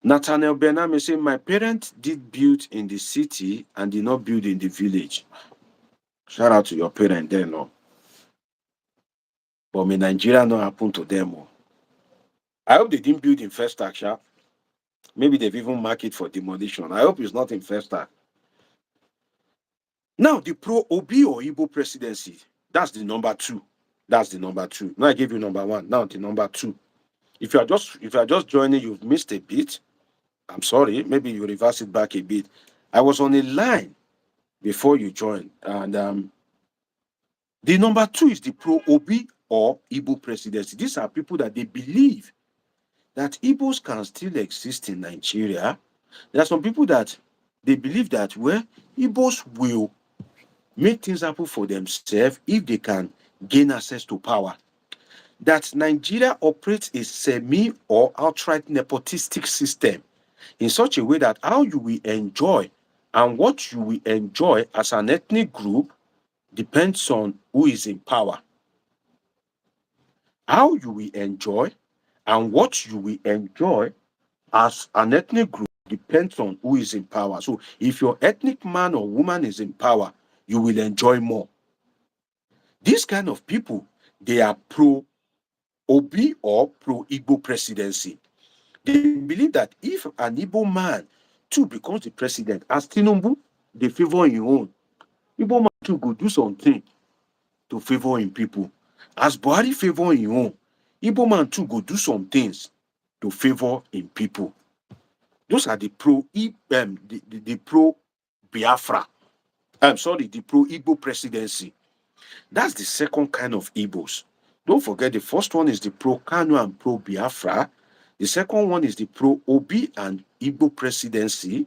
Nathaniel Bename say, my parents did build in the city and did not build in the village. Shout out to your parents there, no. But in Nigeria, no happen to them. Oh. I hope they didn't build in first action. Maybe they've even marked it for demolition. I hope it's not in first act. Now, the pro-Obi or Igbo presidency, that's the number two. That's the number two. Now I gave you number one. Now the number two. If you are just joining, you've missed a bit. I'm sorry. Maybe you reverse it back a bit. I was on a line before you joined, and the number two is the pro-Obi or Igbo presidency. These are people that they believe that Igbos can still exist in Nigeria. There are some people that they believe that Igbos will make things happen for themselves if they can gain access to power. That Nigeria operates a semi or outright nepotistic system in such a way that how you will enjoy and what you will enjoy as an ethnic group depends on who is in power. How you will enjoy and what you will enjoy as an ethnic group depends on who is in power. So if your ethnic man or woman is in power, you will enjoy more. These kind of people, they are pro-Obi or pro-Igbo presidency. They believe that if an Igbo man too becomes the president, as Tinubu, they favor his own. Igbo man too go do something to favor in people. As Buhari favor his own, Igbo man too go do some things to favor in people. Those are the pro-Biafra. I'm sorry, the pro-Igbo presidency. That's the second kind of Igbos. Don't forget, the first one is the pro-Kanu and pro-Biafra. The second one is the pro-Obi and Igbo presidency.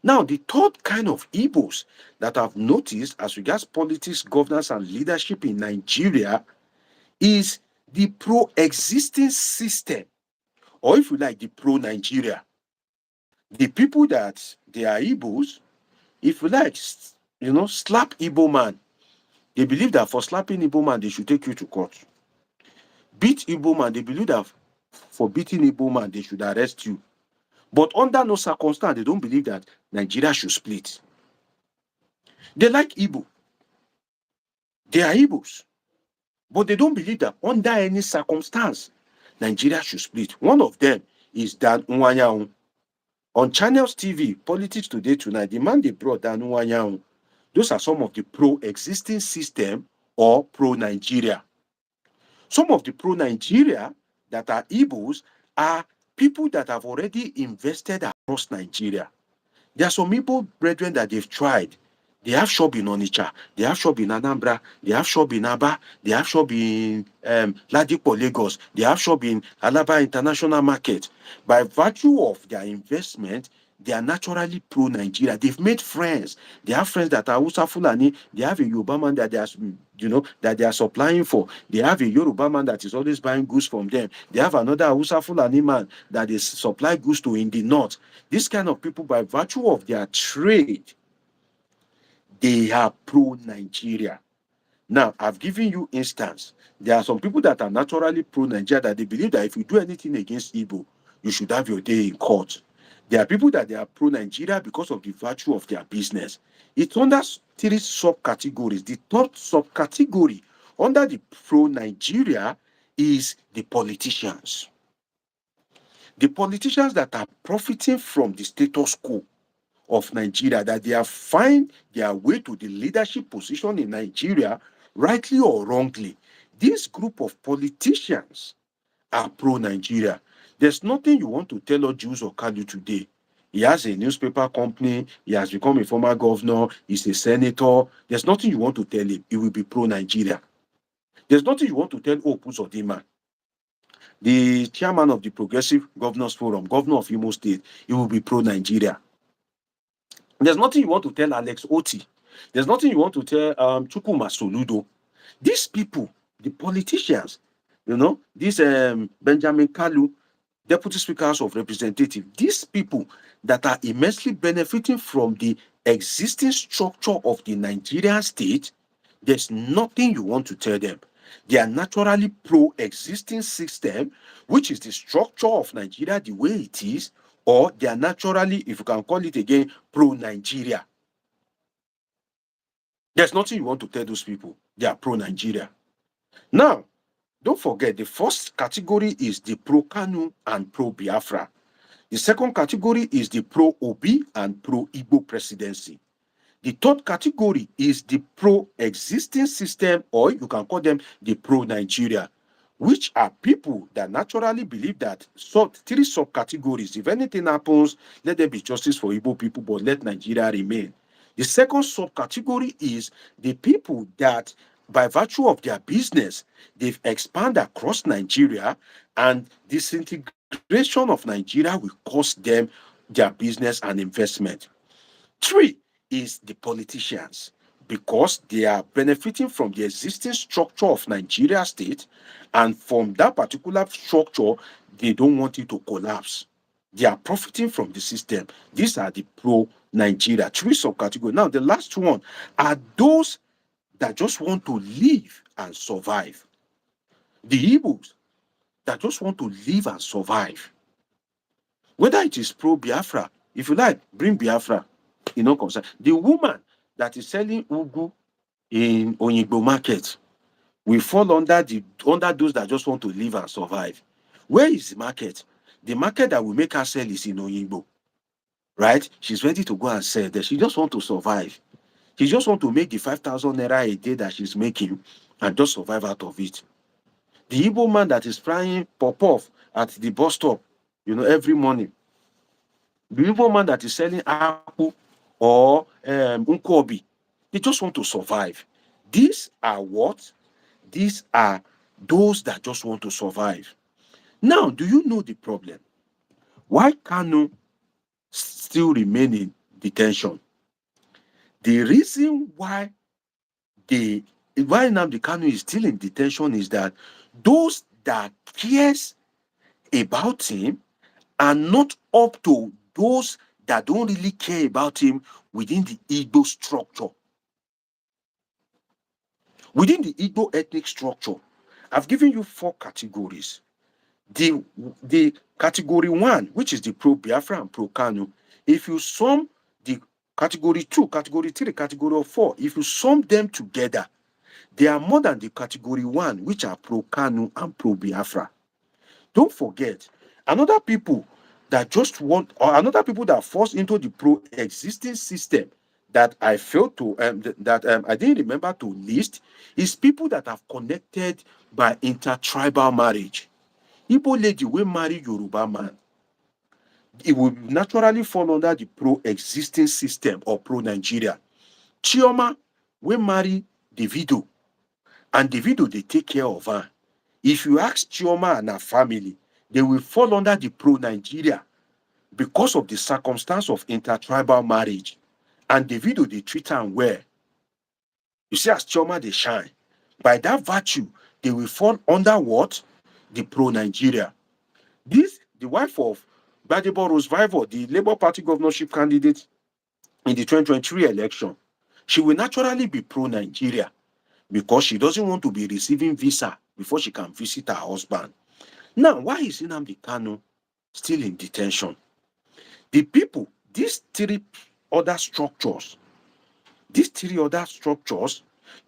Now, the third kind of Igbos that I've noticed as regards politics, governance, and leadership in Nigeria is the pro-existing system, or if you like, the pro-Nigeria. The people that they are Igbos, if you like, slap Igbo man. They believe that for slapping Igbo man, they should take you to court. Beat Igbo man, they believe that for beating Igbo man, they should arrest you. But under no circumstance, they don't believe that Nigeria should split. They like Igbo. They are Igbos. But they don't believe that under any circumstance, Nigeria should split. One of them is Dan Nwanyaun. On Channels TV, Politics Today Tonight, the man they brought, Dan Nwanyaun, those are some of the pro-existing system or pro-Nigeria. Some of the pro-Nigeria that are Igbos are people that have already invested across Nigeria. There are some Igbo brethren that they've tried. They have shop in Onitsha, they have shop in Anambra, they have shop in Aba, they have shop in Ladipo, Lagos, they have shop in Alaba International Market. By virtue of their investment, they are naturally pro-Nigeria. They've made friends. They have friends that are Hausa Fulani. They have a Yoruba man that they are, that they are supplying for. They have a Yoruba man that is always buying goods from them. They have another Hausa Fulani man that they supply goods to in the north. This kind of people, by virtue of their trade, they are pro-Nigeria. Now, I've given you instance. There are some people that are naturally pro-Nigeria that they believe that if you do anything against Igbo, you should have your day in court. There are people that they are pro-Nigeria because of the virtue of their business. It's under 3 subcategories. The third subcategory under the pro-Nigeria is the politicians. The politicians that are profiting from the status quo of Nigeria, that they have find their way to the leadership position in Nigeria, rightly or wrongly. This group of politicians are pro-Nigeria. There's nothing you want to tell us Jews or Kanu today. He has a newspaper company, he has become a former governor, he's a senator. There's nothing you want to tell him. He will be pro-Nigeria. There's nothing you want to tell Opus Odima, the chairman of the Progressive Governors Forum, governor of Imo State. He will be pro-Nigeria. There's nothing you want to tell Alex Oti. There's nothing you want to tell Chukwuma Soludo. These people, the politicians, this Benjamin Kalu, Deputy Speaker House of Representatives, these people that are immensely benefiting from the existing structure of the Nigerian state, there's nothing you want to tell them. They are naturally pro-existing system, which is the structure of Nigeria the way it is, or they are naturally, if you can call it again, pro-Nigeria. There's nothing you want to tell those people. They are pro-Nigeria. Now, don't forget, the first category is the pro-Kanu and pro-Biafra. The second category is the pro-Obi and pro-Igbo presidency. The third category is the pro-existing system, or you can call them the pro-Nigeria, which are people that naturally believe that 3 subcategories, if anything happens, let there be justice for Igbo people, but let Nigeria remain. The second subcategory is the people that, by virtue of their business, they've expanded across Nigeria, and disintegration of Nigeria will cost them their business and investment. 3 is the politicians, because they are benefiting from the existing structure of Nigeria state, and from that particular structure, they don't want it to collapse. They are profiting from the system. These are the pro-Nigeria, 3 subcategories. Now, the last one are those that just want to live and survive. The Igbos that just want to live and survive. Whether it is pro-Biafra, if you like, bring Biafra, concern. The woman that is selling ugu in Onyigbo market will fall under those that just want to live and survive. Where is the market? The market that will make her sell is in Onyigbo, right? She's ready to go and sell there. She just want to survive. She just want to make the 5,000 naira a day that she's making and just survive out of it. The Igbo man that is frying pop-off at the bus stop, every morning. The Igbo man that is selling apple or unkobi, they just want to survive. These are what? These are those that just want to survive. Now, do you know the problem? Why Kanu still remain in detention? The reason why Nnamdi Kanu is still in detention is that those that cares about him are not up to those that don't really care about him within the Igbo structure. Within the Igbo ethnic structure, I've given you 4 categories. The category 1, which is the pro-Biafra and pro-Kanu, if you sum the category 2, category 3, category 4, if you sum them together, they are more than the category 1, which are pro-Kanu and pro-Biafra. Don't forget, Another people that just want, or another people that force into the pro-existing system that I failed to, I didn't remember to list, is people that have connected by intertribal marriage. Igbo lady will marry Yoruba man, it will naturally fall under the pro-existing system or pro-Nigeria. Chioma will marry Davido, and Davido they take care of her. If you ask Chioma and her family, they will fall under the pro-Nigeria because of the circumstance of intertribal marriage. And Davido they treat her well. You see, as Chioma they shine. By that virtue, they will fall under what? The pro-Nigeria. This, the wife of Gbadebo Rose-Vivour, the Labour Party governorship candidate in the 2023 election, she will naturally be pro-Nigeria because she doesn't want to be receiving visa before she can visit her husband. Now, why is Nnamdi Kanu still in detention? The people, these three other structures,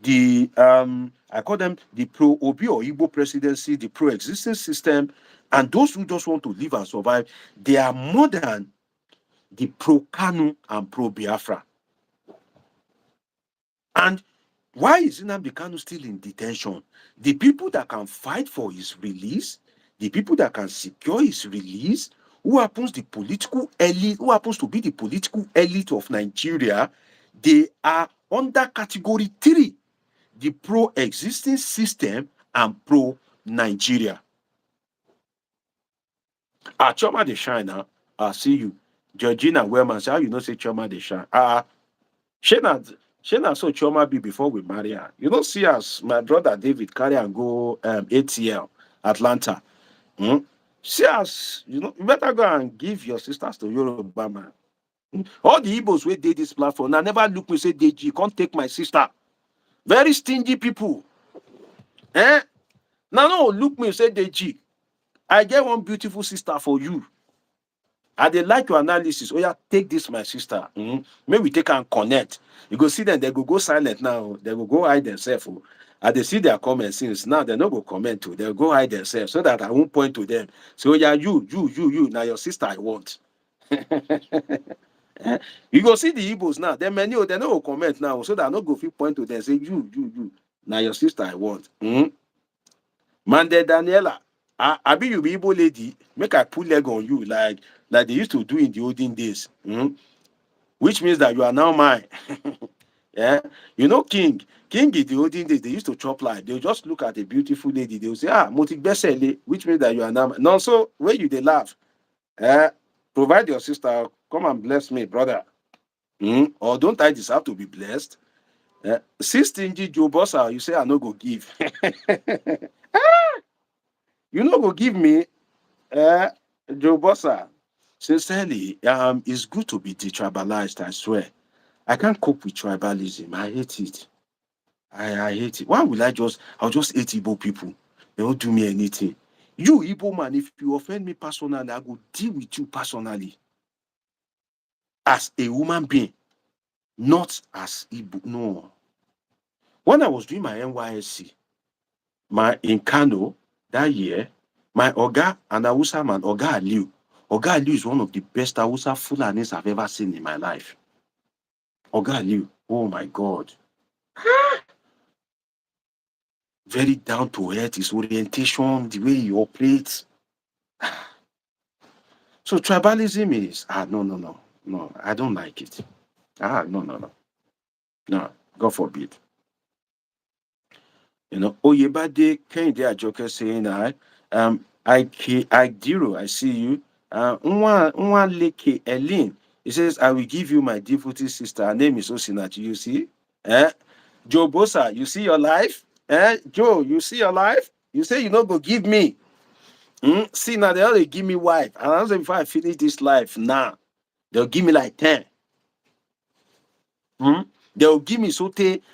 the I call them the pro-Obi or Igbo presidency, the pro-existing system, and those who just want to live and survive, they are more than the pro-Kanu and pro-Biafra. And why is Nnamdi Kanu still in detention? The people that can fight for his release, the people that can secure his release, who happens to be the political elite of Nigeria, they are under category 3, the pro-existing system and pro-Nigeria. Chioma dey shine now. I see you. Georgina Wellman, say how you know say Chioma dey shine? Shey so Chioma be before we marry her. You don't see us, my brother David carry and go ATL, Atlanta. See us, you better go and give your sisters to Yoruba man. All the Igbos wey dey this platform, now never look me say Deji, can't take my sister. Very stingy people. Now no look me say Deji, I get one beautiful sister for you. I dey like your analysis. Oh yeah, take this, my sister. Maybe we take and connect. You go see them, they go silent now. They will go hide themselves. And they see their comments since now they no go comment too. They'll go hide themselves so that I won't point to them. So yeah, you. Now your sister I want. You go see the Igbos now. They many they no go comment now. So that I no go fit point to them. Say you. Now your sister I want. Mande Daniela. I be you be Igbo lady. Make I put leg on you like they used to do in the olden days. Which means that you are now mine. Yeah, you know, King in the olden days, they used to chop like they'll just look at a beautiful lady, they'll say, Motik Besele, which means that you are now mine. No, so where you they laugh. Provide your sister, come and bless me, brother. Or don't I deserve to be blessed? 16 Joe Bossa, you say I no go give. You no go give me Joe Bossa. Sincerely, it's good to be detribalized, I swear. I can't cope with tribalism. I hate it. I hate it. Why will I'll just hate Igbo people? They won't do me anything. You, Igbo man, if you offend me personally, I will deal with you personally. As a human being, not as Igbo. No. When I was doing my NYSC, in Kano that year, my Oga and Hausa man, Oga Aliu. Oga Aliu is one of the best Hausa Fulanis I've ever seen in my life. Oga Aliu, oh my God. Very down to earth, his orientation, the way he operates. So tribalism is, no, I don't like it. No, God forbid. You know, Oyebade Kehinde Ajoke saying, I see you. Nwa Leke Elin, he says, I will give you my devoted sister. Her name is Osinachi, you see? Joe Bosa, you see your life? Joe, you see your life? You say you not go give me. See, now they only give me wife. And I say before I finish this life now, they'll give me like 10. They'll give me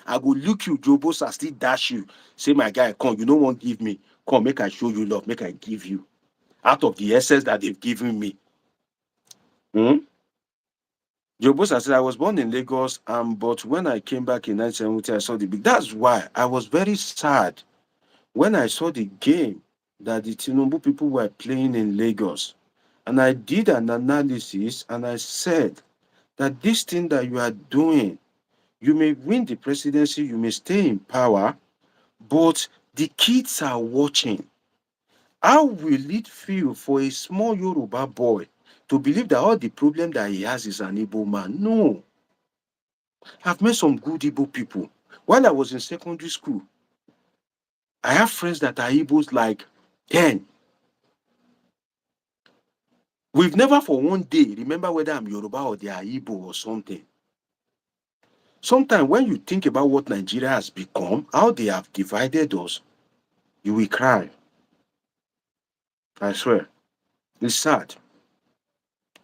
I go look you, Joe Bosa, still dash you. Say, my guy, come, you don't want to give me. Come, make I show you love, make I give you. Out of the essence that they've given me. Joe Bosa said, I was born in Lagos, but when I came back in 1970, I saw the big. That's why I was very sad when I saw the game that the Tinubu people were playing in Lagos. And I did an analysis and I said that this thing that you are doing, you may win the presidency, you may stay in power, but the kids are watching. How will it feel for a small Yoruba boy to believe that all the problem that he has is an Igbo man? No. I've met some good Igbo people. While I was in secondary school, I have friends that are Igbos like 10. We've never for one day remember whether I'm Yoruba or they are Igbo or something. Sometimes when you think about what Nigeria has become, how they have divided us, you will cry. I swear. It's sad.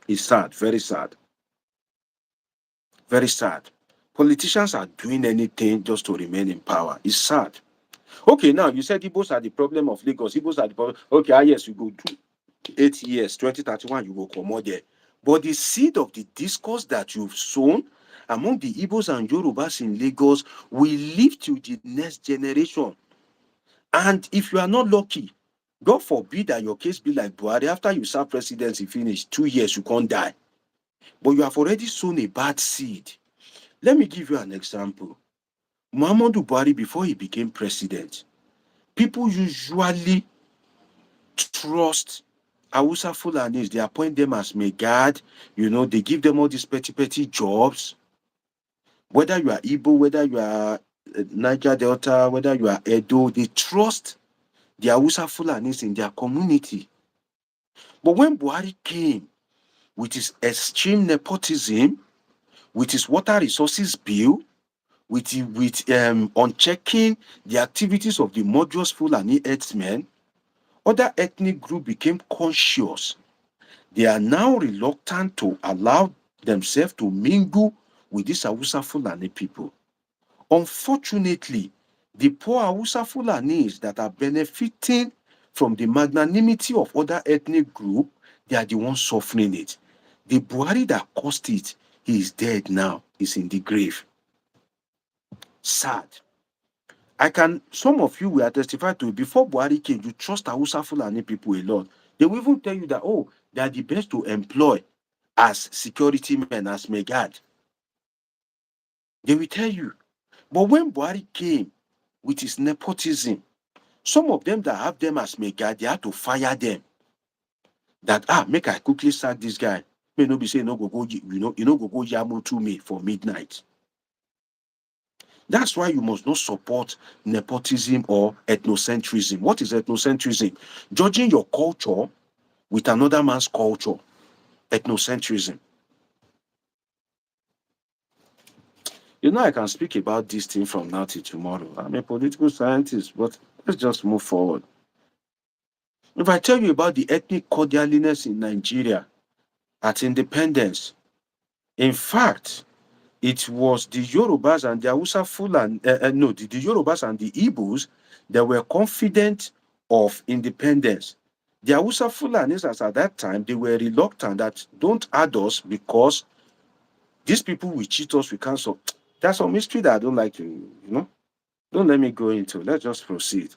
It's sad. Very sad. Very sad. Politicians are doing anything just to remain in power. It's sad. Okay, now you said Igbos are the problem of Lagos. Igbos are the problem. Okay, yes, you go do 8 years, 2031, you go come out there. But the seed of the discourse that you've sown among the Igbos and Yorubas in Lagos will live to the next generation. And if you are not lucky, God forbid that your case be like Buhari, after you serve presidency finish, 2 years, you can't die. But you have already sown a bad seed. Let me give you an example. Muhammadu Buhari, before he became president, people usually trust Hausa Fulanis. They appoint them as Megad. They give them all these petty jobs. Whether you are Igbo, whether you are Niger Delta, whether you are Edo, they trust the Hausa Fulanis in their community. But when Buhari came with his extreme nepotism, with his water resources bill, with unchecking the activities of the murderous Fulani herdsmen, other ethnic groups became conscious. They are now reluctant to allow themselves to mingle with these Hausa Fulani people. Unfortunately, the poor Hausa Fulanis that are benefiting from the magnanimity of other ethnic groups, they are the ones suffering it. The Buhari that caused it, he is dead now, he's in the grave. Sad. Some of you will testify to it. Before Buhari came, you trust Hausa Fulani people a lot. They will even tell you that, they are the best to employ as security men, as Megad. They will tell you. But when Buhari came with his nepotism, some of them that have them as Megad, they had to fire them. That, make I quickly sack this guy. May not be saying, no go go yamu to me for midnight. That's why you must not support nepotism or ethnocentrism. What is ethnocentrism? Judging your culture with another man's culture. Ethnocentrism. I can speak about this thing from now till tomorrow. I'm a political scientist, but let's just move forward. If I tell you about the ethnic cordialness in Nigeria at independence, in fact, it was the Yorubas and the Hausa Fulani, the Yorubas and the Igbos that were confident of independence. The Hausa Fulanis, as at that time, they were reluctant that don't add us because these people will cheat us, we can't. So that's some mystery that I don't like to, don't let me go into. Let's just proceed.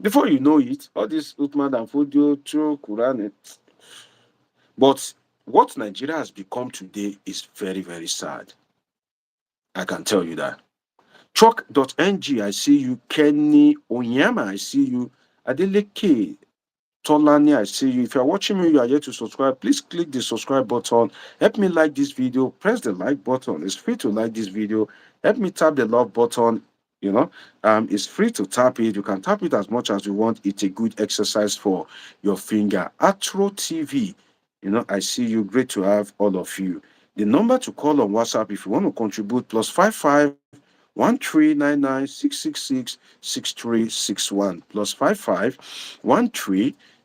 Before you know it, all this Uthman and Fodio, through Quran. But what Nigeria has become today is very, very sad. I can tell you that. Chalk.ng, I see you. Kenny Onyama, I see you. Adeleke Tolani, I see you. If you're watching me, you are yet to subscribe, please click the subscribe button. Help me like this video. Press the like button. It's free to like this video. Help me tap the love button. It's free to tap it. You can tap it as much as you want. It's a good exercise for your finger. Atro TV, I see you. Great to have all of you. The number to call on WhatsApp if you want to contribute, +55 139966666361 +55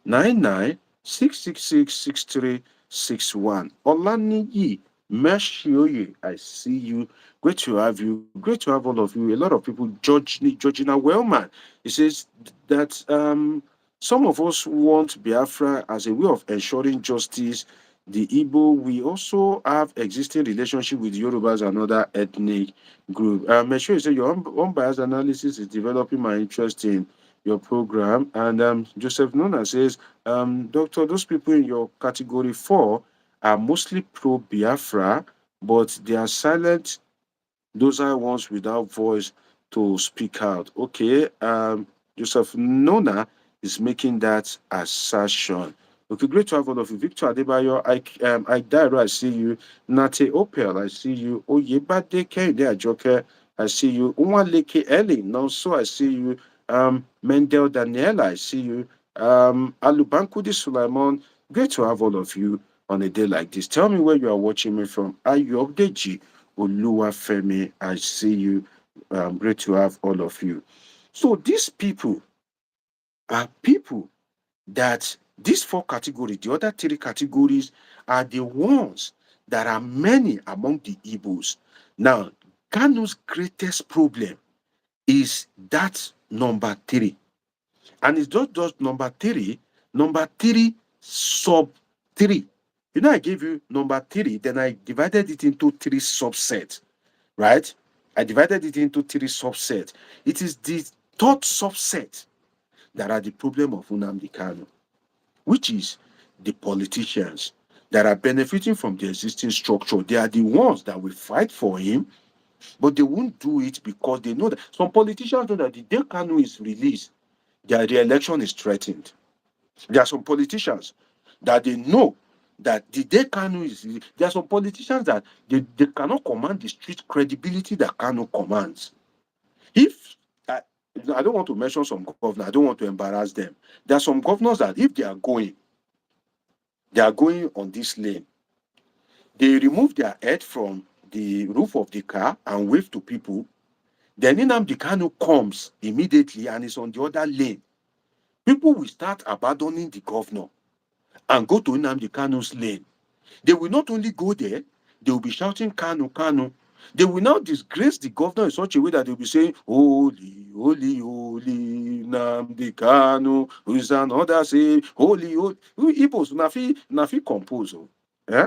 139966666361. Olaniyi Meshioye, I see you. Great to have you. Great to have all of you. A lot of people. Georgina Wellman, it says that some of us want Biafra as a way of ensuring justice the Igbo, we also have existing relationship with Yorubas and other ethnic group. Make sure you say your unbiased analysis is developing my interest in your program. And Joseph Nona says, Doctor, those people in your category 4 are mostly pro-Biafra, but they are silent. Those are ones without voice to speak out. Okay, Joseph Nona is making that assertion. Okay, great to have all of you. Victor Adebayo, I Dairo, I see you. Nate Opel, I see you. Oyebade Kende Ajoke, I see you. Unwaleke Ellie, so I see you. Mendel Daniela, I see you. Alubankudi Sulaiman, great to have all of you on a day like this. Tell me where you are watching me from. Ayobdeji Oluwafemi, I see you. Great to have all of you. So these people are people that these 4 categories, the other 3 categories, are the ones that are many among the Igbos. Now, Kanu's greatest problem is that number 3. And it's not just number 3 sub 3. You know, I gave you number 3, then I divided it into 3 subsets, right? I divided it into 3 subsets. It is the 3rd subset that are the problem of Nnamdi Kanu, which is the politicians that are benefiting from the existing structure. They are the ones that will fight for him, but they won't do it because they know that some politicians know that the day Kanu is released, their re-election is threatened. There are some politicians that they know that the day Kanu is released, there are some politicians that they cannot command the street credibility that Kanu commands. If I don't want to mention some governors, I don't want to embarrass them. There are some governors that if they are going on this lane, they remove their head from the roof of the car and wave to people. Then Nnamdi Kanu comes immediately and is on the other lane. People will start abandoning the governor and go to Nnamdi Kanu's lane. They will not only go there, they will be shouting Kanu, Kanu. They will now disgrace the governor in such a way that they'll be saying, Holy, holy, holy, Nnamdi Kanu, who is another say, holy, holy. Igbos, nafi compose. Eh?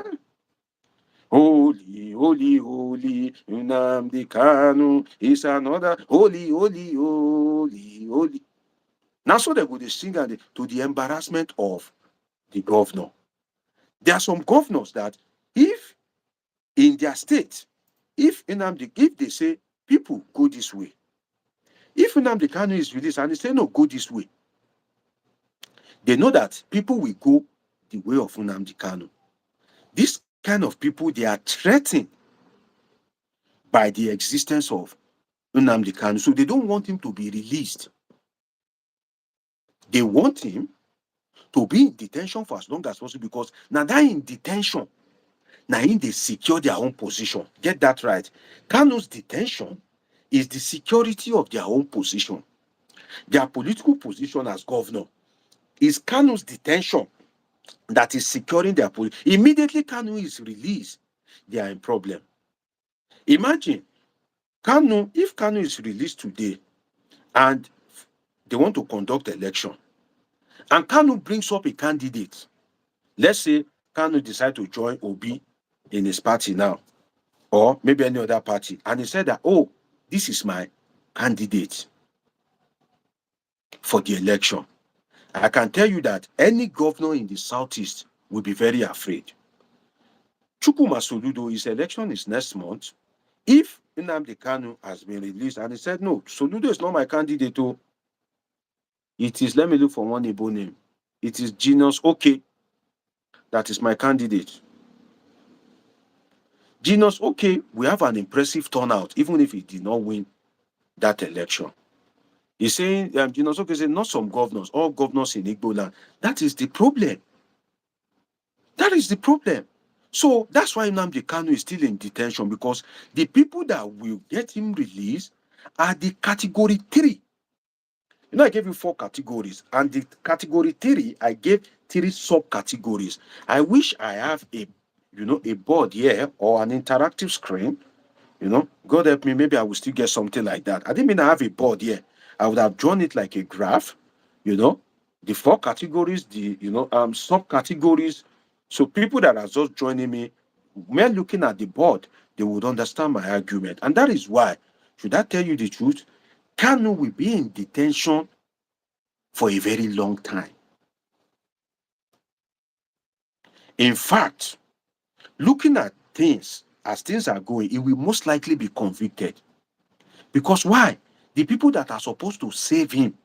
Holy, holy, holy, Nnamdi Kanu is another holy, holy, holy, holy. Now, so they go to sing to the embarrassment of the governor. There are some governors that, if in their state, if they say people go this way, if Nnamdi Kanu is released and they say no, go this way, they know that people will go the way of Nnamdi Kanu. This kind of people, they are threatened by the existence of Nnamdi Kanu. So they don't want him to be released. They want him to be in detention for as long as possible, because now that in detention, now in they secure their own position. Get that right. Kanu's detention is the security of their own position. Their political position as governor is Kanu's detention that is securing their position. Immediately Kanu is released, they are in problem. Imagine Kanu, if Kanu is released today and they want to conduct election, and Kanu brings up a candidate. Let's say Kanu decide to join Obi in his party now, or maybe any other party, and he said that, oh, this is my candidate for the election. I can tell you that any governor in the southeast will be very afraid. Chukwuma Soludo, his election is next month. If Nnamdi Kanu has been released and he said, no, Soludo is not my candidate, oh, it is, let me look for one Igbo name. It is Genius Okay. That is my candidate. Genius Okay, we have an impressive turnout, even if he did not win that election. He's saying, Genius Okay said, not some governors, all governors in Igbo land. That is the problem. That is the problem. So that's why Nnamdi Kanu is still in detention, because the people that will get him released are the category 3. You know, I gave you 4 categories, and the category 3, I gave 3 subcategories. I wish I have a board here or an interactive screen. God help me, maybe I will still get something like that. I didn't mean I have a board here. I would have drawn it like a graph, the 4 categories, the subcategories, So people that are just joining me, when looking at the board, they would understand my argument. And that is why, should I tell you the truth, Kanu will be in detention for a very long time. In fact, looking at things as things are going, he will most likely be convicted. Because why? The people that are supposed to save him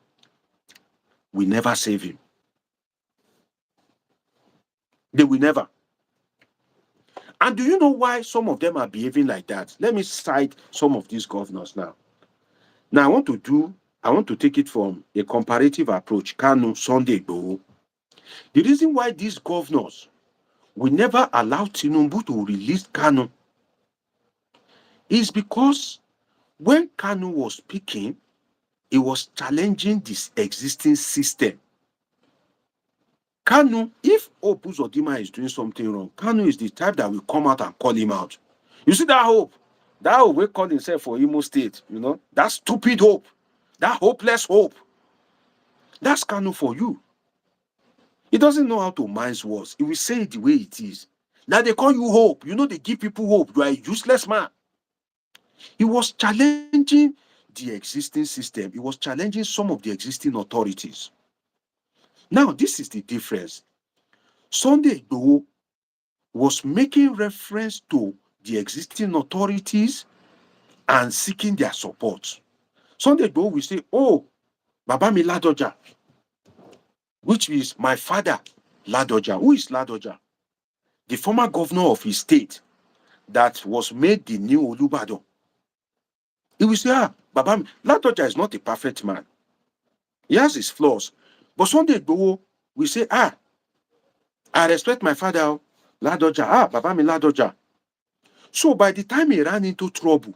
will never save him. They will never. And do you know why some of them are behaving like that? Let me cite some of these governors now. Now, I want to take it from a comparative approach. Kanu, Sunday Igboho. The reason why these governors will never allow Tinubu to release Kanu is because when Kanu was speaking, he was challenging this existing system. Kanu, if Hope Uzodinma is doing something wrong, Kanu is the type that will come out and call him out. You see that Hope? That Hope will call himself for Imo State, that stupid Hope, that hopeless Hope. That's Kanu for you. He doesn't know how to mince words. He will say it the way it is. Now they call you Hope. They give people hope. You are a useless man. He was challenging the existing system. He was challenging some of the existing authorities. Now, this is the difference. Sunday Igboho was making reference to the existing authorities and seeking their support. Sunday Igboho will say, oh, Baba mi Ladoja, which is my father, Ladoja. Who is Ladoja? The former governor of his state that was made the new Olubadan. He will say, Baba mi, Ladoja is not a perfect man. He has his flaws. But Sunday Igboho will say, I respect my father, Ladoja. Baba mi Ladoja. So by the time he ran into trouble,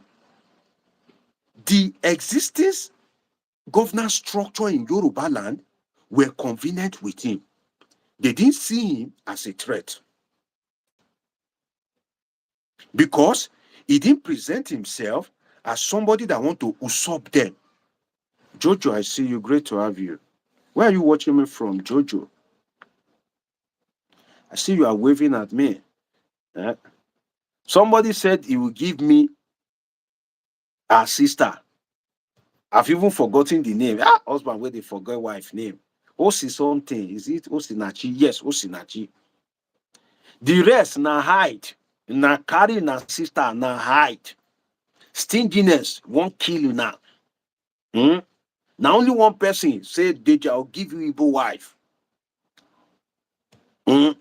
the existing governance structure in Yoruba land were convenient with him. They didn't see him as a threat because he didn't present himself as somebody that want to usurp them. Jojo, I see you. Great to have you. Where are you watching me from, Jojo? I see you are waving at me. Somebody said he will give me a sister. I've even forgotten the name. Husband, where they forget wife name. Osi something. Is it Osinachi? Yes, Osinachi. The rest na hide. Na carry na sister na hide. Stinginess won't kill you now. Now only one person said, Deja, I'll give you Igbo wife. And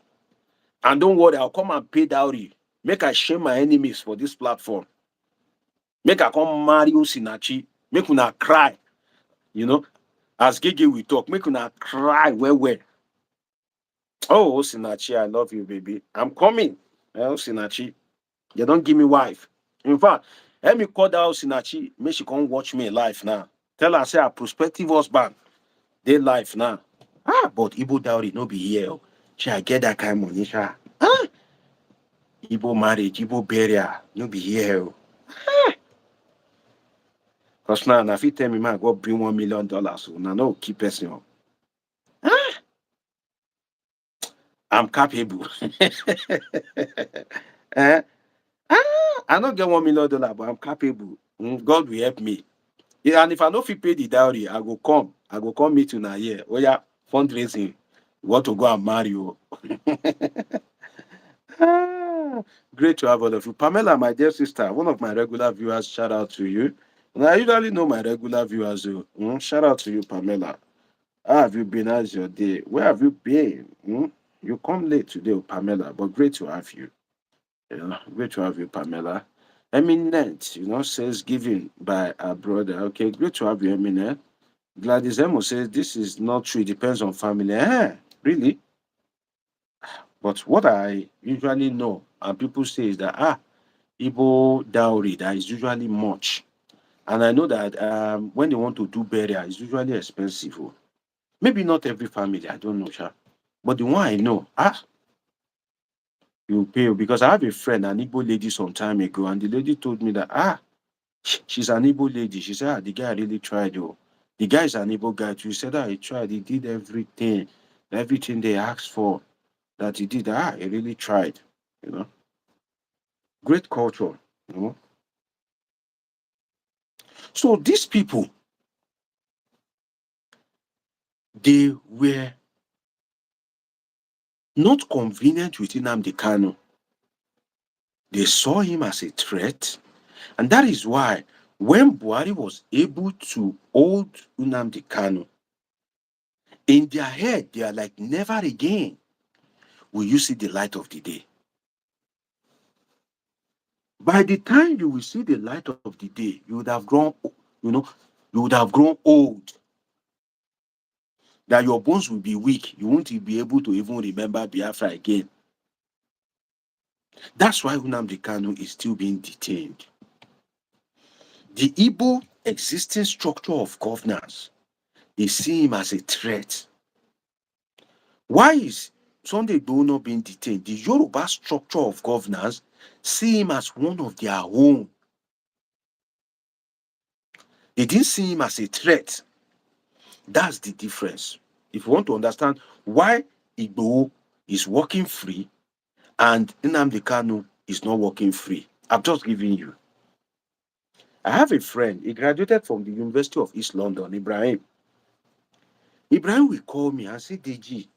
don't worry, I'll come and pay dowry. Make I shame my enemies for this platform. Make I come marry Osinachi. Make una cry. As Gege we talk, make una cry well. Oh, Osinachi, I love you, baby. I'm coming. Osinachi, you don't give me wife. In fact, let me call that Osinachi. Make she come watch me live now. Tell her, say, a prospective husband. They life now. But Igbo dowry no be here. I get that kind of money. Igbo marriage, Igbo burial, no be here. Because now, if you tell me, man, go bring $1 million, so now no keep person. I'm capable. I don't get $1 million, but I'm capable. God will help me. Yeah, and if I don't fit pay the dowry, I go come meet you now here. Oh yeah, fundraising. You want to go and marry you. Great to have all of you. Pamela, my dear sister, one of my regular viewers, shout out to you. And I usually know my regular viewers. Shout out to you, Pamela. How have you been? How's your day? Where have you been? You come late today, Pamela, but great to have you. Great to have you, Pamela. Eminent, says giving by a brother. Okay, great to have you, Eminent. Gladys Emo says this is not true. It depends on family. Really? But what I usually know and people say is that Igbo dowry that is usually much. And I know that when they want to do burial, it's usually expensive. Maybe not every family, I don't know, sha. But the one I know, you pay because I have a friend, an Igbo lady some time ago, and the lady told me that she's an Igbo lady. She said, the guy really tried though. The guy is an Igbo guy too. He said he tried, he did everything they asked for. that he did. He really tried, you know. Great culture, you know. So these people, they were not convenient with Nnamdi Kanu. They saw him as a threat. And that is why when Buhari was able to hold Nnamdi Kanu, in their head, they are like, never again will you see the light of the day. By the time you will see the light of the day, you would have grown, you know, you would have grown old. That your bones will be weak. You won't be able to even remember Biafra again. That's why Nnamdi Kanu is still being detained. The Igbo existing structure of governance is seen him as a threat. Why is Sunday Igboho not being detained? The Yoruba structure of governance see him as one of their own. They didn't see him as a threat. That's the difference. If you want to understand why Igboho is working free and Nnamdi Kanu is not working free, I'm just giving you. I have a friend, he graduated from the University of East London, Ibrahim. Ibrahim will call me and say, DG,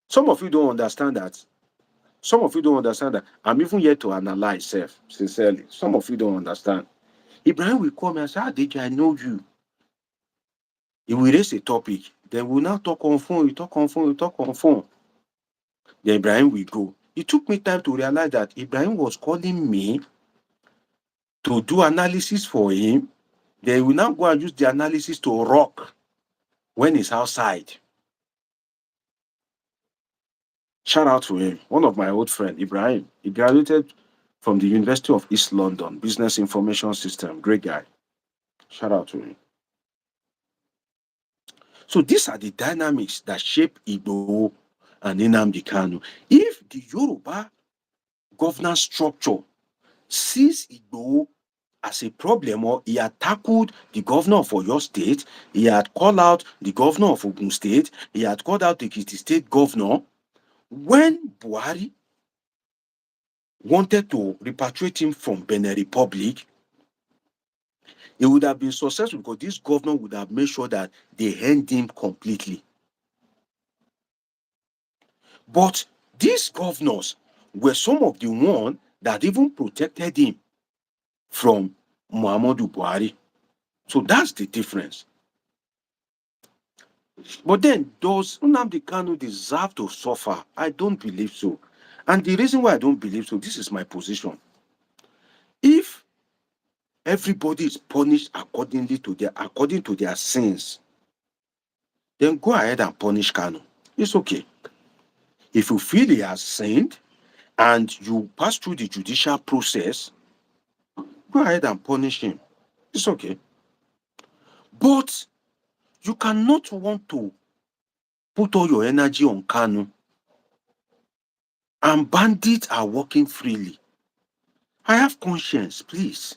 some of you don't understand that. Some of you don't understand that. I'm even yet to analyze self, sincerely. Some of you don't understand. Ibrahim will call me and say, DG, I know you. He will raise a topic. Then we'll now talk on phone, we talk on phone, we talk on phone. Then Ibrahim will go. It took me time to realize that Ibrahim was calling me to do analysis for him. Then he will now go and use the analysis to rock when he's outside. Shout out to him. One of my old friends, Ibrahim. He graduated from the University of East London, Business Information System. Great guy. Shout out to him. So these are the dynamics that shape Igbo and Nnamdi Kanu. If the Yoruba governance structure sees Igbo as a problem, or he had tackled the governor of Oyo State, he had called out the governor of Ogun State, he had called out the Ekiti State governor, when Buhari wanted to repatriate him from Benin Republic, he would have been successful because this governor would have made sure that they end him completely. But these governors were some of the ones that even protected him from Muhammadu Buhari. So that's the difference. But then, does Nnamdi Kanu deserve to suffer? I don't believe so. And the reason why I don't believe so, this is my position. If everybody is punished according to their sins, then go ahead and punish Kanu. It's okay. If you feel he has sinned and you pass through the judicial process, go ahead and punish him. It's okay. But you cannot want to put all your energy on Kanu and bandits are working freely. I have conscience, please.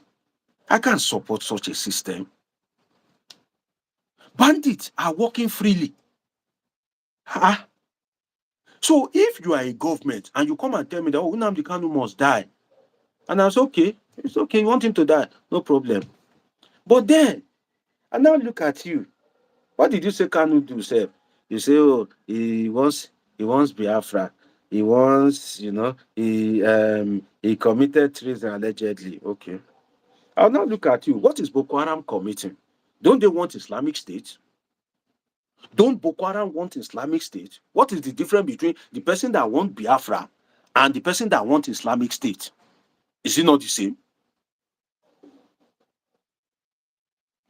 I can't support such a system. Bandits are working freely. Ah. So if you are a government and you come and tell me that Nnamdi Kanu must die, and I was okay, it's okay, you want him to die, no problem. But then, I now look at you. What did you say Kanu do, sir? You say, oh, he wants Biafra. He wants, he committed treason allegedly. Okay. I'll now look at you. What is Boko Haram committing? Don't they want Islamic State? Don't Boko Haram want Islamic State? What is the difference between the person that wants Biafra and the person that wants Islamic State? Is it not the same?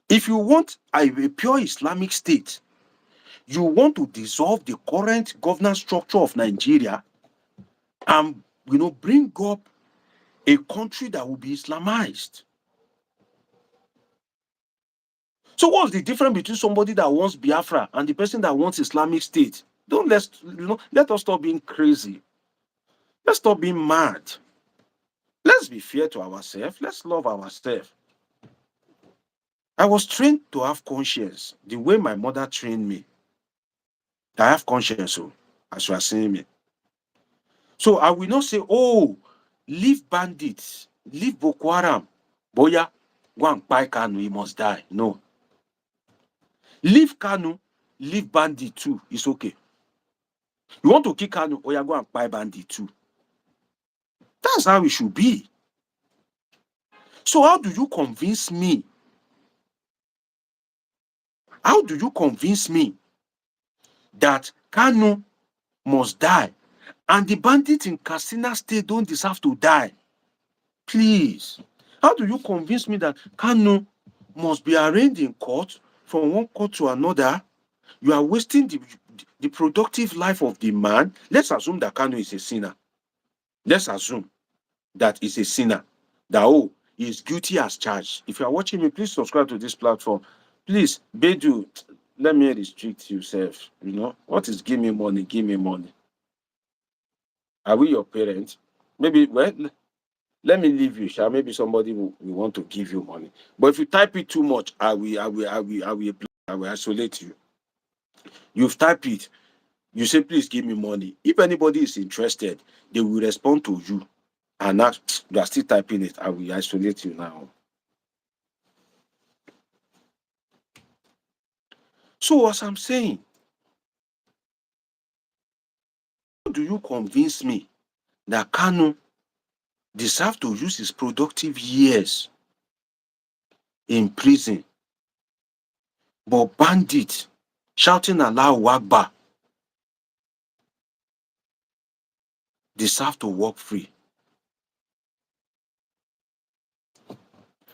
If you want a pure Islamic State, you want to dissolve the current governance structure of Nigeria and bring up a country that will be Islamized. So what's the difference between somebody that wants Biafra and the person that wants Islamic State? Let us stop being crazy. Let's stop being mad. Let's be fair to ourselves. Let's love ourselves. I was trained to have conscience the way my mother trained me. I have conscience. So as you are seeing me. So I will not say, oh, leave bandits, leave Boko Haram. Boya, go and buy Kanu, he must die. No. Leave Kanu, leave bandit too. It's okay. You want to kill Kanu, or you go and buy bandit too. That's how it should be. So how do you convince me? How do you convince me that Kanu must die and the bandits in Katsina State don't deserve to die? Please. How do you convince me that Kanu must be arraigned in court from one court to another? You are wasting the productive life of the man. Let's assume that Kanu is a sinner. Let's assume that he's a sinner. That, oh, he is guilty as charged. If you are watching me, please subscribe to this platform. Please, Bedu, let me restrict yourself. You know, what is give me money? Give me money. Are we your parents? Maybe, well, let me leave you, Sha. Maybe somebody will want to give you money. But if you type it too much, I will isolate you. You've typed it. You say, please give me money. If anybody is interested, they will respond to you. And now you are still typing it. I will isolate you now. So as I'm saying, how do you convince me that Kanu deserves to use his productive years in prison, but bandits shouting Allahu Akbar deserve to walk free?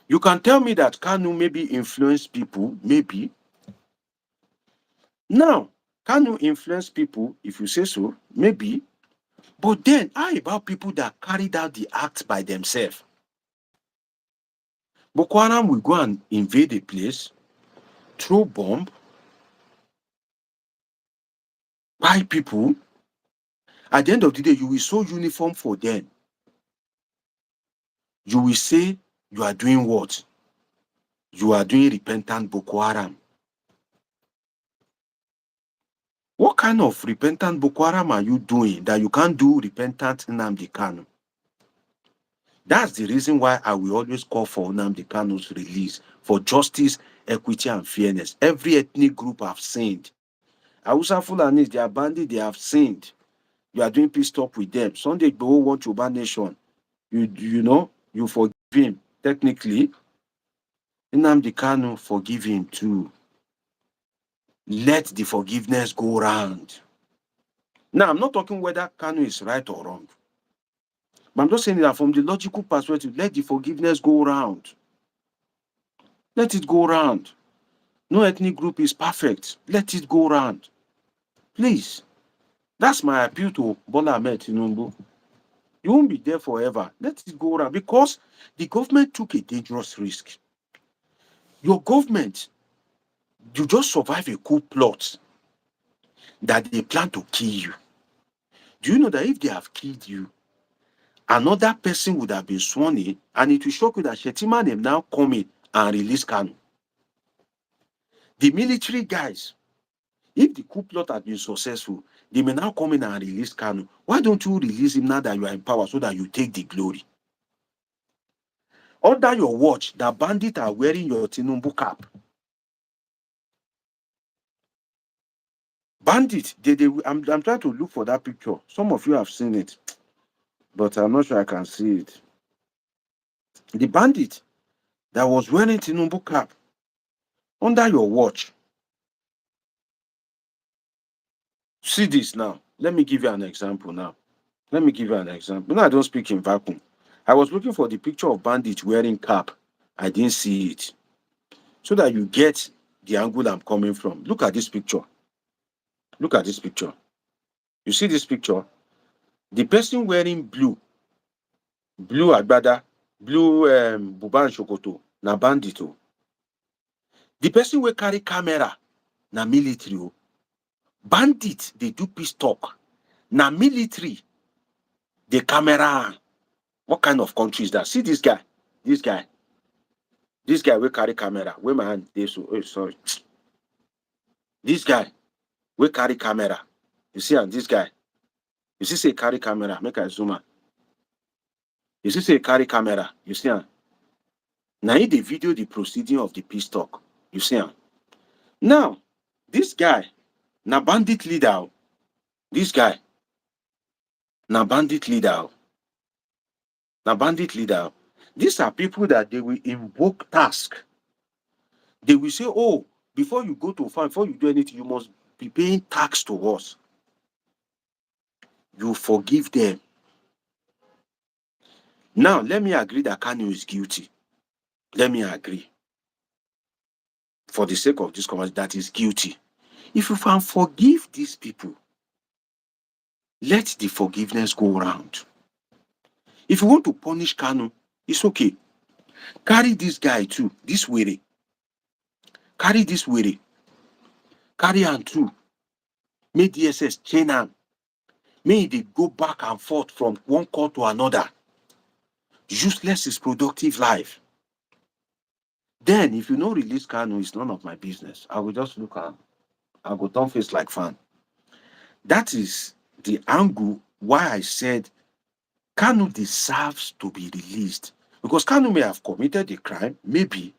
You can tell me that Kanu maybe influenced people, maybe. Now, Kanu influence people, if you say so, maybe. But then, how about people that carried out the act by themselves? Boko Haram will go and invade a place, throw bomb, buy people. At the end of the day, you will sew uniform for them. You will say you are doing what? You are doing repentant Boko Haram. What kind of repentant Boko Haram are you doing that you can't do repentant Nnamdi Kanu? That's the reason why I will always call for Nnamdi Kanu's release, for justice, equity, and fairness. Every ethnic group have sinned. Hausa Fulani, they are bandits, they have sinned. You are doing peace talk with them. Sunday Igboho want Yoruba nation. You know, you forgive him. Technically, Nnamdi Kanu, forgive him too. Let the forgiveness go round. Now, I'm not talking whether Kanu is right or wrong. But I'm just saying that from the logical perspective, let the forgiveness go round. Let it go round. No ethnic group is perfect. Let it go round. Please. That's my appeal to Bola Ahmed Tinubu. You won't be there forever. Let it go round because the government took a dangerous risk. Your government, you just survive a coup plot that they plan to kill you. Do you know that if they have killed you, another person would have been sworn in, and it will shock you that Shettima them now come in and release Kanu. The military guys, if the coup plot had been successful, they may now come in and release Kanu. Why don't you release him now that you are in power so that you take the glory? Under your watch, the bandits are wearing your Tinubu cap. Bandits, I'm trying to look for that picture. Some of you have seen it, but I'm not sure I can see it. The bandit that was wearing Tinubu cap under your watch. See this now. Let me give you an example now. Let me give you an example. No, I don't speak in vacuum. I was looking for the picture of bandit wearing cap. I didn't see it. So that you get the angle I'm coming from. Look at this picture. Look at this picture. You see this picture? The person wearing blue agbada, blue buba and shokoto, na bandit. The person will carry camera, na military. Bandit, they do peace talk. Na military, the camera. What kind of country is that? See this guy. This guy will carry camera. Where my hand? Oh, sorry. This guy will carry camera. You see, and this guy, you see, say carry camera, make I zoom out. You see, say carry camera, you see, now the video, the proceeding of the peace talk, you see. Now, this guy, na bandit leader, this guy, na bandit leader, na bandit leader. These are people that they will invoke task. They will say, oh, before you go to farm, before you do anything, you must be paying tax to us. You forgive them. Now, let me agree that Kanu is guilty. Let me agree. For the sake of this conversation, that is guilty. If you can forgive these people, let the forgiveness go around. If you want to punish Kanu, it's okay. Carry this guy too, this weary. Carry this weary. Carry on too. Make DSS chain am. May they go back and forth from one court to another. Useless is productive life. Then, if you no release Kanu, it's none of my business. I will just look at, I go turn face like fan. That is the angle why I said Kanu deserves to be released. Because Kanu may have committed a crime, maybe,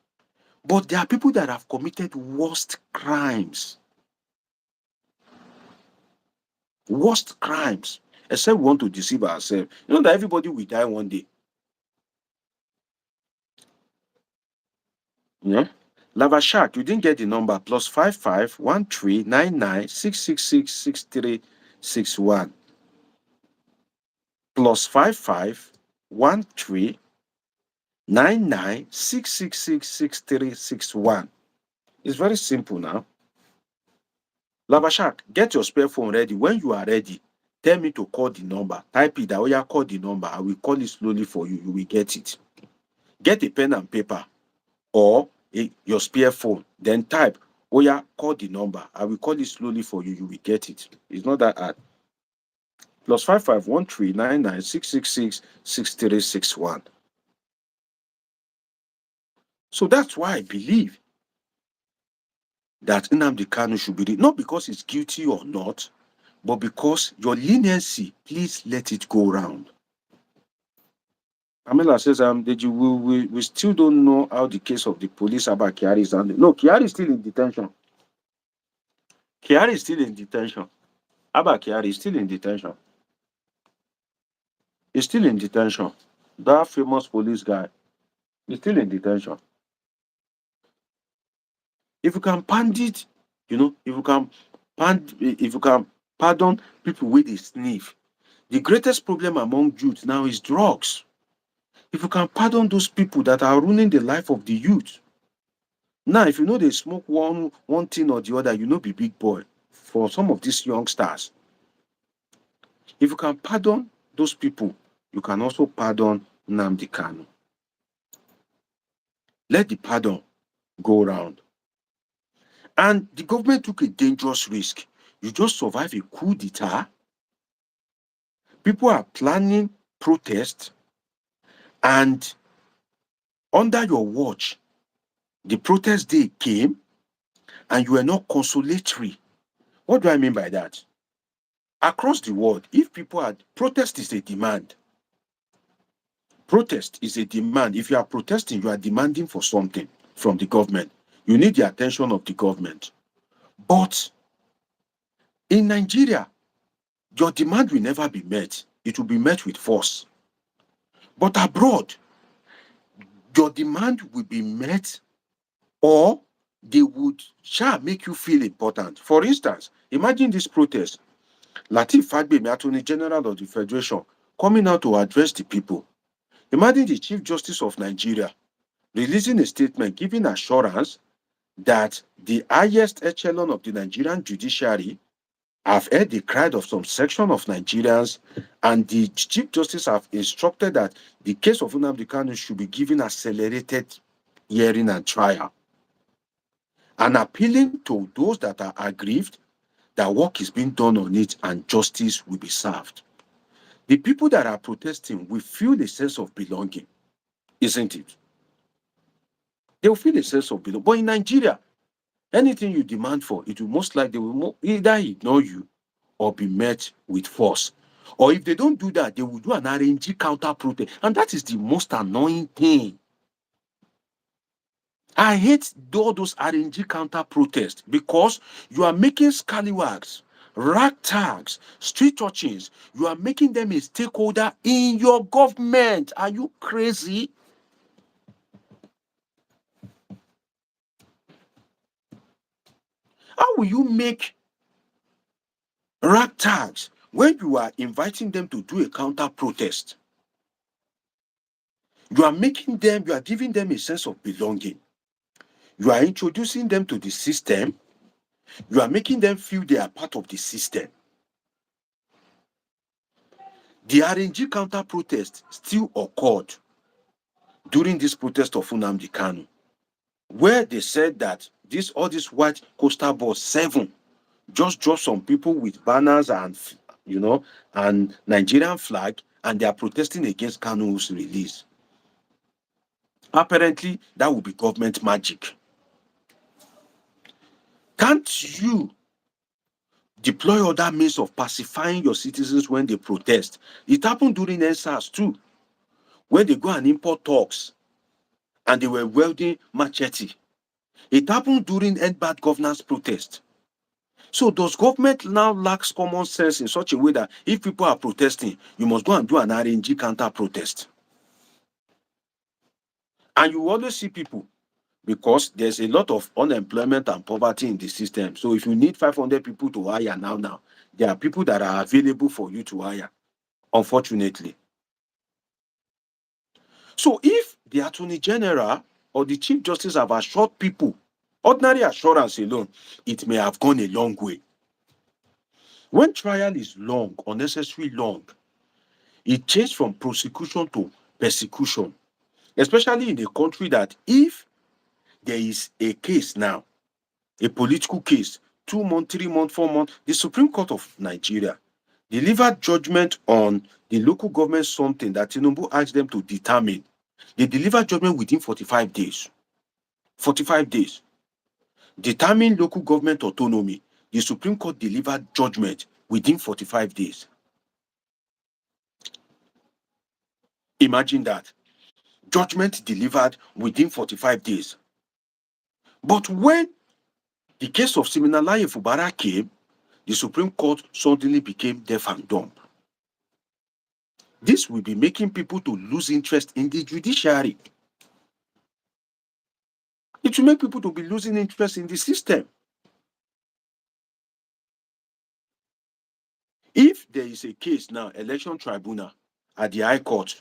but there are people that have committed worst crimes. Worst crimes. Except we want to deceive ourselves. You know that everybody will die one day. Yeah. Lava Shark, you didn't get the number. +55 13 99 666 6361. +55 13 99 666 6361. It's very simple now. Lava Shark, get your spare phone ready. When you are ready, tell me to call the number. Type it that way, I call the number. I will call it slowly for you. You will get it. Get a pen and paper or your spare phone. Then type, oh yeah, call the number. I will call it slowly for you. You will get it. It's not that hard. +55 13 99 666 6361. So that's why I believe that Nnamdi Kanu should be not because he's guilty or not, but because your leniency, please let it go round. Pamela says, we still don't know how the case of the police about Kyari is handled. No, Kyari is still in detention. Kyari is still in detention. Abba Kyari is still in detention. He's still in detention. That famous police guy is still in detention. If you can pandit, if you can pardon people with a sniff, the greatest problem among youth now is drugs. If you can pardon those people that are ruining the life of the youth. Now, if you know they smoke one thing or the other, be big boy for some of these youngsters. If you can pardon those people, you can also pardon Nnamdi Kanu. Let the pardon go around. And the government took a dangerous risk. You just survive a coup d'etat. People are planning protest, and under your watch, the protest day came, and you were not consolatory. What do I mean by that? Across the world, if people are protest is a demand. Protest is a demand. If you are protesting, you are demanding for something from the government. You need the attention of the government. But in Nigeria, your demand will never be met. It will be met with force. But abroad, your demand will be met, or they would make you feel important. For instance, imagine this protest. Lateef Fagbemi, Attorney General of the Federation, coming out to address the people. Imagine the Chief Justice of Nigeria releasing a statement giving assurance that the highest echelon of the Nigerian judiciary have heard the cry of some section of Nigerians, and the Chief Justice have instructed that the case of Nnamdi Kanu should be given accelerated hearing and trial, and appealing to those that are aggrieved that work is being done on it and justice will be served. The people that are protesting will feel a sense of belonging, isn't it? They will feel a sense of belonging. But in Nigeria, anything you demand for, it will most likely they will either ignore you or be met with force. Or if they don't do that, they will do an RNG counter protest. And that is the most annoying thing. I hate all those RNG counter protests because you are making scallywags, ragtags, street urchins. You are making them a stakeholder in your government. Are you crazy? How will you make ragtags when you are inviting them to do a counter protest? You are making them, you are giving them a sense of belonging. You are introducing them to the system. You are making them feel they are part of the system. The RNG counter protest still occurred during this protest of Nnamdi Kanu, where they said that all these white coastal bus 7 just dropped some people with banners and and Nigerian flag, and they are protesting against Kanu's release. Apparently, that will be government magic. Can't you deploy other means of pacifying your citizens when they protest? It happened during NSAS too, when they go and import talks and they were wielding machete. It happened during End Bad Governance protest. So does government now lacks common sense in such a way that if people are protesting, you must go and do an RNG counter protest? And you always see people, because there's a lot of unemployment and poverty in the system. So if you need 500 people to hire now, there are people that are available for you to hire, unfortunately. So if the Attorney General or the Chief Justice have assured people, ordinary assurance alone, it may have gone a long way. When trial is long, unnecessarily long, it changed from prosecution to persecution, especially in a country that if there is a case now, a political case, 2 months, 3 months, 4 months, the Supreme Court of Nigeria delivered judgment on the local government, something that Tinubu asked them to determine. They delivered judgment within 45 days. 45 days. Determine local government autonomy. The Supreme Court delivered judgment within 45 days. Imagine that. Judgment delivered within 45 days. But when the case of Siminalayi Fubara came, the Supreme Court suddenly became deaf and dumb. This will be making people to lose interest in the judiciary. It will make people to be losing interest in the system. If there is a case now, election tribunal at the High Court,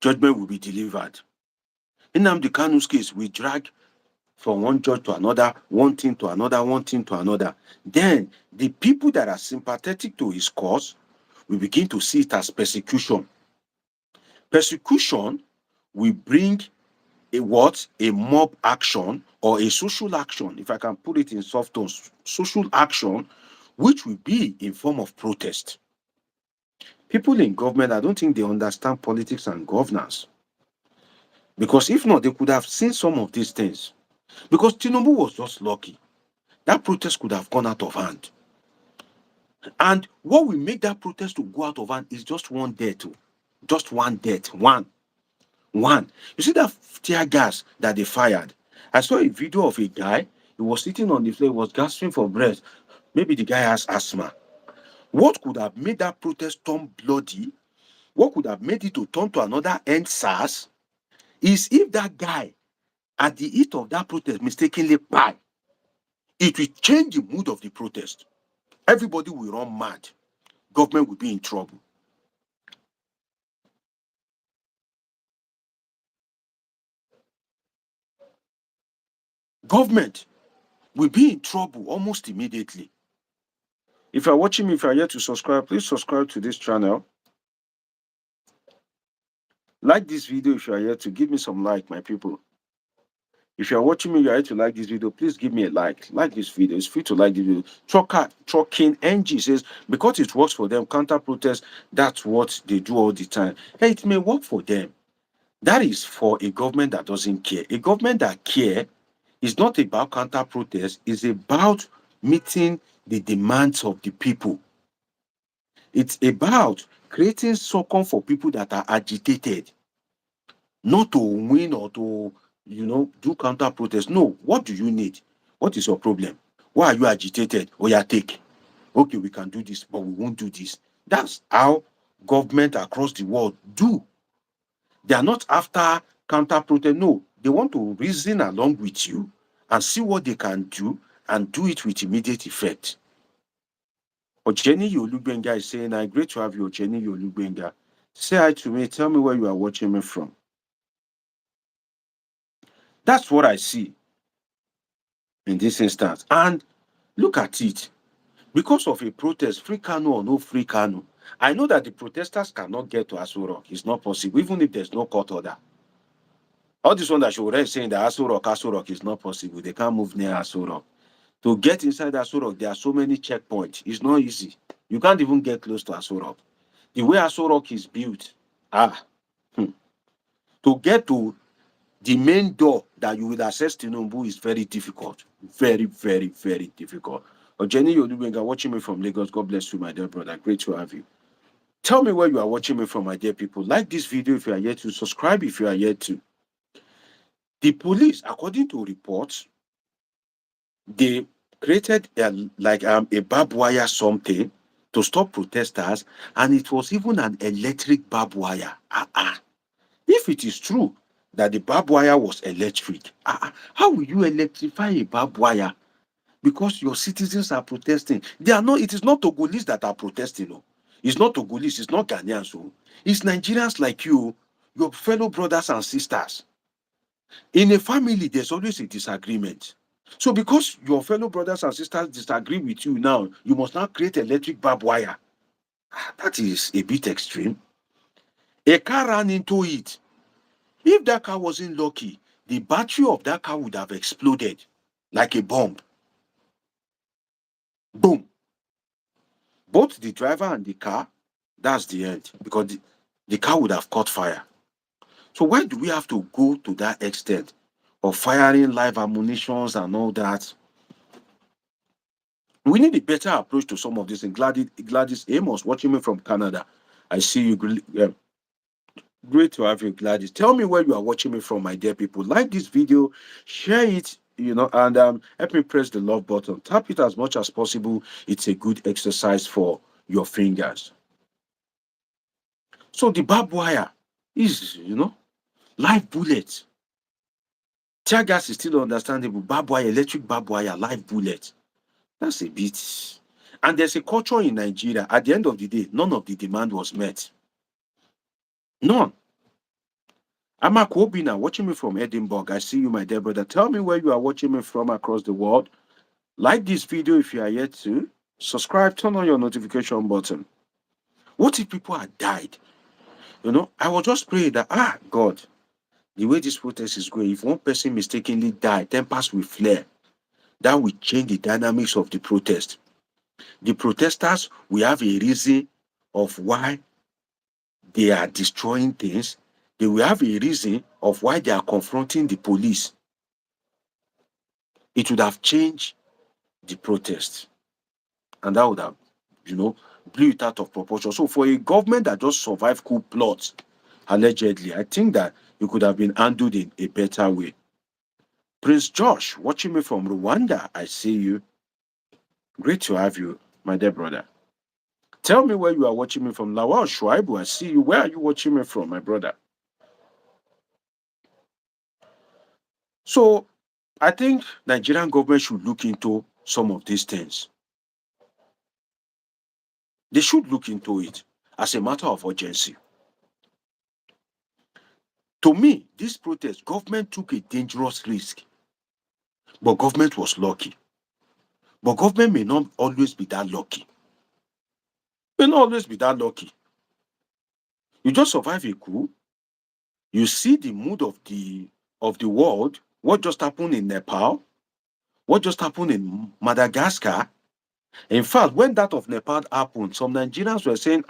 judgment will be delivered. In Nnamdi Kanu's case, we drag from one judge to another, one thing to another, one thing to another. Then the people that are sympathetic to his cause will begin to see it as persecution. Persecution will bring a mob action or a social action, if I can put it in soft tones, social action, which will be in form of protest. People in government, I don't think they understand politics and governance. Because if not, they could have seen some of these things. Because Tinubu was just lucky. That protest could have gone out of hand. And what will make that protest to go out of hand is just one death. Just one death. One. You see that tear gas that they fired? I saw a video of a guy. He was sitting on the floor. He was gasping for breath. Maybe the guy has asthma. What could have made that protest turn bloody? What could have made it to turn to another SARS is if that guy, at the heat of that protest, mistakenly died. It will change the mood of the protest. Everybody will run mad. Government will be in trouble. Government will be in trouble almost immediately. If you're watching me, if you're yet to subscribe, please subscribe to this channel. Like this video if you are yet to. Give me some like, my people. If you're watching me, you're yet to like this video, please give me a like. Like this video. It's free to like this video. Trucking NG says, because it works for them, counter protest, that's what they do all the time. Hey, it may work for them. That is for a government that doesn't care. A government that care is not about counter protest, it's about meeting the demands of the people. It's about creating circum for people that are agitated, not to win or to, do counter protest. No, what do you need? What is your problem? Why are you agitated? Oh, yeah, take. Okay, we can do this, but we won't do this. That's how government across the world do. They are not after counter protest. No, they want to reason along with you and see what they can do and do it with immediate effect. Ojeni Yolugbenga is saying, great to have you, Ojeni Yolugbenga. Say hi to me. Tell me where you are watching me from. That's what I see in this instance. And look at it. Because of a protest, free Kanu or no free Kanu, I know that the protesters cannot get to Aso Rock. It's not possible, even if there's no court order. All this one that Sowore is saying that Aso Rock is not possible. They can't move near Aso Rock. To get inside Aso Rock, there are so many checkpoints. It's not easy. You can't even get close to Aso Rock. The way Aso Rock is built, to get to the main door that you will access Tinubu is very difficult. Very, very, very difficult. Jenny Yolubenga watching me from Lagos. God bless you, my dear brother. Great to have you. Tell me where you are watching me from, my dear people. Like this video if you are yet to. Subscribe if you are yet to. The police, according to reports, they created a barbed wire something to stop protesters, and it was even an electric barbed wire. If it is true that the barbed wire was electric, how will you electrify a barbed wire? Because your citizens are protesting. They are not. It is not Togolese that are protesting. No. It's not Togolese. It's not Ghanaians. So it's Nigerians like you, your fellow brothers and sisters. In a family, there's always a disagreement. So because your fellow brothers and sisters disagree with you now, you must now create electric barbed wire. That is a bit extreme. A car ran into it. If that car wasn't lucky, the battery of that car would have exploded like a bomb. Boom. Both the driver and the car, that's the end, because the car would have caught fire. So why do we have to go to that extent of firing live ammunitions and all that? We need a better approach to some of this. And Gladys Amos watching me from Canada. I see you. Great to have you, Gladys. Tell me where you are watching me from, my dear people. Like this video, share it, and help me press the love button. Tap it as much as possible. It's a good exercise for your fingers. So the barbed wire is, live bullets. Tear gas is still understandable. Barbed wire, electric barbed wire, live bullet. That's a bit. And there's a culture in Nigeria. At the end of the day, none of the demand was met. None. Amakobina, watching me from Edinburgh. I see you, my dear brother. Tell me where you are watching me from across the world. Like this video if you are yet to. Subscribe, turn on your notification button. What if people had died? I was just praying that, God, the way this protest is going, if one person mistakenly died, tempers will flare. That will change the dynamics of the protest. The protesters will have a reason of why they are destroying things. They will have a reason of why they are confronting the police. It would have changed the protest. And that would have, blew it out of proportion. So for a government that just survived coup plots, allegedly, I think that it could have been handled in a better way. Prince Josh, watching me from Rwanda, I see you. Great to have you, my dear brother. Tell me where you are watching me from. Lawal Shuaibu, I see you. Where are you watching me from, my brother? So I think Nigerian government should look into some of these things. They should look into it as a matter of urgency. To me, this protest, government took a dangerous risk, but government was lucky. But government may not always be that lucky. May not always be that lucky. You just survive a coup. You see the mood of the world. What just happened in Nepal? What just happened in Madagascar? In fact, when that of Nepal happened, some Nigerians were saying,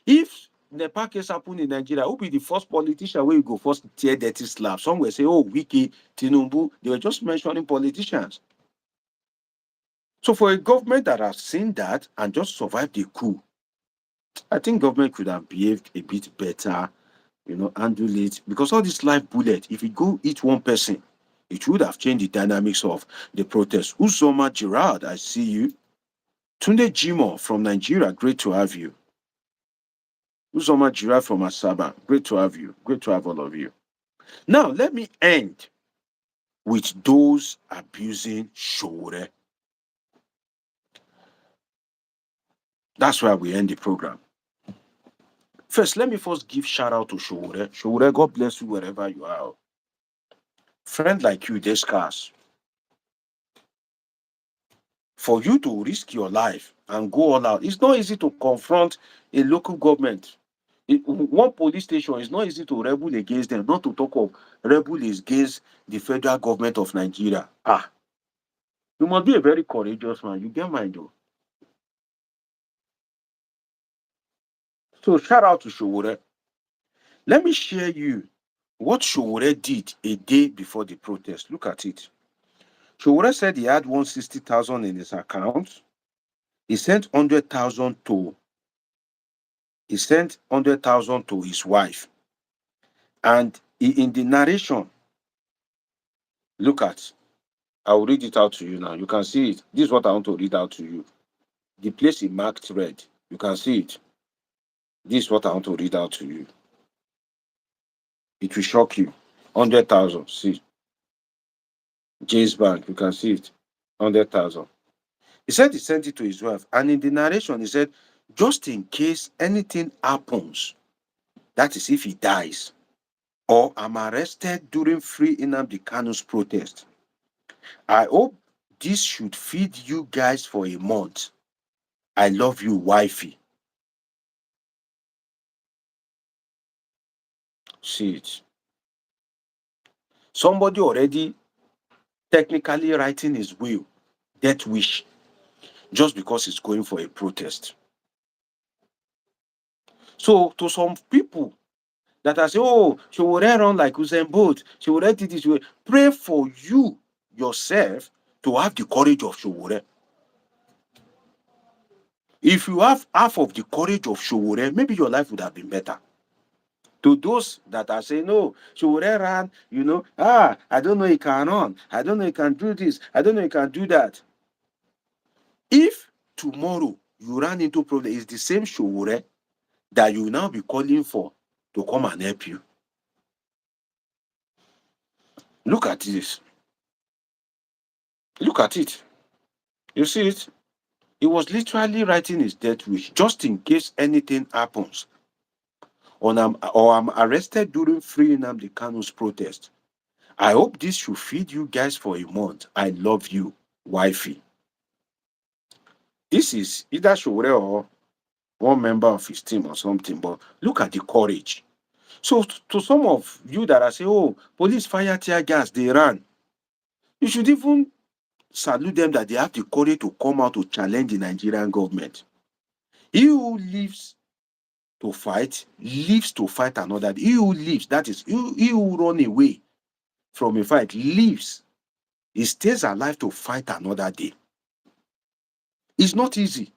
if Nepal case happened in Nigeria, who be the first politician where you go first tear dirty slap? Some will say, Wiki, Tinubu. They were just mentioning politicians. So for a government that has seen that and just survived the coup, I think government could have behaved a bit better, handle it. Because all this live bullet, if it go eat one person, it would have changed the dynamics of the protest. Uzoma Gerard, I see you. Tunde Jimo from Nigeria, great to have you. Uzoma Gerard from Asaba, great to have you. Great to have all of you. Now, let me end with those abusing Sowore. That's why we end the program. First, let me first give shout out to Sowore. Sowore, God bless you wherever you are. Friend like you, there's scarce. For you to risk your life and go all out, it's not easy to confront a local government. One police station is not easy to rebel against them, not to talk of rebel against the federal government of Nigeria. You must be a very courageous man. You get my though. So shout out to Sowore. Let me share you what Sowore did a day before the protest. Look at it. Sowore said he had 160,000 in his account. He sent 100,000 to his wife. And in the narration, look at, I will read it out to you now. You can see it. This is what I want to read out to you. The place he marked red. You can see it. This is what I want to read out to you. It will shock you. 100,000. See. James Bank. You can see it. 100,000. He said he sent it to his wife. And in the narration, he said, just in case anything happens, that is if he dies, or I'm arrested during Free Nnamdi Kanu's protest, I hope this should feed you guys for a month. I love you, wifey. See it. Somebody already technically writing his will, death wish, just because he's going for a protest. So to some people that are saying, oh, she will run like Usain Bolt, she will do this, pray for you yourself to have the courage of Sowore. If you have half of the courage of Sowore, maybe your life would have been better. To those that are saying, no, Sowore ran, I don't know he can run, I don't know he can do this, I don't know he can do that. If tomorrow you run into problem, it's the same Sowore that you will now be calling for to come and help you. Look at this. Look at it. You see it? He was literally writing his death wish just in case anything happens. Or I'm arrested during Free Nnamdi Kanu's protest. I hope this should feed you guys for a month. I love you, wifey. This is either Sowore or one member of his team or something, but look at the courage. So to some of you that are saying, oh, police fire tear gas, they ran. You should even salute them that they have the courage to come out to challenge the Nigerian government. He who lives to fight, lives to fight another. He who lives, that is, he who run away from a fight, lives. He stays alive to fight another day. It's not easy.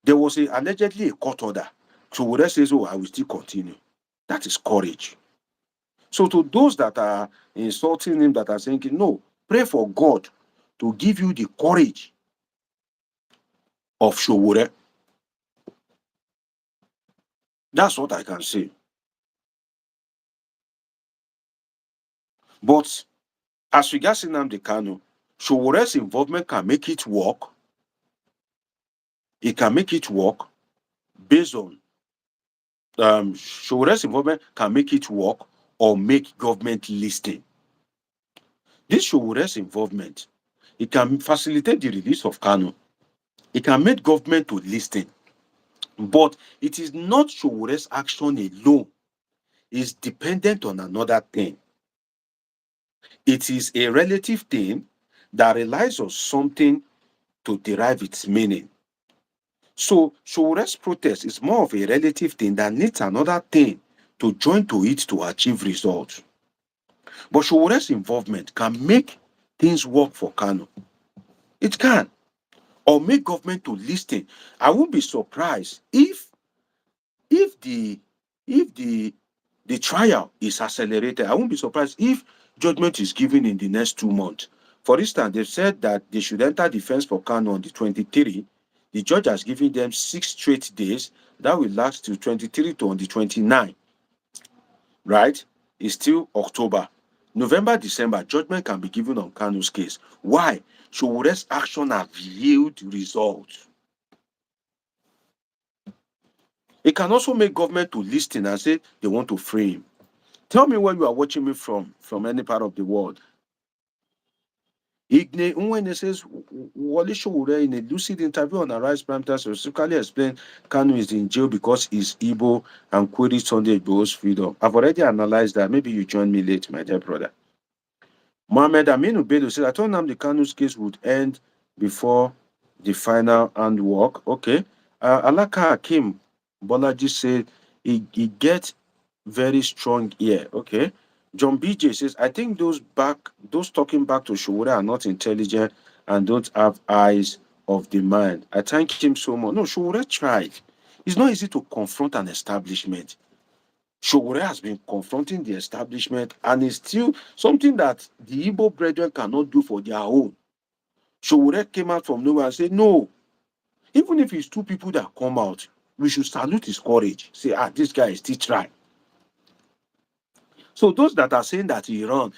There was allegedly a court order. So Sowore says, oh, I will still continue. That is courage. So to those that are insulting him, that are saying, no, pray for God to give you the courage of Sowore. That's what I can say. But as regards Nnamdi Kanu, Sowore's involvement can make it work. It can make it work based on Sowore's involvement can make it work or make government listen. This Sowore's involvement, it can facilitate the release of Kanu. It can make government to listen. But it is not Sowore's action alone. It's dependent on another thing. It is a relative thing that relies on something to derive its meaning. So Sowore's protest is more of a relative thing that needs another thing to join to it to achieve results. But Sowore's involvement can make things work for Kanu. It can. or make government to listen. I won't be surprised if the if the trial is accelerated. I won't be surprised if judgment is given in the next 2 months. For instance, they've said that they should enter defense for Kanu on the 23. The judge has given them 6 straight days. That will last till 23 to on the 29. Right? It's still October. November, December, judgment can be given on Kanu's case. Why? Sowore's action have yield results. It can also make government to listen and say they want to free him. Tell me where you are watching me from any part of the world. Igne Nwene says Wole Sowore in a lucid interview on Arise Prime Time specifically explained Kanu is in jail because he's Igbo and queried Sunday Igbo's freedom. I've already analyzed that. Maybe you join me late, my dear brother. Mohammed Aminu Bello said, I told Nnamdi Kanu's case would end before the final handwork. Okay. Alaka Hakim Bolaji said he gets very strong here. Okay. John BJ says, I think those talking back to Sowore are not intelligent and don't have eyes of the mind. I thank him so much. No, Sowore tried. It's not easy to confront an establishment. Sowore has been confronting the establishment and is still something that the Igbo brethren cannot do for their own. Sowore came out from nowhere and said, no, even if it's 2 people that come out, we should salute his courage. Say, this guy is still trying. So those that are saying that Iran,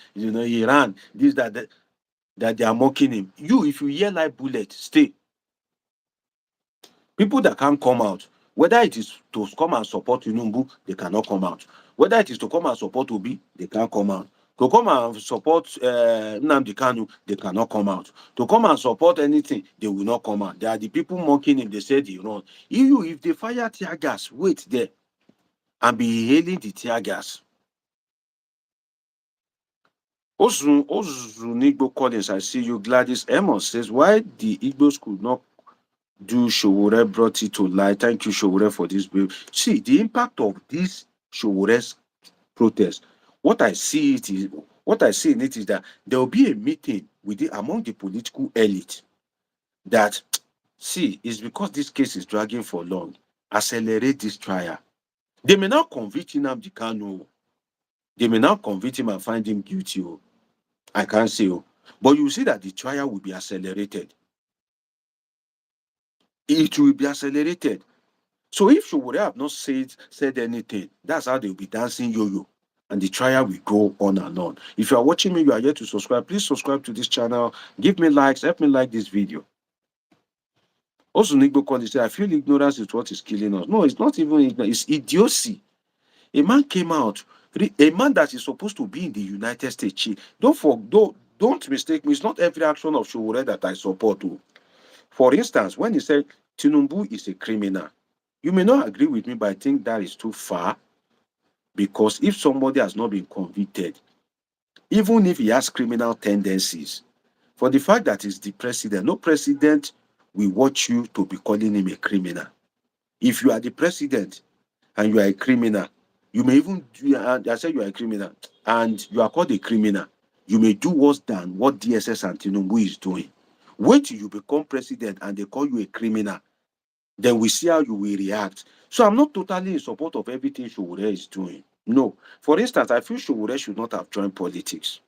this, that they are mocking him, if you hear like bullet, stay. People that can't come out, whether it is to come and support Tinubu, they cannot come out. Whether it is to come and support Obi, they can't come out. To come and support Nnamdi Kanu, they cannot come out. To come and support anything, they will not come out. They are the people mocking him. They said he run. If they fire tear gas, wait there and be hailing the tear gas. Ozunigbo Collins, I see you. Gladys Amos says, why the Igbos could not do Sowore brought it to light. Thank you, Sowore, for this bill. See, the impact of this Sowore's protest, what I see in it is that there will be a meeting among the political elite that, see, it's because this case is dragging for long. Accelerate this trial. They may not convict Nnamdi Kanu. They may not convict him and find him guilty. I can't say. But you see that the trial will be accelerated. It will be accelerated. So if Sowore have not said anything, that's how they'll be dancing yo-yo. And the trial will go on and on. If you are watching me, you are yet to subscribe, please subscribe to this channel. Give me likes, help me like this video. Also, Nigbo College said, I feel ignorance is what is killing us. No, it's not even ignorance, it's idiocy. A man came out, a man that is supposed to be in the United States. Don't mistake me, it's not every action of Sowore that I support. For instance, when he said Tinubu is a criminal, you may not agree with me, but I think that is too far. Because if somebody has not been convicted, even if he has criminal tendencies, for the fact that he's the president, no president will want you to be calling him a criminal. If you are the president and you are a criminal, you may even, I said you are a criminal, and you are called a criminal, you may do worse than what DSS and Tinubu is doing. Wait till you become president and they call you a criminal. Then we see how you will react. So I'm not totally in support of everything Sowore is doing. No. For instance, I feel Sowore should not have joined politics.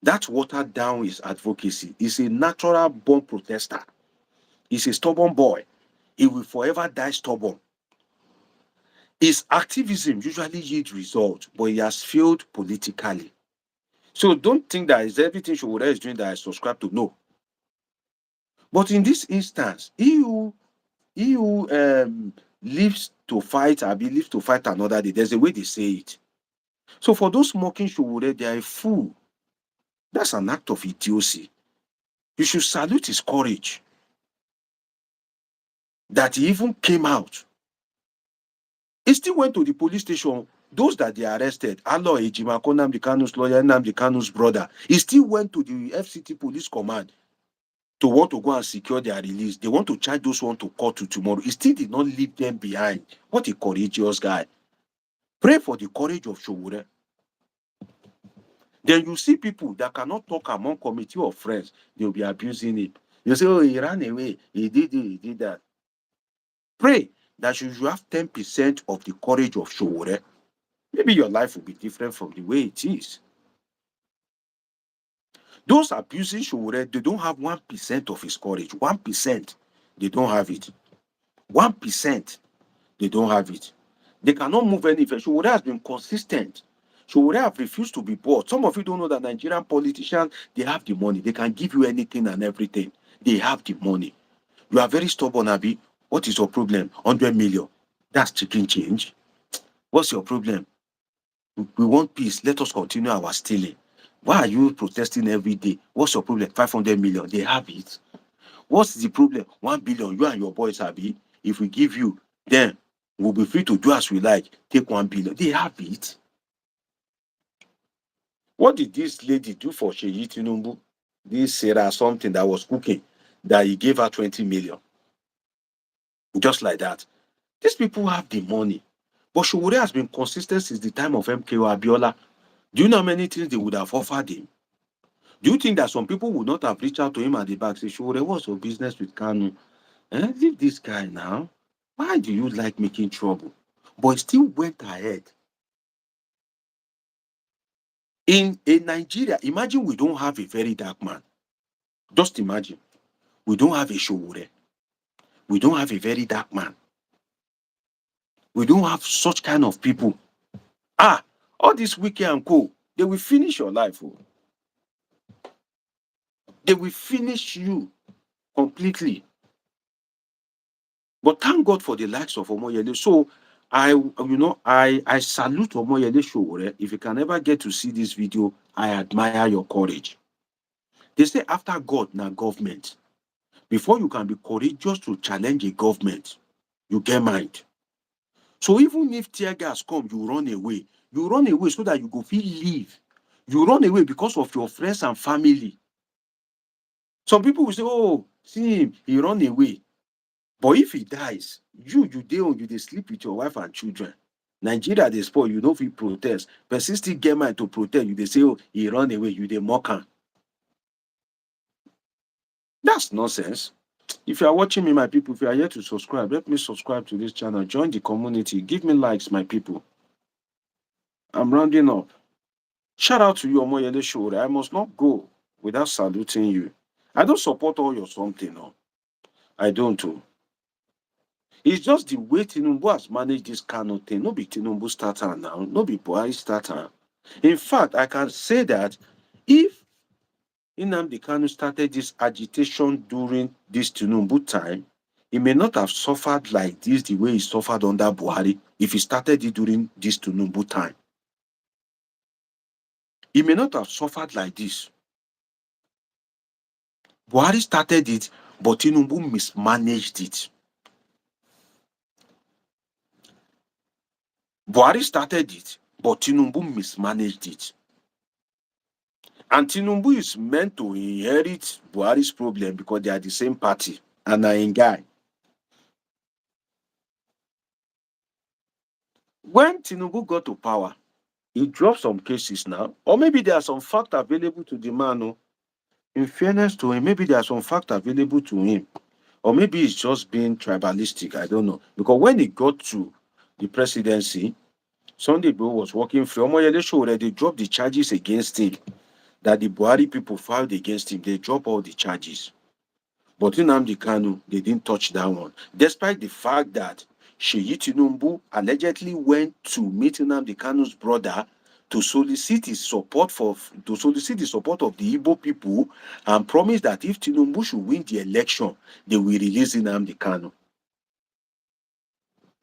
That watered down his advocacy. He's a natural born protester. He's a stubborn boy. He will forever die stubborn. His activism usually yields results, but he has failed politically. So don't think that is everything Sowore is doing that I subscribe to. No. But in this instance, he who lives to fight another day. There's a way they say it. So for those mocking Sowore, they are a fool. That's an act of idiocy. You should salute his courage. That he even came out. He still went to the police station. Those that they arrested, Alo Ejimako, Nnamdi Kanu's lawyer, Nnamdi Kanu's brother, he still went to the FCT police command to want to go and secure their release. They want to charge those one to court to tomorrow. He still did not leave them behind. What a courageous guy. Pray for the courage of Sowore. Then you see people that cannot talk among committee of friends. They'll be abusing it. You say, oh, he ran away, he did it, he did that. Pray that you should have 10% of the courage of Sowore. Maybe your life will be different from the way it is. Those abusing Sowore, they don't have 1% of his courage. 1%, they don't have it. 1%, they don't have it. They cannot move anywhere. Sowore has been consistent. Sowore have refused to be bought. Some of you don't know that Nigerian politicians, they have the money. They can give you anything and everything. They have the money. You are very stubborn, Abi. What is your problem? 100 million. That's chicken change. What's your problem? We want peace. Let us continue our stealing. Why are you protesting every day? What's your problem? 500 million. They have it. What's the problem? 1 billion. You and your boys, Abi. If we give you, then we'll be free to do as we like. Take 1 billion. They have it. What did this lady do for Seyi Tinubu? This Sarah something that was cooking, that he gave her 20 million. Just like that. These people have the money. But Sowore has been consistent since the time of MKO Abiola. Do you know how many things they would have offered him? Do you think that some people would not have reached out to him at the back, say, Sowore, what's your business with Kanu? Leave this guy now. Why do you like making trouble? But he still went ahead. In Nigeria, imagine we don't have a very dark man. Just imagine. We don't have a Sowore. We don't have a very dark man. We don't have such kind of people. All this wicked and co, they will finish your life. Oh. They will finish you completely. But thank God for the likes of Omoyele. So I salute Omoyele Sowore. If you can ever get to see this video, I admire your courage. They say after God, now government. Before you can be courageous to challenge a government, you get mind. So even if tear gas come, you run away. You run away so that you go feel leave. You run away because of your friends and family. Some people will say, oh, see him, he run away. But if he dies, you they sleep with your wife and children. Nigeria, they spoil, you know, if you protest. But still get mind to protest, you they say, oh, he run away, you they mock him. That's nonsense. If you are watching me, my people, if you are here to subscribe, let me subscribe to this channel. Join the community. Give me likes, my people. I'm rounding up. Shout out to you, Omoyele Sowore. I must not go without saluting you. I don't support all your something, no. I don't. Oh. It's just the way Tinubu has managed this Kanu thing. No be Tinubu starter now. No be Buhari starter. In fact, I can say that if Nnamdi Kanu started this agitation during this Tinubu time, he may not have suffered like this the way he suffered under Buhari if he started it during this Tinubu time. He may not have suffered like this. Buhari started it, but Tinubu mismanaged it. Buhari started it, but Tinubu mismanaged it. And Tinubu is meant to inherit Buhari's problem because they are the same party and are in guy. When Tinubu got to power, he dropped some cases now, or maybe there are some facts available to the man. Oh, in fairness to him, maybe there are some facts available to him, or maybe it's just being tribalistic. I don't know. Because when he got to the presidency, Sunday Igboho was working for Omoyele Sowore. They dropped the charges against him that the Buhari people filed against him. They dropped all the charges. But Nnamdi Kanu, they didn't touch that one. Despite the fact that Seyi Tinubu allegedly went to meet Nnamdi Kanu's brother to solicit the support of the Igbo people and promise that if Tinubu should win the election, they will release Nnamdi Kanu.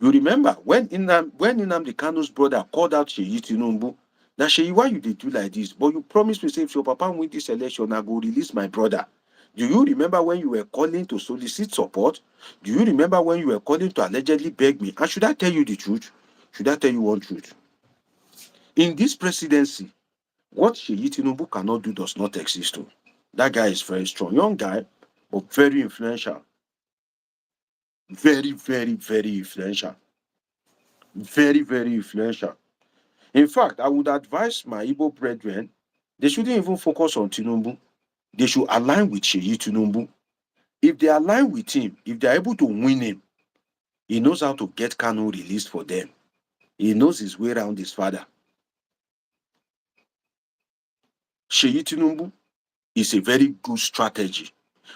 You remember when Nnamdi Kanu's brother called out Seyi Tinubu, that Seyi, why you did do like this? But you promised me, say, if your papa win this election, I go release my brother. Do you remember when you were calling to solicit support? Do you remember when you were calling to allegedly beg me? And should I tell you the truth? Should I tell you one truth? In this presidency, what Seyi Tinubu cannot do does not exist. Too. That guy is very strong. Young guy, but very influential. Very, very, very influential. Very, very influential. In fact, I would advise my Igbo brethren, they shouldn't even focus on Tinubu. They should align with Seyi Tinubu. If they align with him, if they're able to win him, he knows how to get Kanu released for them. He knows his way around his father. Seyi Tinubu is a very good strategy.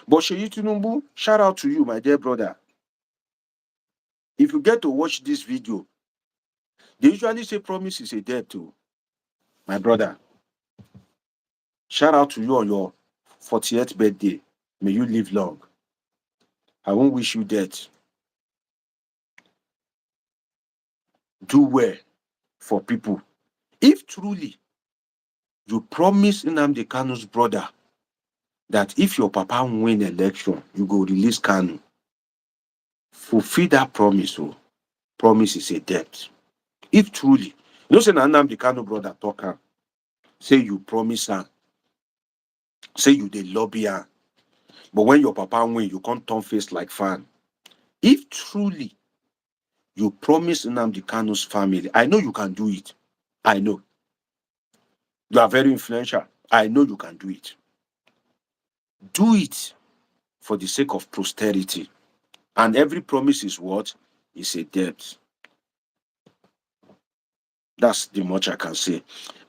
But Seyi Tinubu, shout out to you, my dear brother. If you get to watch this video, they usually say promise is a debt too. My brother, shout out to you on your 40th birthday. May you live long. I won't wish you death. Do well for people. If truly you promise Nnamdi Kanu's brother that if your papa win election, you go release Kanu, fulfill that promise. Oh, promise is a debt. If truly, you know, say Nnamdi Kanu brother talk am, say you promise am, say you dey lobby am, but when your papa win, you can't turn face like fan. If truly you promise Nnamdi Kanu's family, I know you can do it. I know. You are very influential. I know you can do it. Do it for the sake of posterity. And every promise is what? Is a debt. That's the much I can say.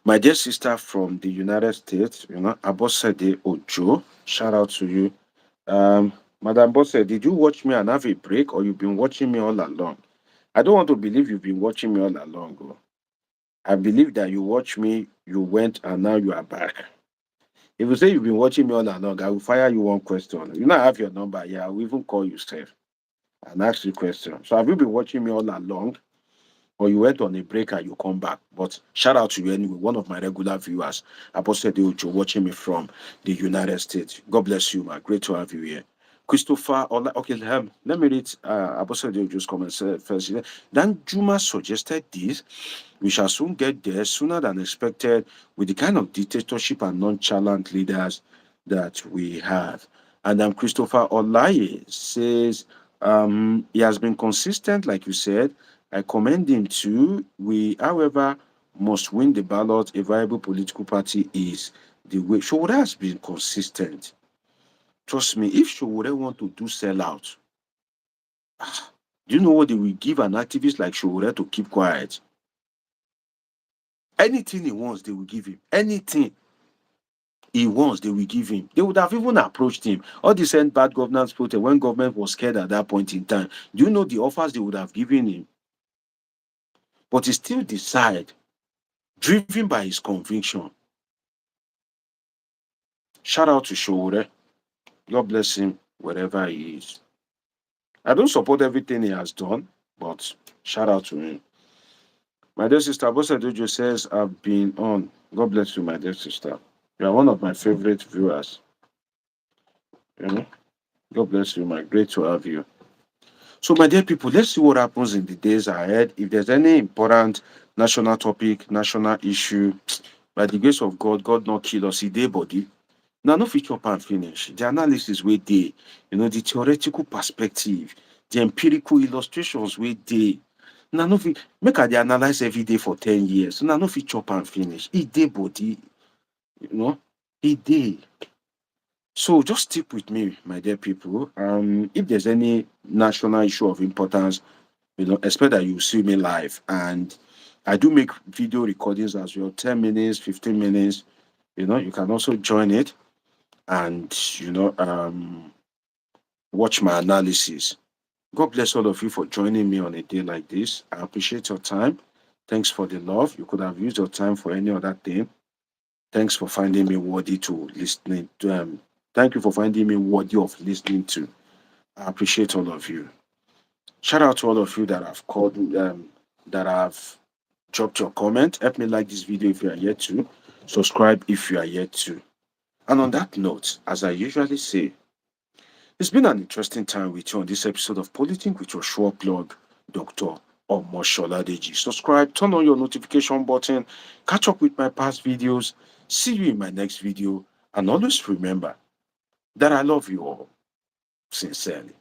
My dear sister from the United States, Abosede Ojo, shout out to you. Madam Bosse, did you watch me and have a break, or you've been watching me all along? I don't want to believe you've been watching me all along. Oh. I believe that you watched me, you went, and now you are back. If you say you've been watching me all along, I will fire you one question. You know, I have your number. Yeah, I will even call you, Steph, and ask you a question. So, have you been watching me all along, or you went on a break and you come back? But shout out to you anyway, one of my regular viewers, Apostle Ojo, watching me from the United States. God bless you, man. Great to have you here. Christopher, okay, let me read Apostle Ojo's comments first. Then Juma suggested this. We shall soon get there, sooner than expected, with the kind of dictatorship and nonchalant leaders that we have. And Christopher Olaye says he has been consistent, like you said. I commend him too. We, however, must win the ballot. A viable political party is the way. Sowore has been consistent. Trust me, if Sowore want to do sellout, do you know what they will give an activist like Sowore to keep quiet? Anything he wants, they will give him. Anything he wants, they will give him. They would have even approached him. All this end bad governance protest when government was scared at that point in time. Do you know the offers they would have given him? But he still decided, driven by his conviction. Shout out to Sowore. God bless him wherever he is. I don't support everything he has done, but shout out to him. My dear sister, Bosa Dojo says, I've been on. God bless you, my dear sister. You are one of my favorite viewers. You know? God bless you, my. Great to have you. So, my dear people, let's see what happens in the days ahead. If there's any important national topic, national issue, by the grace of God, God not kill us, he day body. Now, no feature and finish. The analysis we day, the theoretical perspective, the empirical illustrations we day. Now, no make I analyze every day for 10 years. Now, no feature and finish. He day body, he day. So just stick with me, my dear people. If there's any national issue of importance, expect that you see me live. And I do make video recordings as well, 10 minutes, 15 minutes. You can also join it and watch my analysis. God bless all of you for joining me on a day like this. I appreciate your time. Thanks for the love. You could have used your time for any other thing. Thanks for finding me worthy to listening to. Thank you for finding me worthy of listening to. I appreciate all of you. Shout out to all of you that have called, that have dropped your comment. Help me like this video if you are yet to. Subscribe if you are yet to. And on that note, as I usually say, it's been an interesting time with you on this episode of Politics with your sure plug, Dr. Omoyele. Subscribe, turn on your notification button, catch up with my past videos. See you in my next video. And always remember that I love you all sincerely.